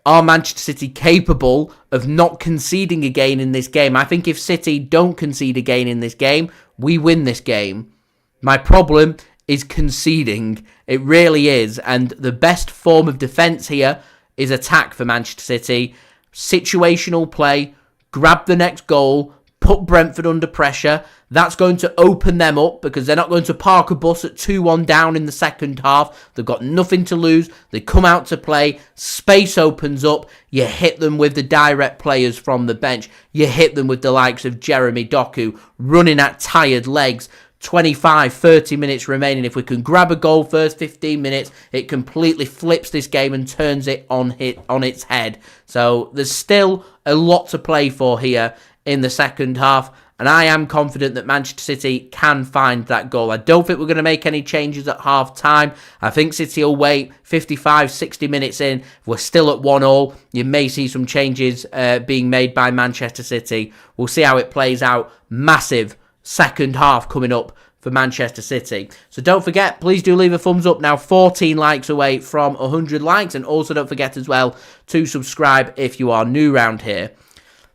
Are Manchester City capable of not conceding again in this game? I think if City don't concede again in this game, we win this game. My problem is conceding. It really is. And the best form of defence here is attack for Manchester City. Situational play, grab the next goal, put Brentford under pressure. That's going to open them up because they're not going to park a bus at 2-1 down in the second half. They've got nothing to lose. They come out to play. Space opens up. You hit them with the direct players from the bench. You hit them with the likes of Jeremy Doku running at tired legs. 25, 30 minutes remaining. If we can grab a goal first 15 minutes, it completely flips this game and turns it on its head. So there's still a lot to play for here in the second half, and I am confident that Manchester City can find that goal. I don't think we're going to make any changes at half time. I think City will wait 55, 60 minutes in. If we're still at 1-1, you may see some changes being made by Manchester City. We'll see how it plays out. Massive second half coming up for Manchester City. So don't forget, please do leave a thumbs up now. 14 likes away from 100 likes. And also don't forget as well to subscribe if you are new around here.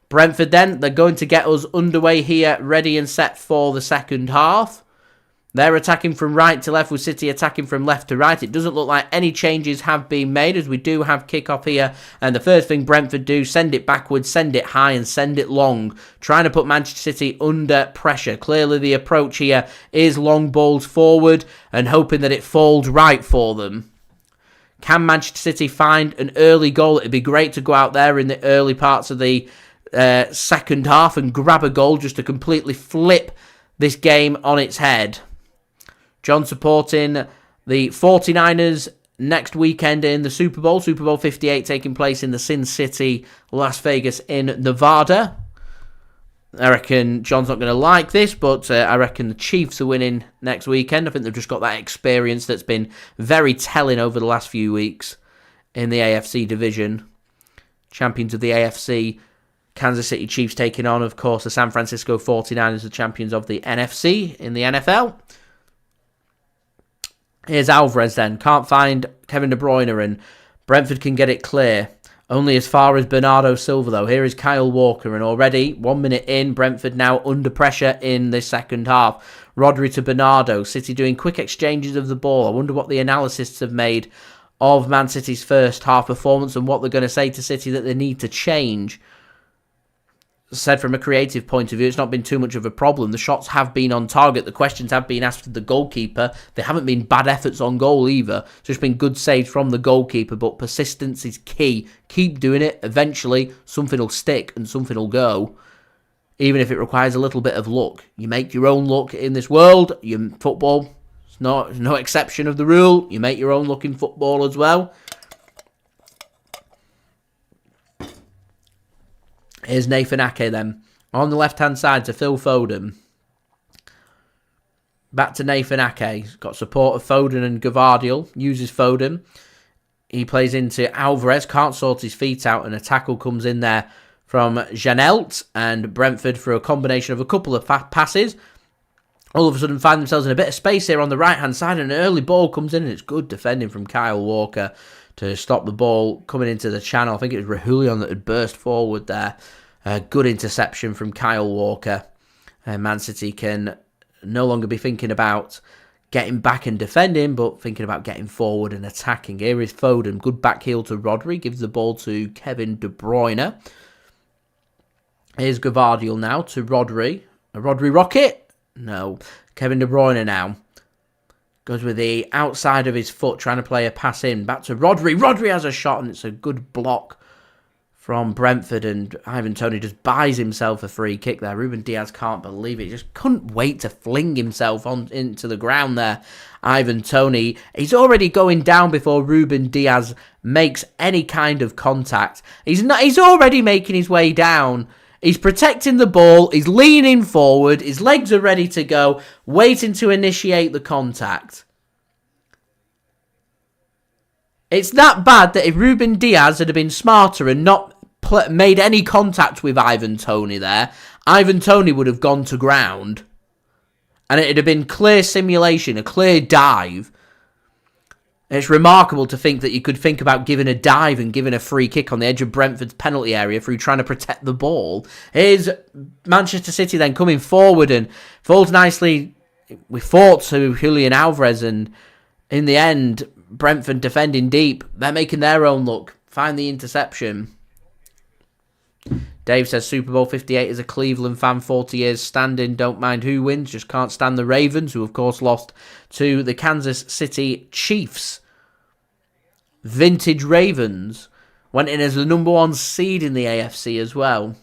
Brentford then, they're going to get us underway here, ready and set for the second half. They're attacking from right to left with City attacking from left to right. It doesn't look like any changes have been made as we do have kick-off here. And the first thing Brentford do, send it backwards, send it high and send it long. Trying to put Manchester City under pressure. Clearly the approach here is long balls forward and hoping that it falls right for them. Can Manchester City find an early goal? It'd be great to go out there in the early parts of the second half and grab a goal just to completely flip this game on its head. John supporting the 49ers next weekend in the Super Bowl 58 taking place in the Sin City, Las Vegas in Nevada. I reckon John's not going to like this, but I reckon the Chiefs are winning next weekend. I think they've just got that experience that's been very telling over the last few weeks in the AFC division. Champions of the AFC, Kansas City Chiefs taking on, of course, the San Francisco 49ers, the champions of the NFC in the NFL. Here's Alvarez then. Can't find Kevin De Bruyne and Brentford can get it clear. Only as far as Bernardo Silva though. Here is Kyle Walker and already 1 minute in, Brentford now under pressure in the second half. Rodri to Bernardo. City doing quick exchanges of the ball. I wonder what the analysts have made of Man City's first half performance and what they're going to say to City that they need to change. Said from a creative point of view, it's not been too much of a problem. The shots have been on target. The questions have been asked of the goalkeeper. They haven't been bad efforts on goal either. It's just been good saves from the goalkeeper, but persistence is key. Keep doing it. Eventually, something will stick and something will go. Even if it requires a little bit of luck. You make your own luck in this world. Football is no exception of the rule. You make your own luck in football as well. Here's Nathan Ake then. On the left-hand side to Phil Foden. Back to Nathan Ake. He's got support of Foden and Gvardiol. Uses Foden. He plays into Alvarez. Can't sort his feet out. And a tackle comes in there from Janelt. And Brentford, through a combination of a couple of passes, all of a sudden find themselves in a bit of space here on the right-hand side. And an early ball comes in. And it's good defending from Kyle Walker to stop the ball coming into the channel. I think it was Reguilon that had burst forward there. Good interception from Kyle Walker. Man City can no longer be thinking about getting back and defending, but thinking about getting forward and attacking. Here is Foden. Good back heel to Rodri. Gives the ball to Kevin De Bruyne. Here's Gvardiol now to Rodri. A Rodri rocket? No. Kevin De Bruyne now. Goes with the outside of his foot, trying to play a pass in. Back to Rodri. Rodri has a shot, and it's a good block from Brentford, and Ivan Toney just buys himself a free kick there. Ruben Dias can't believe it. He just couldn't wait to fling himself into the ground there. Ivan Toney, he's already going down before Ruben Dias makes any kind of contact. He's already making his way down. He's protecting the ball. He's leaning forward. His legs are ready to go, waiting to initiate the contact. It's that bad that if Ruben Dias had been smarter and not made any contact with Ivan Toney there, Ivan Toney would have gone to ground. And it'd have been clear simulation, a clear dive. And it's remarkable to think that you could think about giving a dive and giving a free kick on the edge of Brentford's penalty area through trying to protect the ball. Here's Manchester City then coming forward and falls nicely. We fought to Julian Alvarez, and in the end, Brentford defending deep. They're making their own look. Find the interception. Dave says Super Bowl 58 is a Cleveland fan, 40 years standing, don't mind who wins, just can't stand the Ravens, who of course lost to the Kansas City Chiefs. Vintage Ravens went in as the number 1 seed in the AFC as well.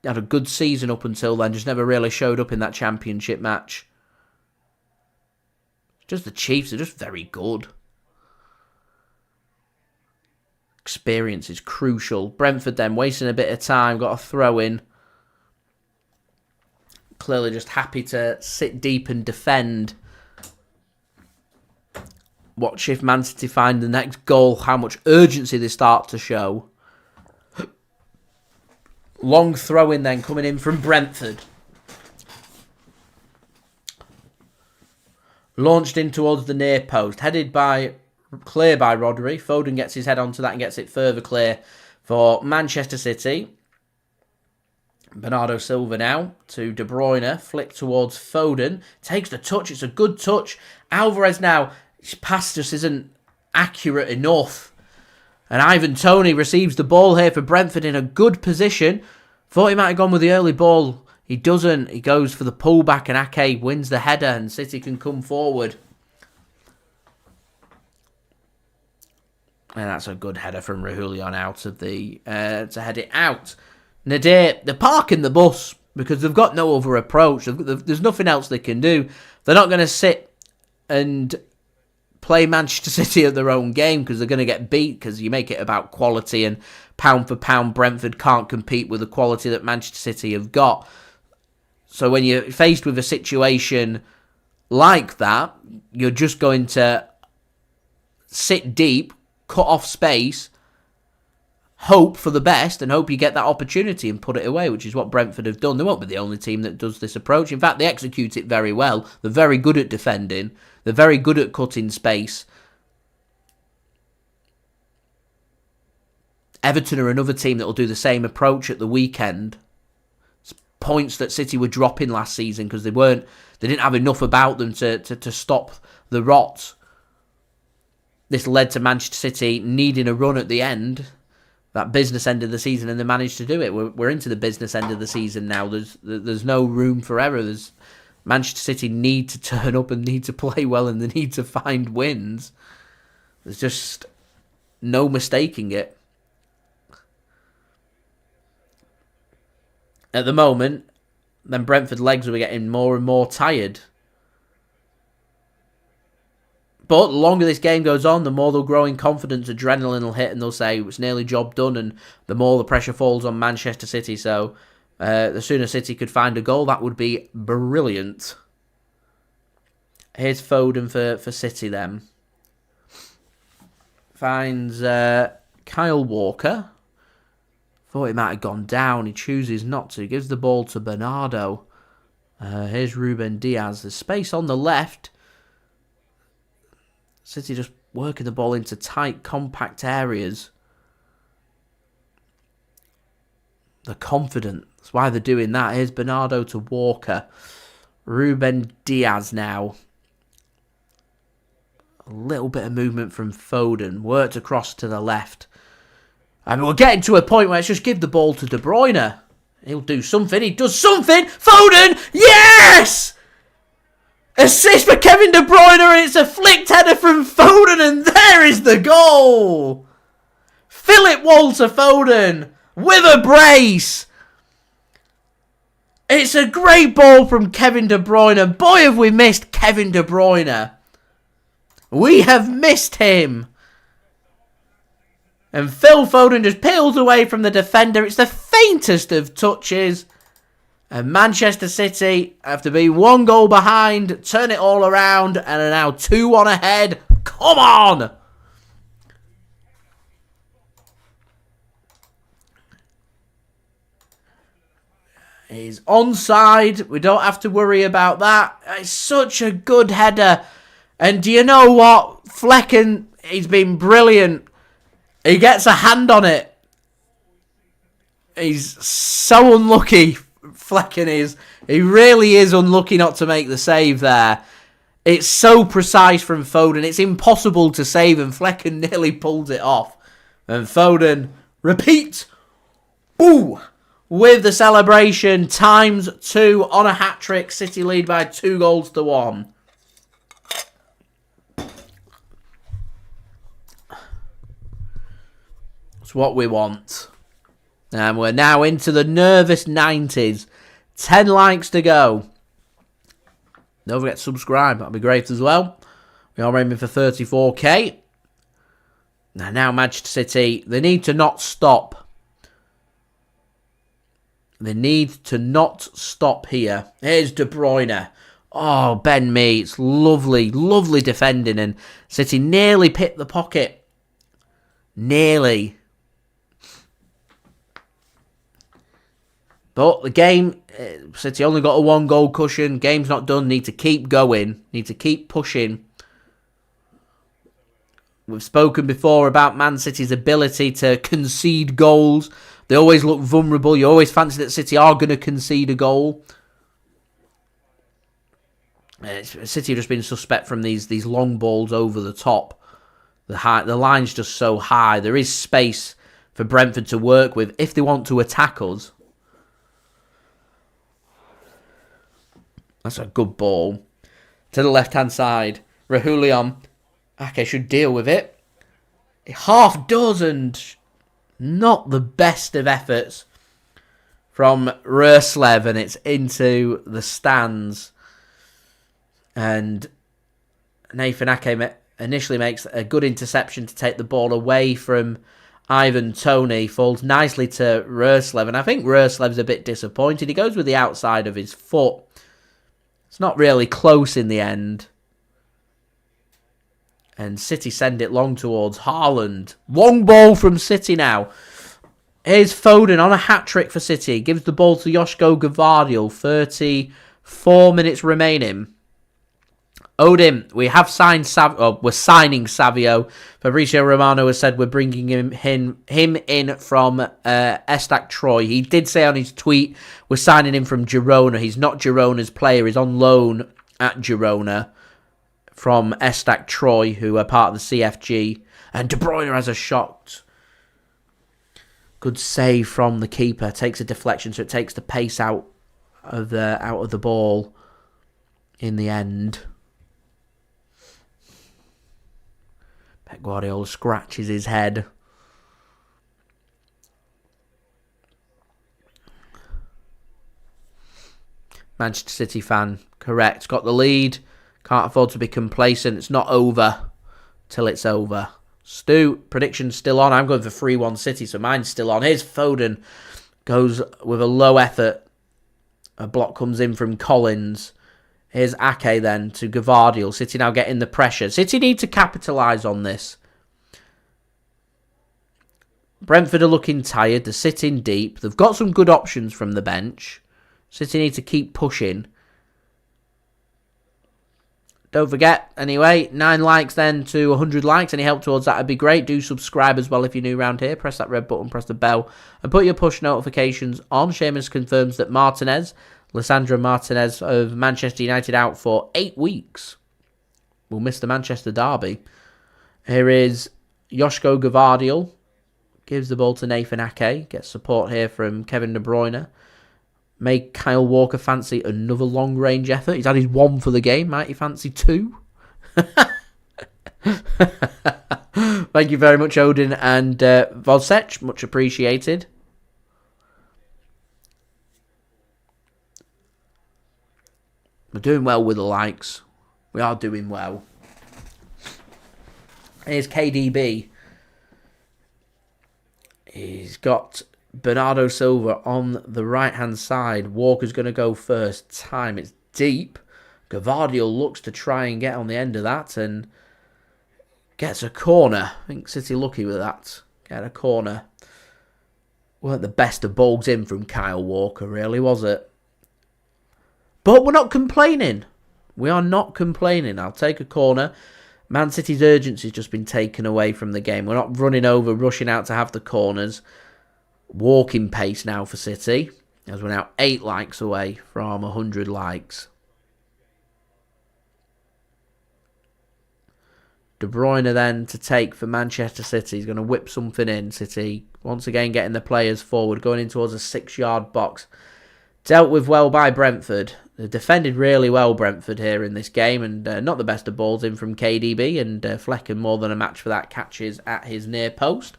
Had a good season up until then, just never really showed up in that championship match. Just the Chiefs are just very good. Experience is crucial. Brentford then wasting a bit of time, got a throw in. Clearly just happy to sit deep and defend. Watch if Man City find the next goal, how much urgency they start to show. Long throw in then coming in from Brentford. Launched in towards the near post, clear by Rodri. Foden gets his head onto that and gets it further clear for Manchester City. Bernardo Silva now to De Bruyne. Flick towards Foden. Takes the touch. It's a good touch. Alvarez now. His pass just isn't accurate enough. And Ivan Toney receives the ball here for Brentford in a good position. Thought he might have gone with the early ball. He doesn't. He goes for the pullback and Ake wins the header and City can come forward. And that's a good header from Reguilon out of the to head it out. Nadir, they're parking the bus because they've got no other approach. There's nothing else they can do. They're not going to sit and play Manchester City at their own game because they're going to get beat because you make it about quality, and pound for pound Brentford can't compete with the quality that Manchester City have got. So when you're faced with a situation like that, you're just going to sit deep, cut off space, hope for the best, and hope you get that opportunity and put it away, which is what Brentford have done. They won't be the only team that does this approach. In fact, they execute it very well. They're very good at defending. They're very good at cutting space. Everton are another team that will do the same approach at the weekend. It's points that City were dropping last season because they didn't have enough about them to stop the rot. This led to Manchester City needing a run at the end, that business end of the season, and they managed to do it. We're into the business end of the season now. There's no room for error. Manchester City need to turn up and need to play well, and they need to find wins. There's just no mistaking it. At the moment, then Brentford legs were getting more and more tired. But the longer this game goes on, the more they'll grow in confidence, adrenaline will hit, and they'll say it's nearly job done, and the more the pressure falls on Manchester City. So the sooner City could find a goal, that would be brilliant. Here's Foden for City then. Finds Kyle Walker. Thought it might have gone down. He chooses not to. Gives the ball to Bernardo. Here's Ruben Dias. There's space on the left. City just working the ball into tight, compact areas. They're confident. That's why they're doing that. Here's Bernardo to Walker. Ruben Dias now. A little bit of movement from Foden. Worked across to the left. I mean, we're getting to a point where it's just give the ball to De Bruyne. He'll do something. He does something. Foden! Yes! Assist for Kevin De Bruyne, and it's a flicked header from Foden, and there is the goal! Philip Walter Foden with a brace. It's a great ball from Kevin De Bruyne. Boy, have we missed Kevin De Bruyne. We have missed him. And Phil Foden just peels away from the defender. It's the faintest of touches. And Manchester City have to be 1 goal behind, turn it all around, and are now 2-1 ahead. Come on! He's onside. We don't have to worry about that. It's such a good header. And do you know what? Flecken, he's been brilliant. He gets a hand on it. He's so unlucky, Flecken is. He really is unlucky not to make the save there. It's so precise from Foden. It's impossible to save, and Flecken nearly pulled it off. And Foden, repeat. Ooh! With the celebration, ×2 on a hat-trick. City lead by 2-1. That's what we want. And we're now into the nervous 90s. 10 likes to go. Don't forget to subscribe. That'd be great as well. We are aiming for 34k. Now Manchester City, they need to not stop. They need to not stop here. Here's De Bruyne. Oh, Ben Mee. It's lovely, lovely defending. And City nearly picked the pocket. Nearly. But the game, City only got a 1-goal cushion. Game's not done. Need to keep going. Need to keep pushing. We've spoken before about Man City's ability to concede goals. They always look vulnerable. You always fancy that City are going to concede a goal. City have just been suspect from these long balls over the top. The line's just so high. There is space for Brentford to work with if they want to attack us. That's a good ball. To the left-hand side. Reguilon. Ake should deal with it. It half does, and not the best of efforts from Ruslev, and it's into the stands. And Nathan Ake initially makes a good interception to take the ball away from Ivan Toney. Falls nicely to Ruslev, and I think Ruslev's a bit disappointed. He goes with the outside of his foot. It's not really close in the end. And City send it long towards Haaland. Long ball from City now. Here's Foden on a hat-trick for City. Gives the ball to Josko Gvardiol. 34 minutes remaining. Odin, we have signed we're signing Savio. Fabrizio Romano has said we're bringing him in from Estac Troy. He did say on his tweet we're signing him from Girona. He's not Girona's player. He's on loan at Girona from Estac Troy, who are part of the CFG. And De Bruyne has a shot. Good save from the keeper. Takes a deflection, so it takes the pace out of the ball in the end. Pep Guardiola scratches his head. Manchester City fan, correct. Got the lead. Can't afford to be complacent. It's not over till it's over. Stu, prediction's still on. I'm going for 3-1 City, so mine's still on. Here's Foden. Goes with a low effort. A block comes in from Collins. Here's Ake then to Gvardiol. City now getting the pressure. City need to capitalise on this. Brentford are looking tired. They're sitting deep. They've got some good options from the bench. City need to keep pushing. Don't forget, anyway, 9 likes then to 100 likes. Any help towards that would be great. Do subscribe as well if you're new around here. Press that red button, press the bell, and put your push notifications on. Seamus confirms that Lissandro Martinez of Manchester United out for 8 weeks. We'll miss the Manchester derby. Here is Josko Gvardiol. Gives the ball to Nathan Ake. Gets support here from Kevin De Bruyne. Make Kyle Walker fancy another long-range effort. He's had his 1 for the game. Might he fancy 2? Thank you very much, Odin and Vodsech. Much appreciated. We're doing well with the likes. We are doing well. Here's KDB. He's got Bernardo Silva on the right-hand side. Walker's going to go first. Time, it's deep. Gvardiol looks to try and get on the end of that and gets a corner. I think City lucky with that. Get a corner. Weren't the best of balls in from Kyle Walker, really, was it? But we're not complaining. We are not complaining. I'll take a corner. Man City's urgency's just been taken away from the game. We're not running over, rushing out to have the corners. Walking pace now for City, as we're now 8 likes away from 100 likes. De Bruyne then to take for Manchester City. He's going to whip something in. City once again getting the players forward, going in towards a 6-yard box. Dealt with well by Brentford. They defended really well, Brentford, here in this game, and not the best of balls in from KDB, and Flecken more than a match for that, catches at his near post.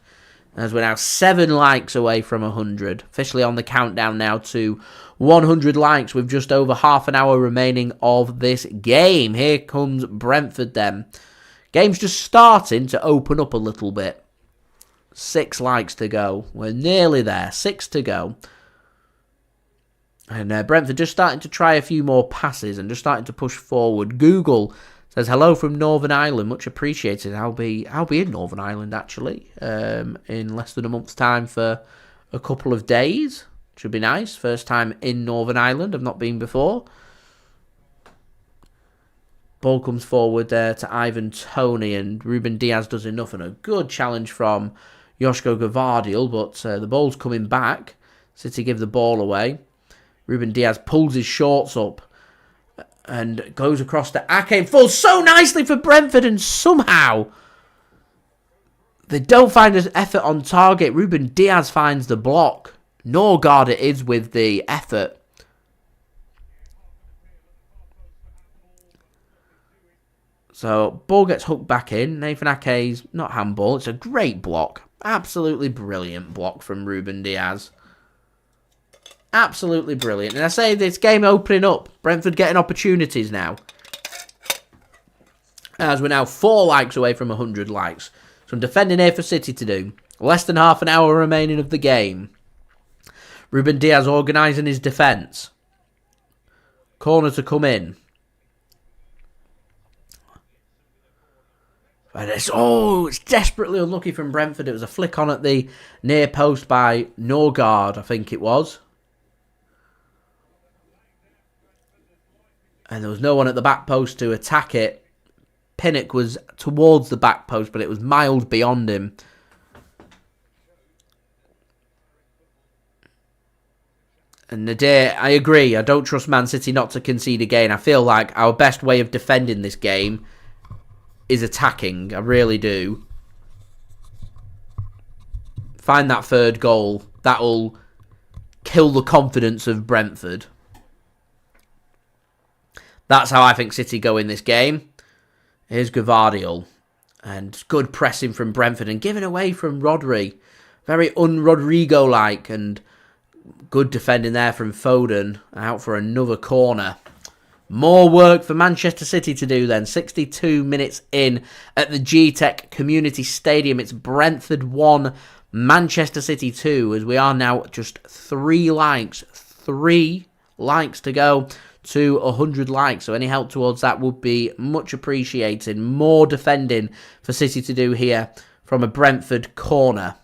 As we're now 7 likes away from 100. Officially on the countdown now to 100 likes with just over half an hour remaining of this game. Here comes Brentford then. Game's just starting to open up a little bit. 6 likes to go. We're nearly there. 6 to go. And Brentford just starting to try a few more passes and just starting to push forward. Google says hello from Northern Ireland, much appreciated. I'll be in Northern Ireland actually in less than a month's time for a couple of days. Should be nice. First time in Northern Ireland. I've not been before. Ball comes forward to Ivan Toney, and Ruben Dias does enough, and a good challenge from Josko Gvardiol, but the ball's coming back. City give the ball away. Ruben Dias pulls his shorts up and goes across to Ake. Falls so nicely for Brentford, and somehow they don't find an effort on target. Ruben Dias finds the block. Norgaard it is with the effort. So, ball gets hooked back in. Nathan Ake's not handball. It's a great block. Absolutely brilliant block from Ruben Dias. Absolutely brilliant. And I say this game opening up. Brentford getting opportunities now. As we're now 4 likes away from 100 likes. Some defending here for City to do. Less than half an hour remaining of the game. Ruben Dias organising his defence. Corner to come in. And it's desperately unlucky from Brentford. It was a flick on at the near post by Norgaard, I think it was. And there was no one at the back post to attack it. Pinnock was towards the back post, but it was miles beyond him. And Nadir, I agree. I don't trust Man City not to concede again. I feel like our best way of defending this game is attacking. I really do. Find that third goal. That'll kill the confidence of Brentford. That's how I think City go in this game. Here's Gvardiol. And good pressing from Brentford and giving away from Rodri. Very un-Rodrigo-like, and good defending there from Foden. Out for another corner. More work for Manchester City to do then. 62 minutes in at the Gtech Community Stadium. It's Brentford 1, Manchester City 2, as we are now just 3 likes. 3 likes to go to 100 likes. So any help towards that would be much appreciated. More defending for City to do here from a Brentford corner.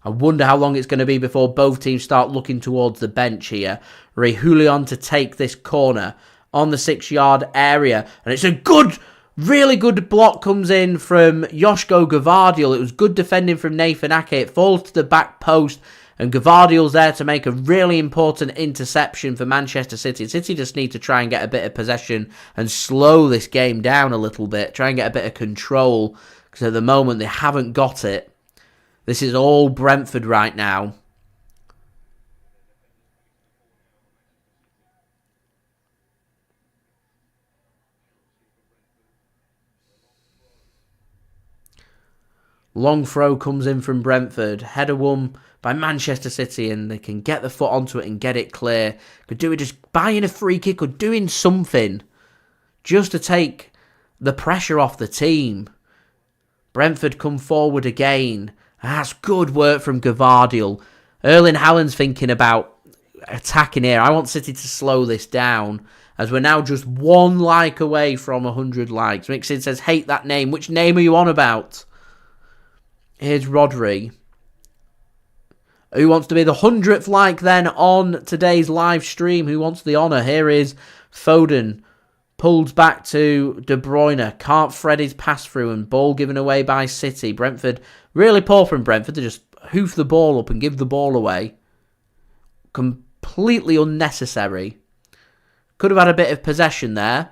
I wonder how long it's going to be before both teams start looking towards the bench here. Reguilon to take this corner on the 6-yard area. And it's a good, really good block comes in from Josko Gvardiol. It was good defending from Nathan Ake. It falls to the back post. And Gvardiol's there to make a really important interception for Manchester City. City just need to try and get a bit of possession and slow this game down a little bit. Try and get a bit of control. Because at the moment they haven't got it. This is all Brentford right now. Long throw comes in from Brentford. Header won by Manchester City, and they can get the foot onto it and get it clear. Could do it just buying a free kick or doing something just to take the pressure off the team. Brentford come forward again. That's good work from Gvardiol. Erling Haaland's thinking about attacking here. I want City to slow this down, as we're now just 1 like away from 100 likes. Mixin says, hate that name. Which name are you on about? Here's Rodri. Who wants to be the 100th like then on today's live stream? Who wants the honour? Here is Foden. Pulled back to De Bruyne. Can't thread his pass through, and ball given away by City. Brentford, really poor from Brentford to just hoof the ball up and give the ball away. Completely unnecessary. Could have had a bit of possession there.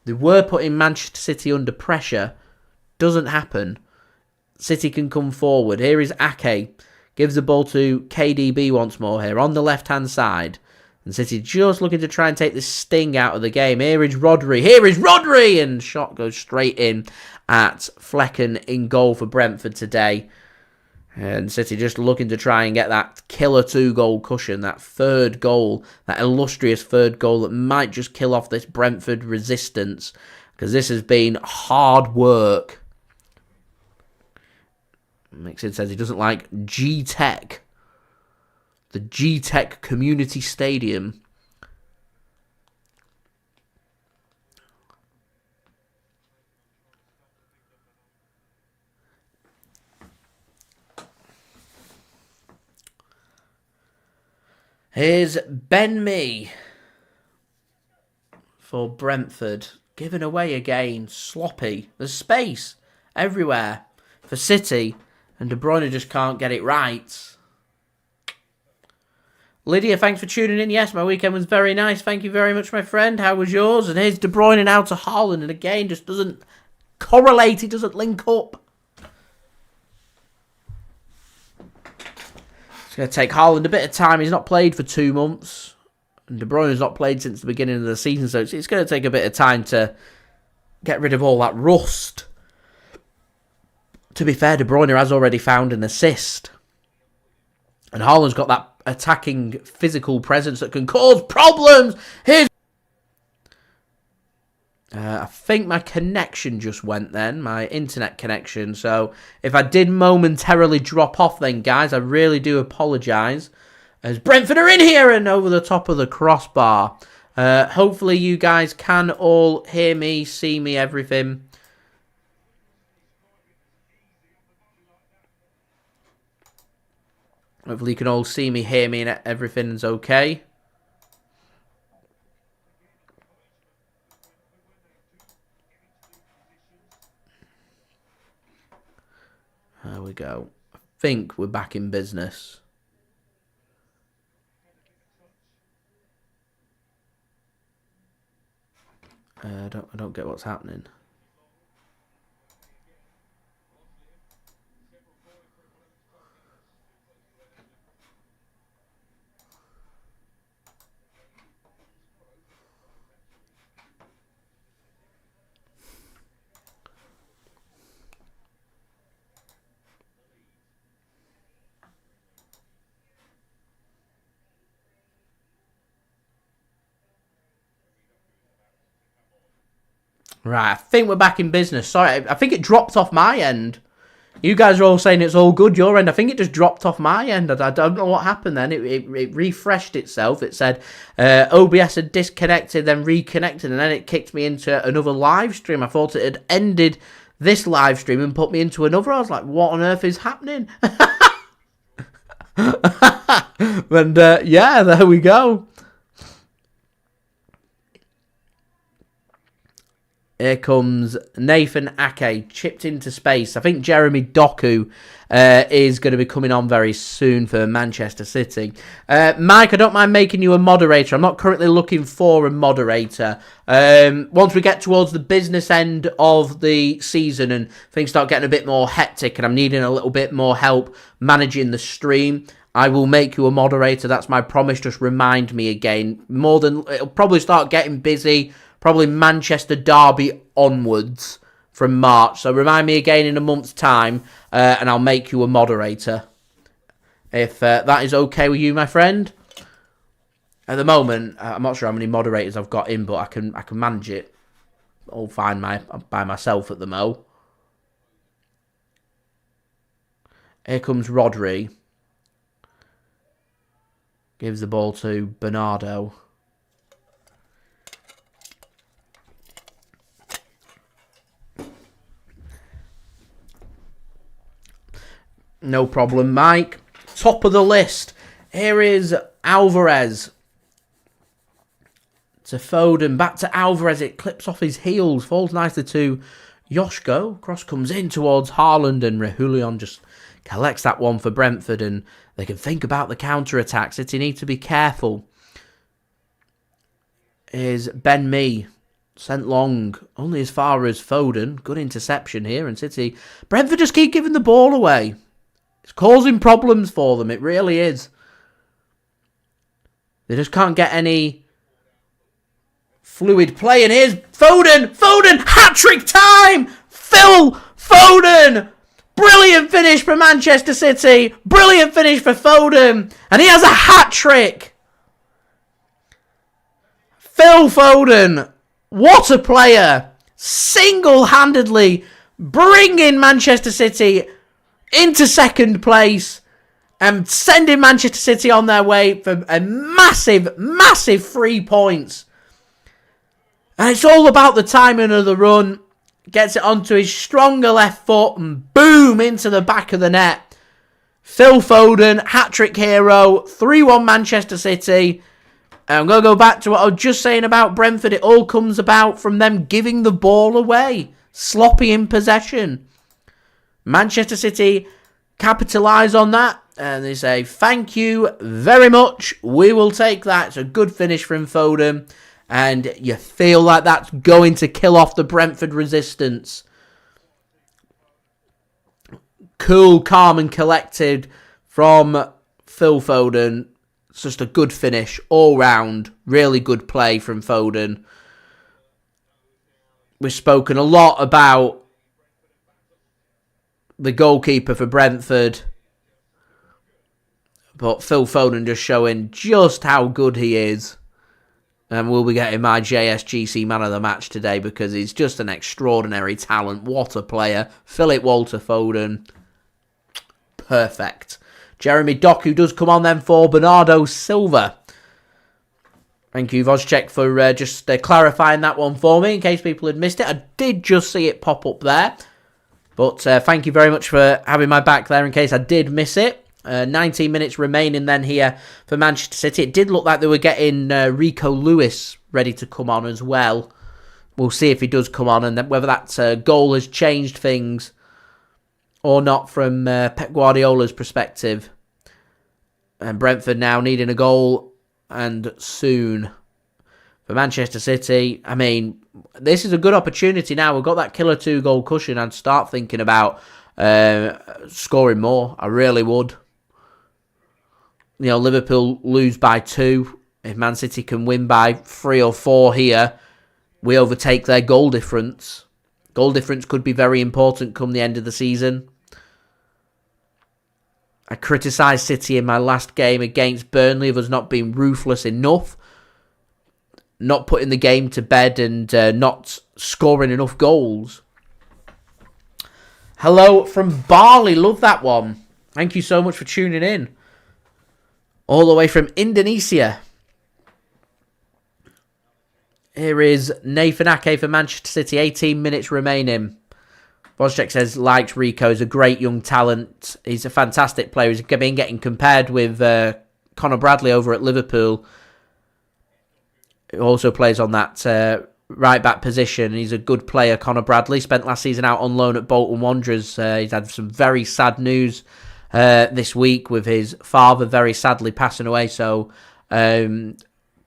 They were putting Manchester City under pressure. Doesn't happen. City can come forward. Here is Ake. Gives the ball to KDB once more here on the left-hand side. And City just looking to try and take the sting out of the game. Here is Rodri. Here is Rodri! And shot goes straight in at Flecken in goal for Brentford today. And City just looking to try and get that killer 2-goal cushion. That third goal. That illustrious third goal that might just kill off this Brentford resistance. Because this has been hard work. Mixin says he doesn't like Gtech. The Gtech Community Stadium. Here's Ben Mee for Brentford. Given away again. Sloppy. There's space everywhere for City. And De Bruyne just can't get it right. Lydia, thanks for tuning in. Yes, my weekend was very nice. Thank you very much, my friend. How was yours? And here's De Bruyne now to Haaland. And again, just doesn't correlate. It doesn't link up. It's going to take Haaland a bit of time. He's not played for 2 months. And De Bruyne's not played since the beginning of the season. So it's going to take a bit of time to get rid of all that rust. To be fair, De Bruyne has already found an assist. And Haaland's got that attacking physical presence that can cause problems. Here's... I think my connection just went then. My internet connection. So if I did momentarily drop off then, guys, I really do apologise. As Brentford are in here and over the top of the crossbar. Hopefully you guys can all hear me, see me, everything. Hopefully you can all see me, hear me, and everything's okay. There we go. I think we're back in business. I don't get what's happening. Right, I think we're back in business. Sorry, I think it dropped off my end. You guys are all saying it's all good, your end. I think it just dropped off my end. I don't know what happened then. It refreshed itself. It said OBS had disconnected, then reconnected, and then it kicked me into another live stream. I thought it had ended this live stream and put me into another. I was like, what on earth is happening? And yeah, there we go. Here comes Nathan Ake, chipped into space. I think Jeremy Doku is going to be coming on very soon for Manchester City. Mike, I don't mind making you a moderator. I'm not currently looking for a moderator. Once we get towards the business end of the season and things start getting a bit more hectic and I'm needing a little bit more help managing the stream, I will make you a moderator. That's my promise. Just remind me again. It'll probably start getting busy. Probably Manchester Derby onwards from March. So remind me again in a month's time, and I'll make you a moderator. If that is okay with you, my friend. At the moment, I'm not sure how many moderators I've got in, but I can manage it all fine by myself at the mo. Here comes Rodri. Gives the ball to Bernardo. No problem, Mike. Top of the list. Here is Alvarez. To Foden. Back to Alvarez. It clips off his heels. Falls nicely to Josko. Cross comes in towards Haaland. And Reguilon just collects that one for Brentford. And they can think about the counter-attack. City need to be careful. Is Ben Mee. Sent long. Only as far as Foden. Good interception here. And City. Brentford just keep giving the ball away. It's causing problems for them. It really is. They just can't get any fluid play. And here's Foden. Foden. Hat-trick time. Phil Foden. Brilliant finish for Manchester City. Brilliant finish for Foden. And he has a hat-trick. Phil Foden. What a player. Single-handedly bringing Manchester City into second place and sending Manchester City on their way for a massive, massive 3 points. And it's all about the timing of the run. Gets it onto his stronger left foot and boom, into the back of the net. Phil Foden, hat-trick hero, 3-1 Manchester City. And I'm going to go back to what I was just saying about Brentford. It all comes about from them giving the ball away. Sloppy in possession. Manchester City capitalise on that and they say, thank you very much. We will take that. It's a good finish from Foden. And you feel like that's going to kill off the Brentford resistance. Cool, calm and collected from Phil Foden. It's just a good finish all round. Really good play from Foden. We've spoken a lot about the goalkeeper for Brentford. But Phil Foden just showing just how good he is. And we'll be getting my JSGC man of the match today because he's just an extraordinary talent. What a player. Philip Walter Foden. Perfect. Jeremy Doku does come on then for Bernardo Silva. Thank you, Vozcek, for just clarifying that one for me in case people had missed it. I did just see it pop up there. But thank you very much for having my back there in case I did miss it. 19 minutes remaining then here for Manchester City. It did look like they were getting Rico Lewis ready to come on as well. We'll see if he does come on and whether that goal has changed things or not from Pep Guardiola's perspective. And Brentford now needing a goal and soon. For Manchester City, I mean, this is a good opportunity now. We've got that killer 2-goal cushion and start thinking about scoring more. I really would. You know, Liverpool lose by 2. If Man City can win by 3 or 4 here, we overtake their goal difference. Goal difference could be very important come the end of the season. I criticised City in my last game against Burnley of us not being ruthless enough. Not putting the game to bed and not scoring enough goals. Hello from Bali. Love that one. Thank you so much for tuning in. All the way from Indonesia. Here is Nathan Ake for Manchester City. 18 minutes remaining. Vozcek says, likes Rico. He's a great young talent. He's a fantastic player. He's been getting compared with Conor Bradley over at Liverpool. He also plays on that right-back position. He's a good player, Conor Bradley. Spent last season out on loan at Bolton Wanderers. He's had some very sad news this week with his father very sadly passing away. So put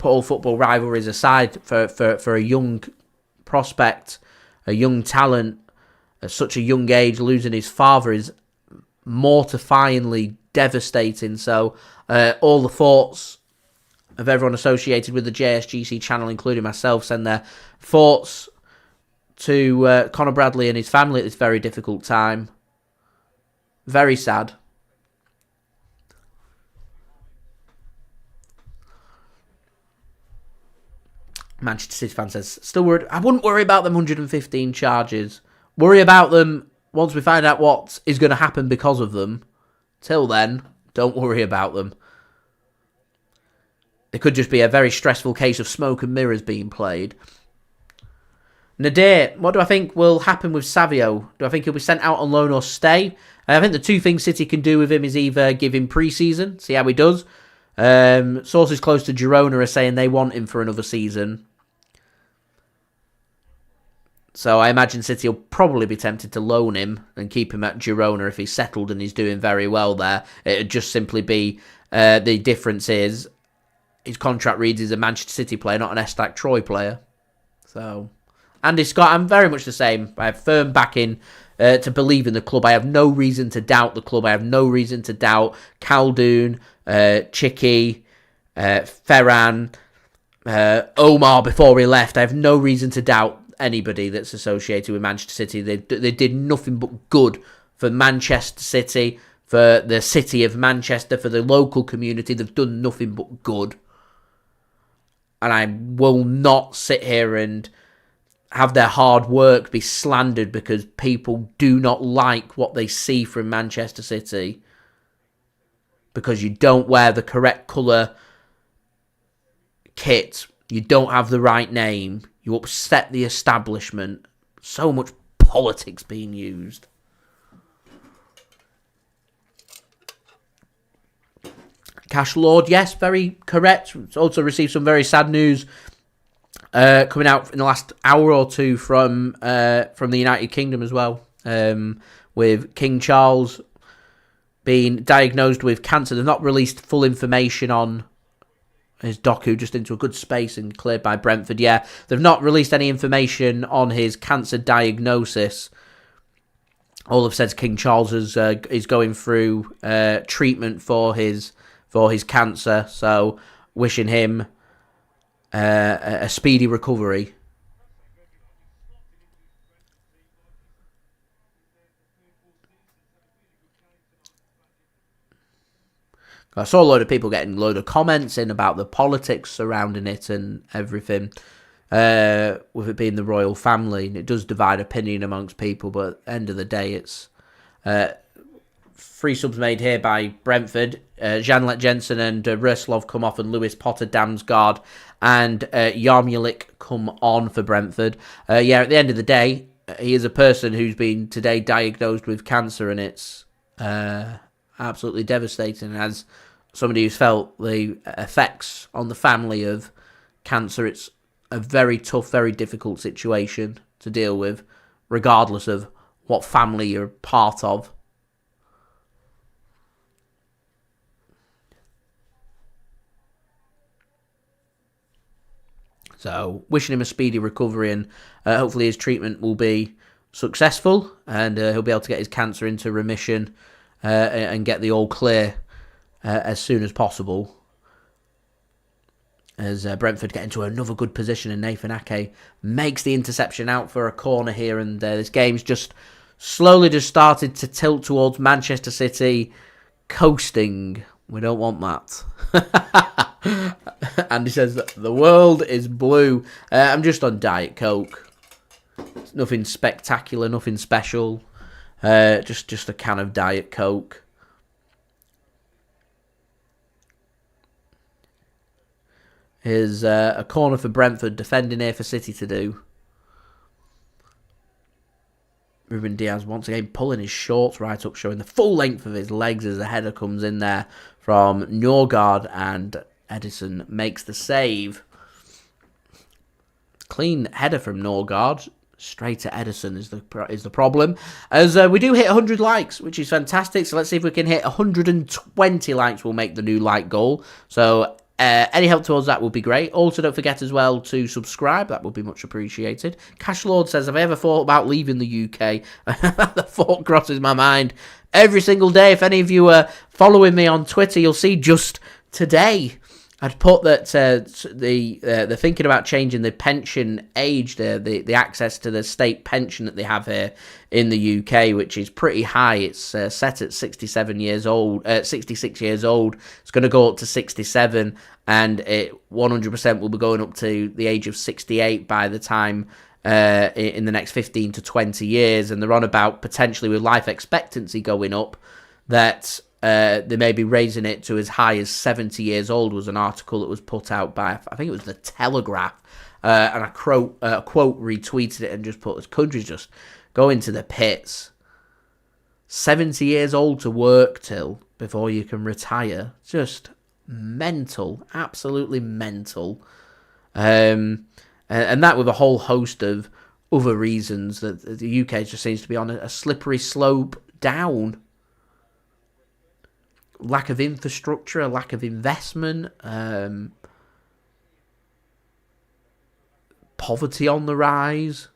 all football rivalries aside for a young prospect, a young talent, at such a young age, losing his father is mortifyingly devastating. So all the thoughts of everyone associated with the JSGC channel, including myself, send their thoughts, to Conor Bradley and his family at this very difficult time. Very sad. Manchester City fan says, still worried. I wouldn't worry about them 115 charges. Worry about them once we find out what is going to happen because of them. Till then, don't worry about them. It could just be a very stressful case of smoke and mirrors being played. Nadir, what do I think will happen with Savio? Do I think he'll be sent out on loan or stay? I think the two things City can do with him is either give him pre-season, see how he does. Sources close to Girona are saying they want him for another season. So I imagine City will probably be tempted to loan him and keep him at Girona if he's settled and he's doing very well there. It would just simply be, the difference is, his contract reads he's a Manchester City player, not an Estac Troy player. So, Andy Scott, I'm very much the same. I have firm backing to believe in the club. I have no reason to doubt the club. I have no reason to doubt Khaldoon, Chicky, Ferran, Omar before he left. I have no reason to doubt anybody that's associated with Manchester City. They did nothing but good for Manchester City, for the city of Manchester, for the local community. They've done nothing but good. And I will not sit here and have their hard work be slandered because people do not like what they see from Manchester City. Because you don't wear the correct colour kit, you don't have the right name, you upset the establishment. So much politics being used. Cash Lord, yes, very correct. It's also received some very sad news coming out in the last hour or two from the United Kingdom as well, with King Charles being diagnosed with cancer. They've not released full information on his Doku, just into a good space and cleared by Brentford. Yeah, they've not released any information on his cancer diagnosis. All they've said is King Charles is going through treatment for his cancer, so wishing him a speedy recovery. I saw a load of people getting a load of comments in about the politics surrounding it and everything, with it being the royal family, and it does divide opinion amongst people, but at the end of the day, it's 3 subs made here by Brentford. Janlet Jensen and Ruslov come off, and Lewis Potter, Damsgaard, and Yarmulik come on for Brentford. Yeah, at the end of the day, he is a person who's been today diagnosed with cancer, and it's absolutely devastating. As somebody who's felt the effects on the family of cancer, it's a very tough, very difficult situation to deal with, regardless of what family you're part of. So, wishing him a speedy recovery, and hopefully his treatment will be successful, and he'll be able to get his cancer into remission and get the all clear as soon as possible. As Brentford get into another good position, and Nathan Ake makes the interception out for a corner here, and this game's just slowly just started to tilt towards Manchester City coasting. We don't want that. Andy says that the world is blue. I'm just on Diet Coke. It's nothing spectacular, nothing special. Just a can of Diet Coke. Here's a corner for Brentford, defending here for City to do. Ruben Dias once again pulling his shorts right up, showing the full length of his legs as the header comes in there from Norgaard, and Ederson makes the save. Clean header from Norgaard. Straight to Ederson is the problem. As we do hit 100 likes, which is fantastic. So let's see if we can hit 120 likes. We'll make the new like goal. So any help towards that would be great. Also, don't forget as well to subscribe. That would be much appreciated. Cash Lord says, have I ever thought about leaving the UK? The thought crosses my mind every single day. If any of you are following me on Twitter, you'll see just today I'd put that they're thinking about changing the pension age, the access to the state pension that they have here in the UK, which is pretty high. It's set at 66 years old. It's going to go up to 67, and it 100% will be going up to the age of 68 by the time in the next 15 to 20 years. And they're on about potentially with life expectancy going up that they may be raising it to as high as 70 years old, was an article that was put out by, I think it was The Telegraph, and I quote retweeted it and just put, this country's just going to the pits. 70 years old to work till before you can retire. Just mental, absolutely mental. And that with a whole host of other reasons that the UK just seems to be on a slippery slope down. Lack of infrastructure, a lack of investment, poverty on the rise.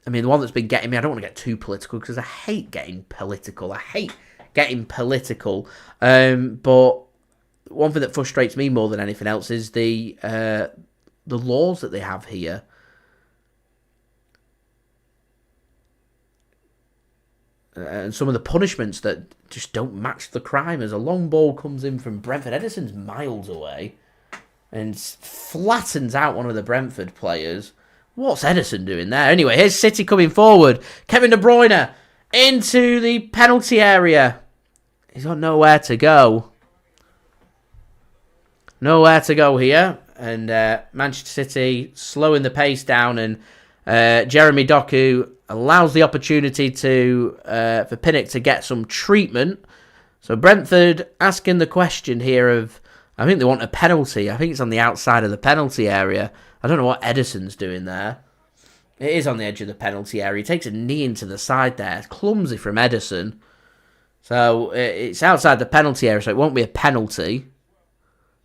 I mean, the one that's been getting me, I don't want to get too political because I hate getting political. But one thing that frustrates me more than anything else is the laws that they have here. And some of the punishments that just don't match the crime. As a long ball comes in from Brentford, Ederson's miles away and flattens out one of the Brentford players. What's Ederson doing there? Anyway, here's City coming forward. Kevin De Bruyne into the penalty area. He's got nowhere to go. Nowhere to go here. And Manchester City slowing the pace down, and Jeremy Doku allows the opportunity for Pinnock to get some treatment. So Brentford asking the question here of, I think they want a penalty. I think it's on the outside of the penalty area. I don't know what Ederson's doing there. It is on the edge of the penalty area. He takes a knee into the side there. Clumsy from Ederson. So it's outside the penalty area, so it won't be a penalty.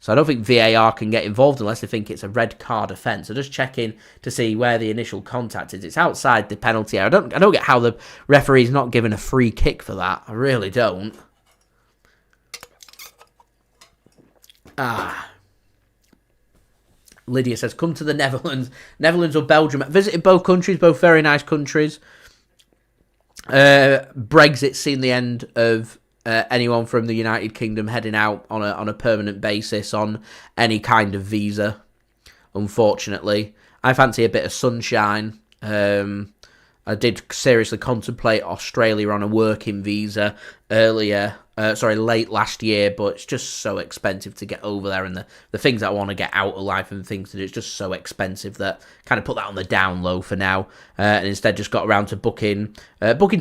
So I don't think VAR can get involved unless they think it's a red card offence. So just checking to see where the initial contact is. It's outside the penalty area. I don't get how the referee's not given a free kick for that. I really don't. Lydia says, come to the Netherlands. Netherlands or Belgium. Visited both countries, both very nice countries. Brexit's seen the end of anyone from the United Kingdom heading out on a permanent basis on any kind of visa, unfortunately. I fancy a bit of sunshine. I did seriously contemplate Australia on a working visa late last year, but it's just so expensive to get over there, and the things that I want to get out of life and things to do, it's just so expensive that kind of put that on the down low for now, and instead just got around to booking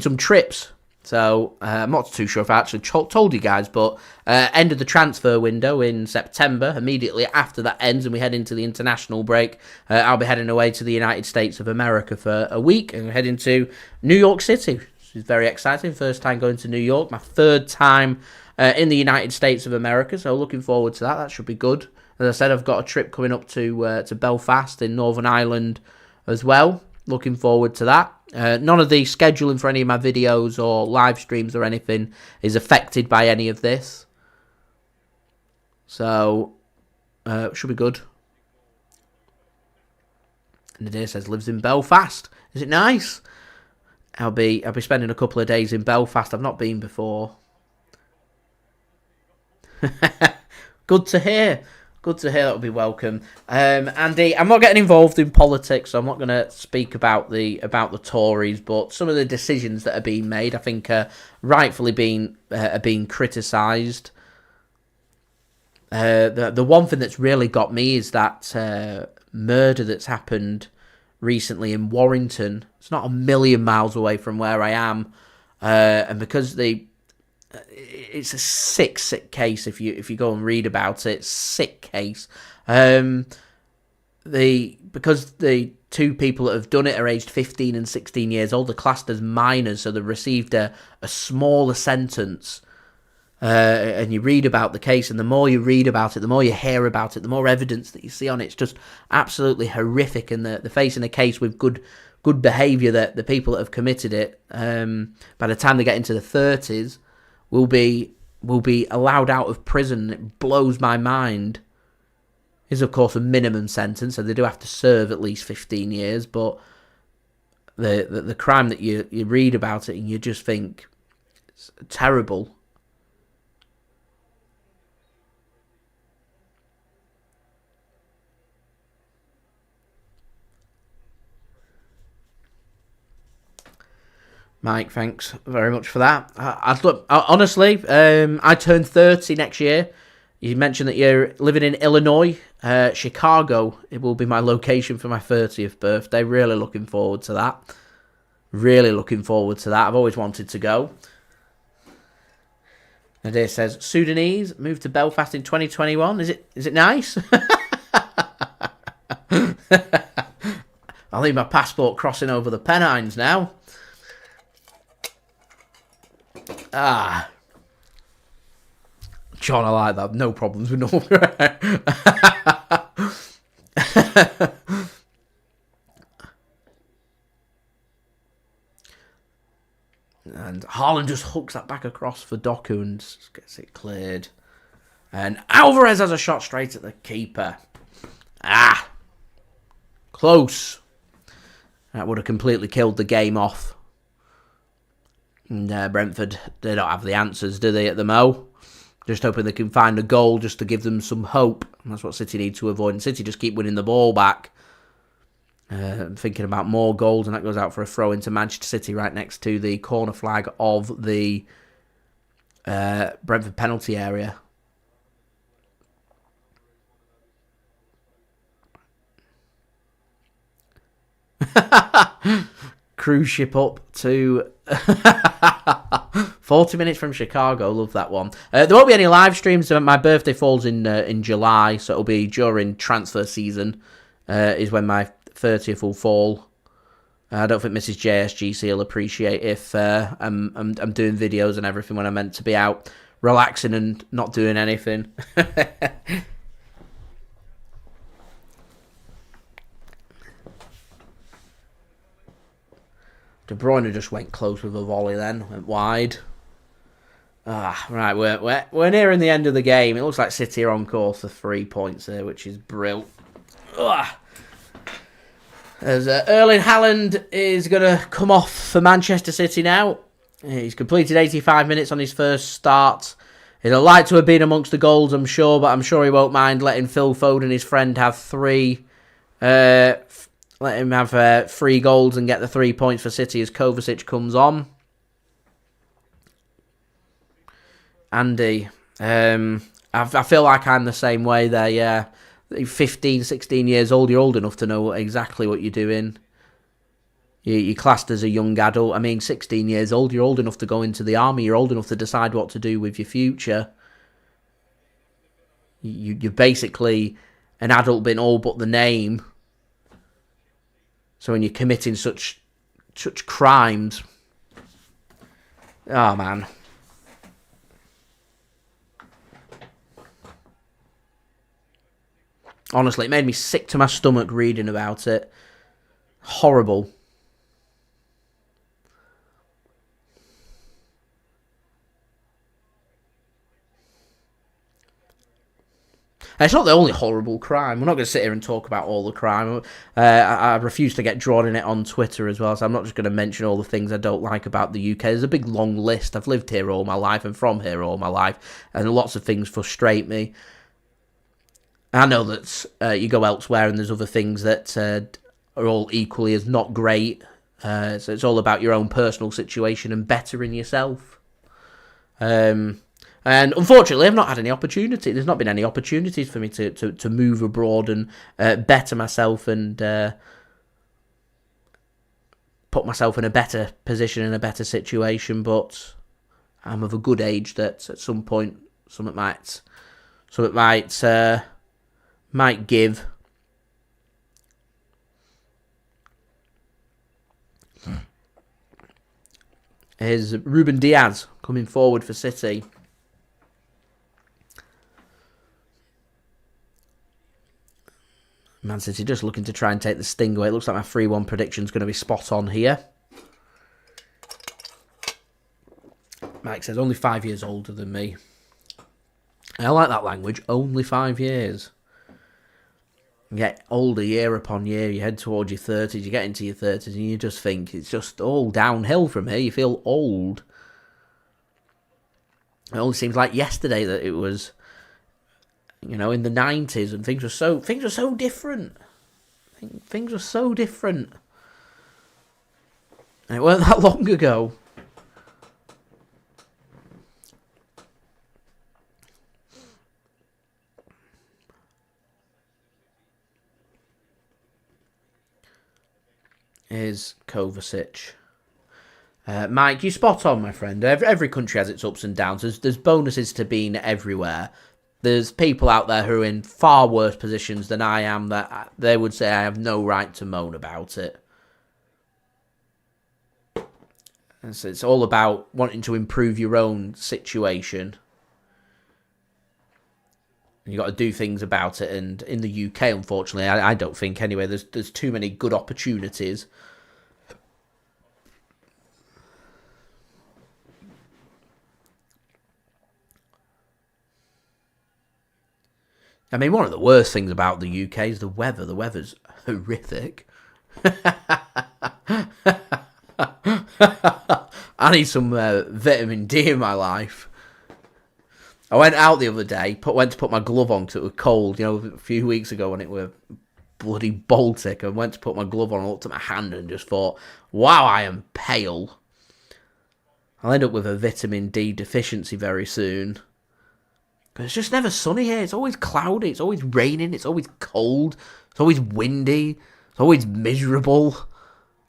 some trips. So I'm not too sure if I actually told you guys, but end of the transfer window in September. Immediately after that ends and we head into the international break, I'll be heading away to the United States of America for a week and heading to New York City, which is very exciting. First time going to New York, my third time in the United States of America, so looking forward to that. That should be good. As I said, I've got a trip coming up to Belfast in Northern Ireland as well. Looking forward to that. None of the scheduling for any of my videos or live streams or anything is affected by any of this. So, should be good. And Nadir says lives in Belfast. Is it nice? I'll be spending a couple of days in Belfast. I've not been before. Good to hear. Good to hear. That would be welcome. Andy, I'm not getting involved in politics, so I'm not going to speak about the Tories, but some of the decisions that are being made, I think, are rightfully being criticised. The one thing that's really got me is that murder that's happened recently in Warrington. It's not a million miles away from where I am, and because it's a sick case. If you go and read about it, sick case. Because the two people that have done it are aged 15 and 16 years old, they're classed as minors, so they've received a smaller sentence. And you read about the case, and the more you read about it, the more you hear about it, the more evidence that you see on it. It's just absolutely horrific, and they're facing a case with good behaviour that the people that have committed it, by the time they get into the 30s, will be will be allowed out of prison. It blows my mind. Is of course a minimum sentence, so they do have to serve at least 15 years. But the crime that you read about it and you just think it's terrible. Mike, thanks very much for that. Honestly, I turn 30 next year. You mentioned that you're living in Illinois. Chicago, it will be my location for my 30th birthday. Really looking forward to that. Really looking forward to that. I've always wanted to go. And it says, Sudanese moved to Belfast in 2021. Is it nice? I'll leave my passport crossing over the Pennines now. John, I like that. No problems with Norgaard. And Haaland just hooks that back across for Doku and gets it cleared. And Alvarez has a shot straight at the keeper. Close. That would have completely killed the game off. And Brentford, they don't have the answers, do they, at the Mo? Just hoping they can find a goal just to give them some hope. And that's what City need to avoid. And City just keep winning the ball back. Thinking about more goals, and that goes out for a throw into Manchester City right next to the corner flag of the Brentford penalty area. Cruise ship up to 40 minutes from Chicago. Love that one. There won't be any live streams. My birthday falls in July, so it'll be during transfer season is when my 30th will fall. I don't think Mrs. JSGC will appreciate if I'm doing videos and everything when I'm meant to be out relaxing and not doing anything. De Bruyne just went close with a volley then, went wide. Right, we're nearing the end of the game. It looks like City are on course for 3 points here, which is brilliant. As Erling Haaland is going to come off for Manchester City now. He's completed 85 minutes on his first start. He'd like to have been amongst the goals, I'm sure, but I'm sure he won't mind letting Phil Foden, his friend, have three. Let him have 3 goals and get the 3 points for City as Kovacic comes on. Andy, I feel like I'm the same way there, yeah. 15, 16 years old, you're old enough to know exactly what you're doing. You're classed as a young adult. I mean, 16 years old, you're old enough to go into the army. You're old enough to decide what to do with your future. You're basically an adult in all but the name. So when you're committing such crimes... Oh, man. Honestly, it made me sick to my stomach reading about it. Horrible. And it's not the only horrible crime. We're not going to sit here and talk about all the crime. I refuse to get drawn in it on Twitter as well, so I'm not just going to mention all the things I don't like about the UK. There's a big long list. I've lived here all my life and from here all my life, and lots of things frustrate me. I know that you go elsewhere and there's other things that are all equally as not great. So it's all about your own personal situation and bettering yourself. And unfortunately, I've not had any opportunity. There's not been any opportunities for me to move abroad and better myself and put myself in a better position, in a better situation. But I'm of a good age that at some point something might give. Here's Ruben Dias coming forward for City. Man City just looking to try and take the sting away. It looks like my 3-1 prediction is going to be spot on here. Mike says, only 5 years older than me. I like that language. Only 5 years. You get older year upon year. You head towards your 30s. You get into your 30s, and you just think it's just all downhill from here. You feel old. It only seems like yesterday that it was, in the 90s, and things were so different. Things were so different. And it weren't that long ago. Here's Kovacic. Mike, you spot on, my friend. Every country has its ups and downs. There's bonuses to being everywhere. There's people out there who are in far worse positions than I am that they would say I have no right to moan about it. And so it's all about wanting to improve your own situation. You've got to do things about it. And in the UK, unfortunately, I don't think anyway, there's too many good opportunities. I mean, one of the worst things about the UK is the weather. The weather's horrific. I need some vitamin D in my life. I went out the other day, went to put my glove on because it was cold. A few weeks ago when it was bloody Baltic. I went to put my glove on and looked at my hand and just thought, wow, I am pale. I'll end up with a vitamin D deficiency very soon. But it's just never sunny here. It's always cloudy. It's always raining. It's always cold. It's always windy. It's always miserable.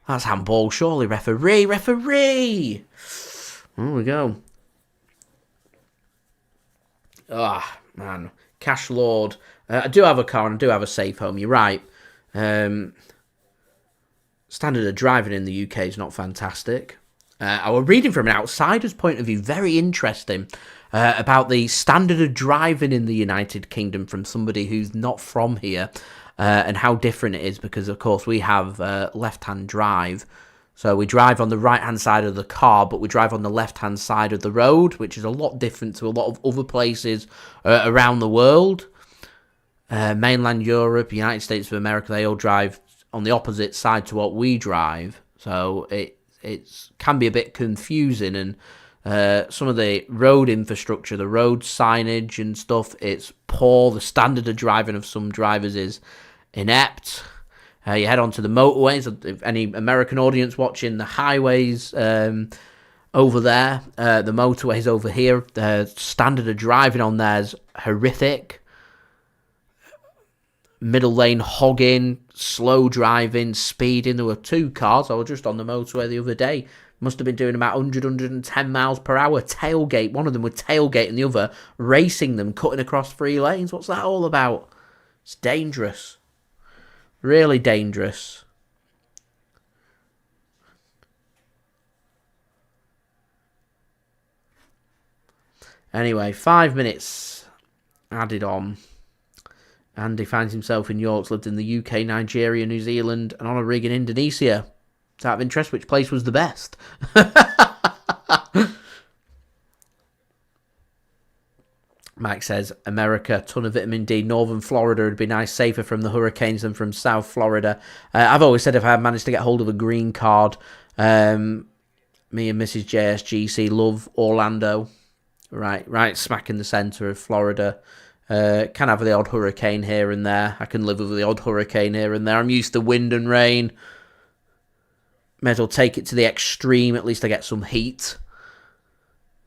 That's handball, surely. Referee! There we go. Ah, man. Cash Lord. I do have a car and I do have a safe home. You're right. Standard of driving in the UK is not fantastic. I was reading from an outsider's point of view. Very interesting. About the standard of driving in the United Kingdom from somebody who's not from here. And how different it is because, of course, we have left-hand drive. So we drive on the right-hand side of the car, but we drive on the left-hand side of the road, which is a lot different to a lot of other places around the world. Mainland Europe, United States of America, they all drive on the opposite side to what we drive. So it can be a bit confusing. And some of the road infrastructure, the road signage and stuff, it's poor. The standard of driving of some drivers is inept. You head onto the motorways. If any American audience watching, the highways over there, the motorways over here, the standard of driving on there is horrific. Middle lane hogging, slow driving, speeding. There were 2 cars. I was just on the motorway the other day. Must have been doing about 110 miles per hour. Tailgate. One of them was tailgating the other, racing them, cutting across 3 lanes. What's that all about? It's dangerous. Really dangerous. Anyway, 5 minutes added on. Andy finds himself in York's, lived in the UK, Nigeria, New Zealand, and on a rig in Indonesia. It's out of interest, which place was the best? Mike says, America, ton of vitamin D. Northern Florida would be nice, safer from the hurricanes than from South Florida. I've always said if I had managed to get hold of a green card, me and Mrs. JSGC love Orlando. Right smack in the centre of Florida. Can have the odd hurricane here and there. I can live with the odd hurricane here and there. I'm used to wind and rain. May as well take it to the extreme. At least I get some heat.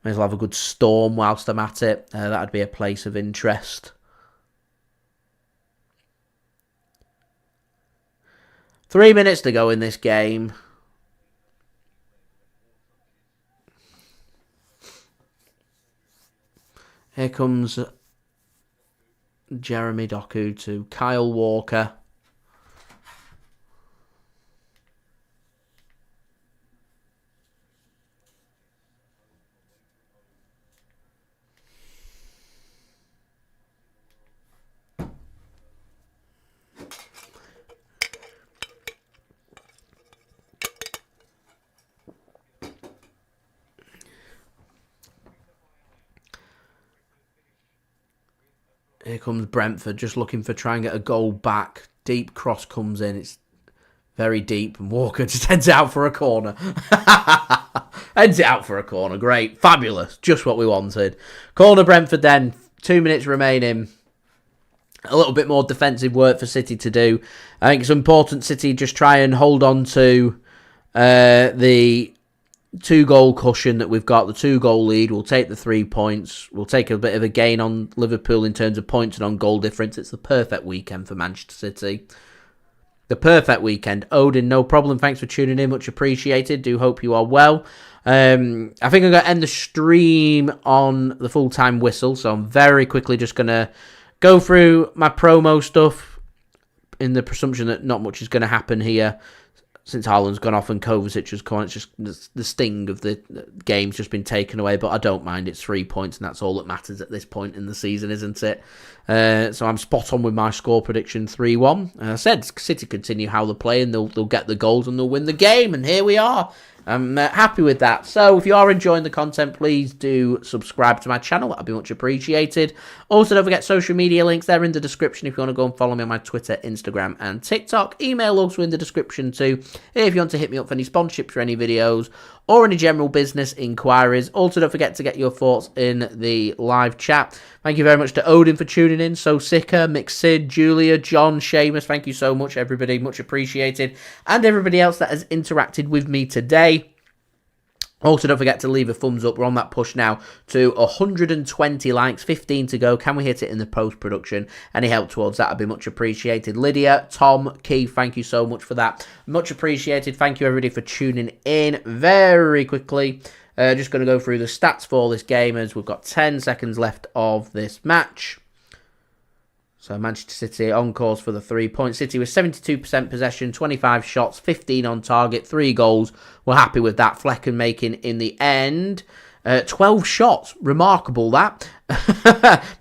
May as well have a good storm whilst I'm at it. That'd be a place of interest. Three minutes to go in this game. Here comes Jeremy Doku to Kyle Walker. Here comes Brentford, just looking for try and get a goal back. Deep cross comes in. It's very deep, and Walker just heads it out for a corner. Heads it out for a corner. Great. Fabulous. Just what we wanted. Corner Brentford then. 2 minutes remaining. A little bit more defensive work for City to do. I think it's important City just try and hold on to the 2-goal cushion that we've got, the 2-goal lead. We'll take the 3 points. We'll take a bit of a gain on Liverpool in terms of points and on goal difference. It's the perfect weekend for Manchester City. The perfect weekend. Odin, no problem. Thanks for tuning in. Much appreciated. Do hope you are well. I think I'm going to end the stream on the full-time whistle. So I'm very quickly just going to go through my promo stuff in the presumption that not much is going to happen here. Since Haaland's gone off and Kovacic has come on, it's just the sting of the game's just been taken away, but I don't mind. It's 3 points, and that's all that matters at this point in the season, isn't it? So I'm spot on with my score prediction, 3-1. I said City continue how they're playing, they'll get the goals and they'll win the game, and here we are. I'm happy with that. So if you are enjoying the content, please do subscribe to my channel. That would be much appreciated. Also, don't forget social media links. They're in the description if you want to go and follow me on my Twitter, Instagram, and TikTok. Email also in the description too if you want to hit me up for any sponsorships for any videos or any general business inquiries. Also, don't forget to get your thoughts in the live chat. Thank you very much to Odin for tuning in. So Sika, Mixid, Julia, John, Seamus. Thank you so much, everybody. Much appreciated. And everybody else that has interacted with me today. Also, don't forget to leave a thumbs up. We're on that push now to 120 likes, 15 to go. Can we hit it in the post-production? Any help towards that would be much appreciated. Lydia, Tom, Keith, thank you so much for that. Much appreciated. Thank you, everybody, for tuning in. Very quickly, just going to go through the stats for this game as we've got 10 seconds left of this match. So Manchester City on course for the 3 points. City with 72% possession, 25 shots, 15 on target, 3 goals. We're happy with that. Flecken making in the end 12 shots. Remarkable that.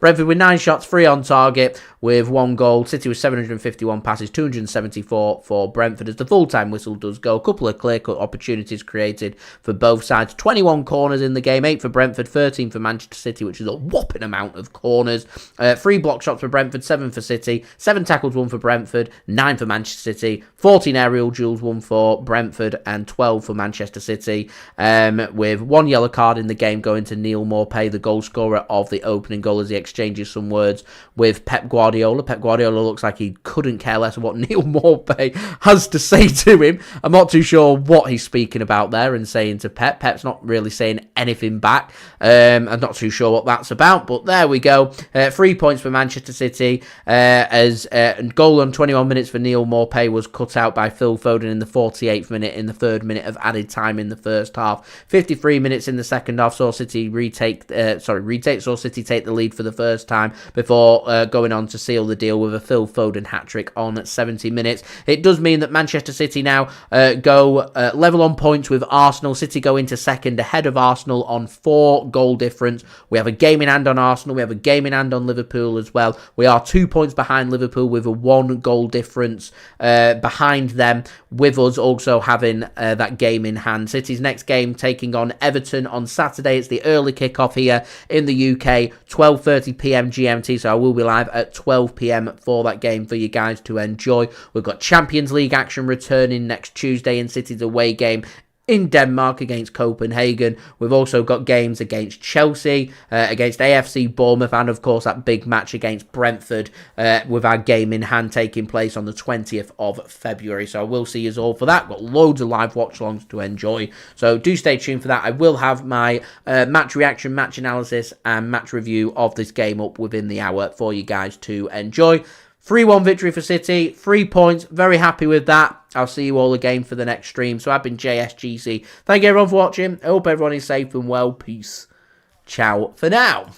Brentford with 9 shots, 3 on target with 1 goal. City with 751 passes, 274 for Brentford as the full-time whistle does go. A couple of clear-cut opportunities created for both sides. 21 corners in the game, 8 for Brentford, 13 for Manchester City, which is a whopping amount of corners. 3 block shots for Brentford, 7 for City, 7 tackles, 1 for Brentford, 9 for Manchester City, 14 aerial duels, 1 for Brentford, and 12 for Manchester City, with 1 yellow card in the game going to Neal Maupay, the goal scorer of the opening goal, as he exchanges some words with Pep Guardiola. Pep Guardiola looks like he couldn't care less of what Neal Maupay has to say to him. I'm not too sure what he's speaking about there and saying to Pep. Pep's not really saying anything back. I'm not too sure what that's about, but there we go. 3 points for Manchester City as a goal on 21 minutes for Neal Maupay was cut out by Phil Foden in the 48th minute in the 3rd minute of added time in the first half. 53 minutes in the second half saw City saw City take the lead for the first time before going on to seal the deal with a Phil Foden hat-trick on 70 minutes. It does mean that Manchester City now go level on points with Arsenal. City go into second ahead of Arsenal on 4 goal difference. We have a game in hand on Arsenal. We have a game in hand on Liverpool as well. We are 2 points behind Liverpool with a 1 goal difference behind them, with us also having that game in hand. City's next game taking on Everton on Saturday. It's the early kickoff here in the UK, 12:30 PM GMT, so I will be live at 12 PM for that game for you guys to enjoy. We've got Champions League action returning next Tuesday in City's away game in Denmark against Copenhagen. We've also got games against Chelsea, against AFC Bournemouth, and of course that big match against Brentford with our game in hand taking place on the 20th of February. So I will see you all for that. Got loads of live watch-alongs to enjoy. So do stay tuned for that. I will have my match reaction, match analysis, and match review of this game up within the hour for you guys to enjoy. 3-1 victory for City, 3 points, very happy with that. I'll see you all again for the next stream. So I've been JSGC. Thank you everyone for watching. I hope everyone is safe and well. Peace. Ciao for now.